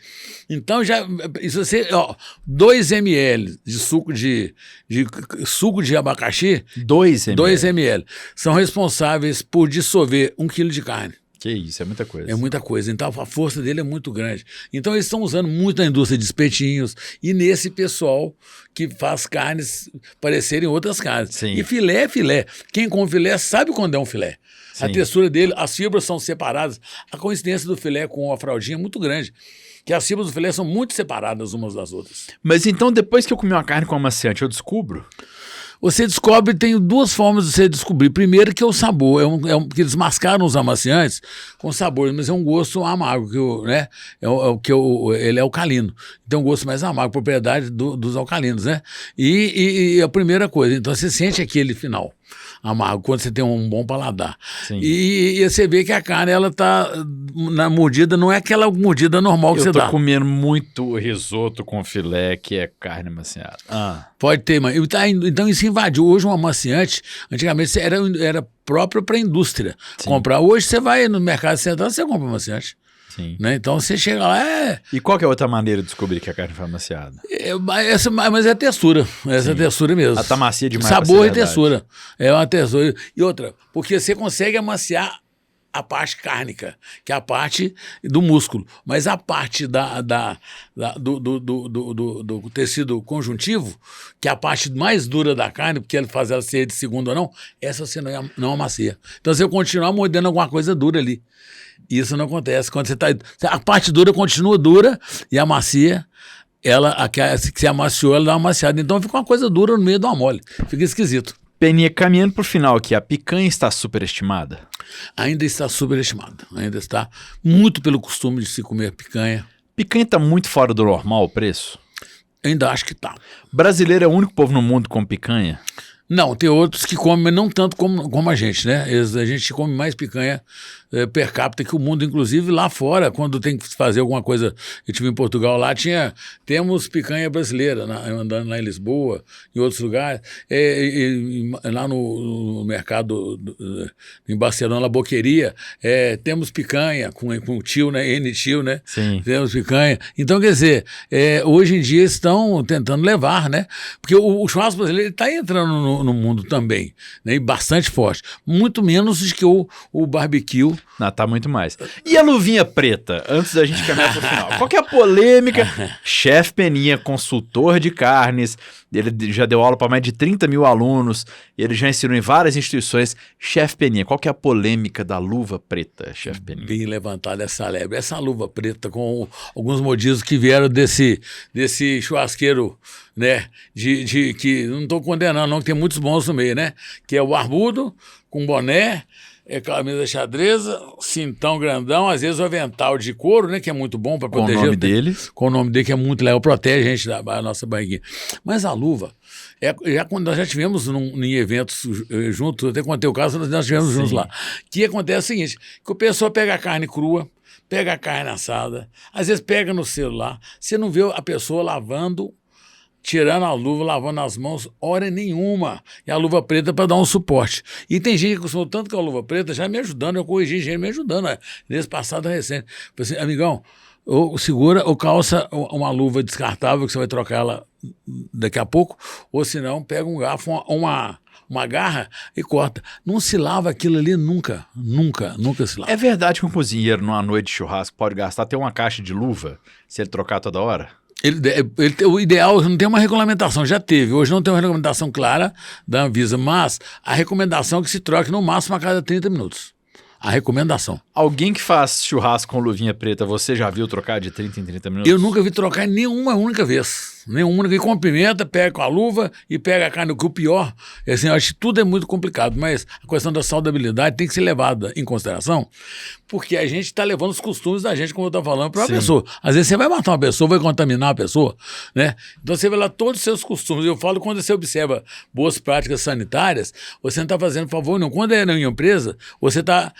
Então, se você... 2 ml de suco de abacaxi... 2 ml. 2 ml. São responsáveis por dissolver 1 quilo de carne. Que isso, é muita coisa. É muita coisa. Então, a força dele é muito grande. Então, eles estão usando muito na indústria de espetinhos e nesse pessoal que faz carnes parecerem outras carnes. Sim. E filé é filé. Quem come filé sabe quando é um filé. Sim. A textura dele, as fibras são separadas. A coincidência do filé com a fraldinha é muito grande. Que as fibras do filé são muito separadas umas das outras. Mas então, depois que eu comi uma carne com amaciante, eu descubro? Você descobre, tem 2 formas de você descobrir. Primeiro que é o sabor, porque eles mascaram os amaciantes com sabor, mas é um gosto amargo, né? Ele é alcalino. Então um gosto mais amargo, propriedade dos alcalinos, né? E a primeira coisa, então você sente aquele final amargo, quando você tem um bom paladar. Sim. E você vê que a carne, ela tá na mordida, não é aquela mordida normal que você dá. Eu tô comendo muito risoto com filé, que é carne amaciada. Pode ter, mas então isso invadiu. Hoje um amaciante, antigamente era próprio para a indústria comprar. Hoje você vai no mercado central, você compra um amaciante. Sim. Né? Então você chega lá... E qual que é a outra maneira de descobrir que a carne foi amaciada? Mas é a textura. Essa é a textura mesmo. Ela tá macia demais. Sabor e textura. É uma textura. E outra, porque você consegue amaciar a parte cárnica, que é a parte do músculo. Mas a parte do tecido conjuntivo, que é a parte mais dura da carne, porque ele faz ela ser de segundo ou não, essa você não amacia. Então você continuar mordendo alguma coisa dura ali. Isso não acontece. Quando a parte dura continua dura e a macia, que se amaciou, ela dá uma amaciada. Então fica uma coisa dura no meio de uma mole. Fica esquisito. Peninha, caminhando pro final aqui, a picanha está superestimada? Ainda está superestimada. Ainda está muito pelo costume de se comer picanha. Picanha está muito fora do normal o preço? Ainda acho que está. Brasileiro é o único povo no mundo com picanha? Não, tem outros que comem, mas não tanto como a gente, né? A gente come mais picanha per capita que o mundo, inclusive lá fora, quando tem que fazer alguma coisa. Eu estive em Portugal, lá temos picanha brasileira, andando lá em Lisboa, em outros lugares. Lá no mercado, em Barcelona, Boqueria, temos picanha com o tio, né? N-tio, né? Sim. Temos picanha. Então, quer dizer, hoje em dia estão tentando levar, né? Porque o churrasco brasileiro está entrando no mundo também, né? E bastante forte. Muito menos do que o barbecue. Não, tá muito mais. E a luvinha preta, antes da gente caminhar pro final? Qual que é a polêmica? Chefe Peninha, consultor de carnes, ele já deu aula para mais de 30 mil alunos, ele já ensinou em várias instituições. Chefe Peninha, qual que é a polêmica da luva preta, chefe Peninha? Bem levantada essa lebre. Essa luva preta com alguns modismos que vieram desse churrasqueiro, né? Que não estou condenando, não, que tem muitos bons no meio, né? Que é o barbudo, com boné, camisa xadreza, cintão grandão, às vezes o avental de couro, né? Que é muito bom para proteger. Com o nome dele. Com o nome dele, que é muito legal, protege a gente da nossa barriguinha. Mas a luva, quando nós já tivemos em eventos juntos, até contei o caso, nós tivemos juntos lá. Que acontece o seguinte, que o pessoal pega a carne crua, pega a carne assada, às vezes pega no celular, você não vê a pessoa lavando, tirando a luva, lavando as mãos, hora nenhuma. E a luva preta para dar um suporte. E tem gente que acostumou tanto com a luva preta, já me ajudando, eu corrigi gente me ajudando, nesse passado recente. Falei assim, amigão, ou segura ou calça uma luva descartável, que você vai trocar ela daqui a pouco, ou senão pega um garfo, uma garra e corta. Não se lava aquilo ali nunca se lava. É verdade que um cozinheiro numa noite de churrasco pode gastar até uma caixa de luva se ele trocar toda hora? O ideal não tem uma regulamentação, já teve. Hoje não tem uma regulamentação clara da Anvisa, mas a recomendação é que se troque no máximo a cada 30 minutos. A recomendação. Alguém que faz churrasco com luvinha preta, você já viu trocar de 30 em 30 minutos? Eu nunca vi trocar nenhuma única vez. Nenhuma única. E cumprimenta, pega com a luva e pega a carne. O pior, assim, eu acho que tudo é muito complicado, mas a questão da saudabilidade tem que ser levada em consideração, porque a gente está levando os costumes da gente, como eu estou falando, para a pessoa. Às vezes você vai matar uma pessoa, vai contaminar a pessoa, né? Então você vê lá todos os seus costumes. Eu falo, quando você observa boas práticas sanitárias, você não está fazendo favor nenhum. Quando é em uma empresa, você está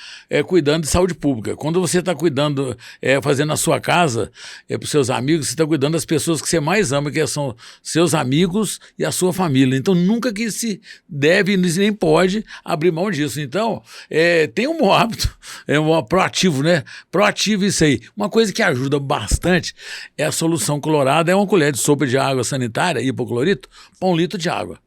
cuidando de saúde pública. Quando você está cuidando, fazendo a sua casa para os seus amigos, você está cuidando das pessoas que você mais ama, que são seus amigos e a sua família. Então, nunca que se deve, nem pode abrir mão disso. Então, tem um bom hábito, proativo, né? Proativo isso aí. Uma coisa que ajuda bastante é a solução clorada, é uma colher de sopa de água sanitária, hipoclorito, para 1 litro de água.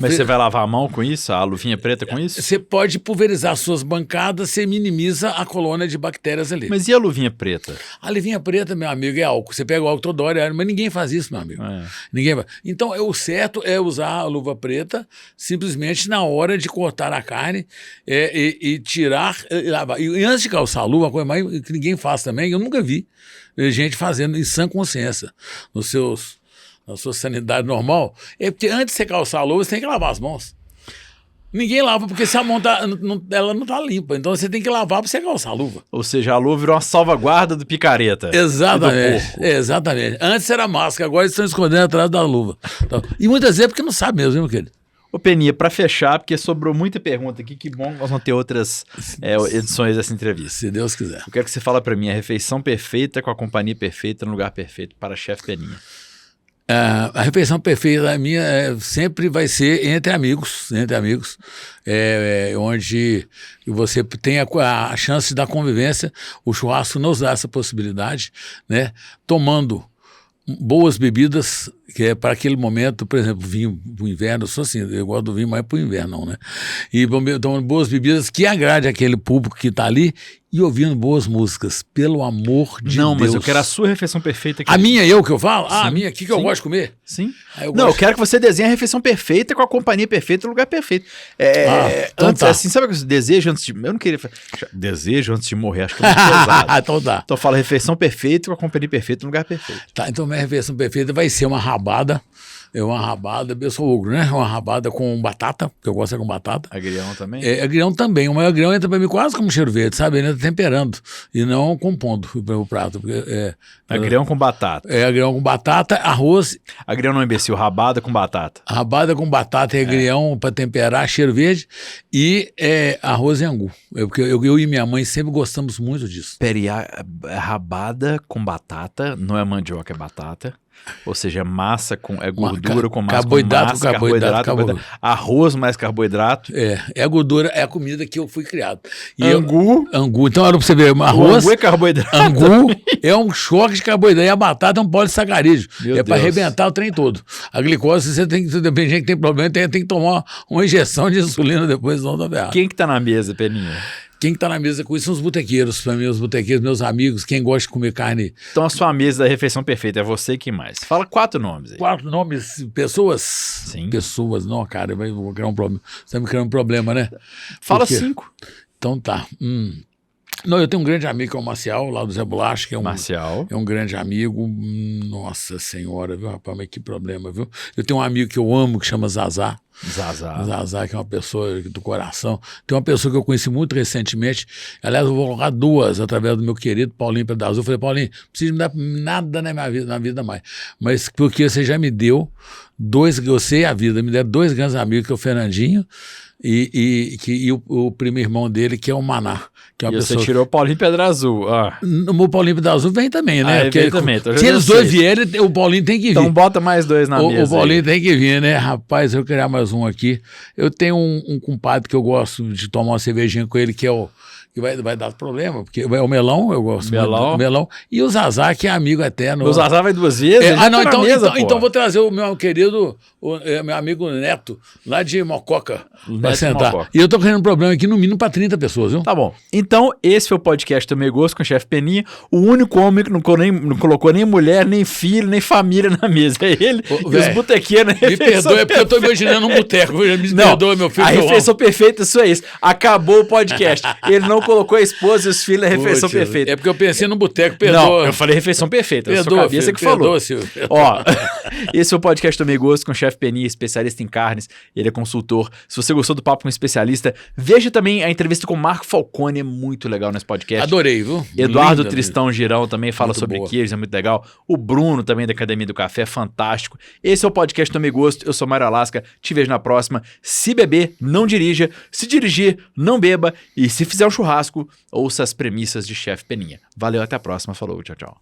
Mas você vai lavar a mão com isso? A luvinha preta com isso? Você pode pulverizar suas bancadas, você minimiza a colônia de bactérias ali. Mas e a luvinha preta? A luvinha preta, meu amigo, é álcool. Você pega o álcool toda hora, mas ninguém faz isso, meu amigo. Ninguém faz. Então, o certo é usar a luva preta simplesmente na hora de cortar a carne e tirar e lavar. E antes de calçar a luva, a coisa mais que ninguém faz também, eu nunca vi gente fazendo em sã consciência na sua sanidade normal, porque antes de você calçar a luva, você tem que lavar as mãos. Ninguém lava, porque se a mão ela não está limpa. Então você tem que lavar para você calçar a luva. Ou seja, a luva virou uma salvaguarda do picareta. Exatamente. Exatamente. Antes era máscara, agora eles estão escondendo atrás da luva. Então, e muitas vezes é porque não sabe mesmo, viu, meu querido? Ô, Peninha, para fechar, porque sobrou muita pergunta aqui, que bom que nós vamos ter outras edições dessa entrevista. Se Deus quiser. Eu quero que você fale para mim a refeição perfeita com a companhia perfeita no lugar perfeito para chefe Peninha. A refeição perfeita minha sempre vai ser entre amigos, onde você tem a chance da convivência. O churrasco nos dá essa possibilidade, né? Tomando boas bebidas, que é para aquele momento, por exemplo, vinho para o inverno, eu sou assim, eu gosto do vinho, mas é para o inverno não, né? E tomando boas bebidas que agrade aquele público que está ali e ouvindo boas músicas, pelo amor de Deus. Não, mas eu quero a sua refeição perfeita aqui. A minha, que eu falo? A minha, aqui que eu gosto de comer? Sim. Eu quero que você desenhe a refeição perfeita com a companhia perfeita no lugar perfeito. Então antes, assim, sabe o que eu desejo antes de... Eu não queria... Desejo antes de morrer, acho que é muito pesado. Então tá. Então fala refeição perfeita com a companhia perfeita no lugar perfeito. Tá, então minha refeição perfeita vai ser uma rabada. Uma rabada, eu sou ogro, né? Uma rabada com batata, porque eu gosto com batata. Agrião também? Agrião também. O agrião entra para mim quase como cheiro verde, sabe? Ele entra temperando e não compondo o prato. Agrião com batata. Agrião com batata, arroz. Agrião não é imbecil, rabada com batata. Rabada com batata e agrião para temperar, cheiro verde e arroz e angu. Porque eu e minha mãe sempre gostamos muito disso. Peraí, rabada com batata, não é mandioca, é batata. Ou seja, massa com gordura com massa, carboidrato. Arroz mais carboidrato. É a gordura, é a comida que eu fui criado. E angu. Então era pra você ver, arroz. Angu é carboidrato. Angu é um choque de carboidrato. E a batata é um polissacarídeo. Para arrebentar o trem todo. A glicose, tem gente que tem problema, tem que tomar uma injeção de insulina depois, não dá errado. Quem que tá na mesa, Peninha? Quem que tá na mesa com isso são os botequeiros, para mim, os botequeiros, meus amigos, quem gosta de comer carne. Então a sua mesa da refeição perfeita é você e quem mais? Fala 4 nomes aí. 4 nomes, pessoas? Sim. Pessoas, não, cara, eu vou criar um problema. Você vai me criar um problema, né? Fala 5. Então tá. Não, eu tenho um grande amigo que é o Marcial, lá do Zé Bolacha, que é Marcial. É um grande amigo. Nossa Senhora, viu, rapaz, mas que problema, viu? Eu tenho um amigo que eu amo, que chama Zazá. Zazá, que é uma pessoa do coração. Tem uma pessoa que eu conheci muito recentemente, aliás, eu vou colocar 2 através do meu querido Paulinho Pedazul. Eu falei, Paulinho, não precisa me dar nada na vida mais, mas porque você já me deu você e a vida, me deram 2 grandes amigos, que é o Fernandinho e o primo irmão dele, que é o Maná. Que é uma pessoa... Você tirou o Paulinho Pedra Azul. O Paulinho Pedra Azul vem também, né? Porque vem também. Se eles 2 vierem, o Paulinho tem que vir. Então bota mais 2 na mesa. O Paulinho tem que vir, né? Rapaz, eu vou criar mais um aqui. Eu tenho um compadre que eu gosto de tomar uma cervejinha com ele, que é o... que vai dar problema, porque é o Melão, eu gosto muito do Melão, e o Zazá, que é amigo eterno. O Zazá vai 2 vezes? Então vou trazer o meu querido, meu amigo Neto, lá de Mococa, pra sentar. E eu tô querendo um problema aqui, no mínimo, pra 30 pessoas, viu? Tá bom. Então, esse foi o podcast Tomei Gosto com o chefe Peninha, o único homem que não colocou nem mulher, nem filho, nem família na mesa. É ele e os botequeiros. Me perdoa, é porque eu tô imaginando um boteco. Me perdoa, meu filho. A refeição perfeita, isso é isso. Acabou o podcast. Ele não colocou a esposa e os filhos na refeição perfeita. É porque eu pensei no boteco, perdoa. Não, eu falei refeição perfeita. Perdoa, a sua cabeça que falou. Silvio. Ó, esse é o podcast Tomei Gosto com o chefe Peninha, especialista em carnes. Ele é consultor. Se você gostou do papo com um especialista, veja também a entrevista com o Marco Falcone, é muito legal nesse podcast. Adorei, viu? Eduardo Tristão Girão também fala sobre queijos, é muito legal. O Bruno também da Academia do Café, é fantástico. Esse é o podcast Tomei Gosto. Eu sou Mário Alasca. Te vejo na próxima. Se beber, não dirija. Se dirigir, não beba. E se fizer um churrasco, churrasco, ouça as premissas de Chef Peninha. Valeu, até a próxima. Falou, tchau, tchau.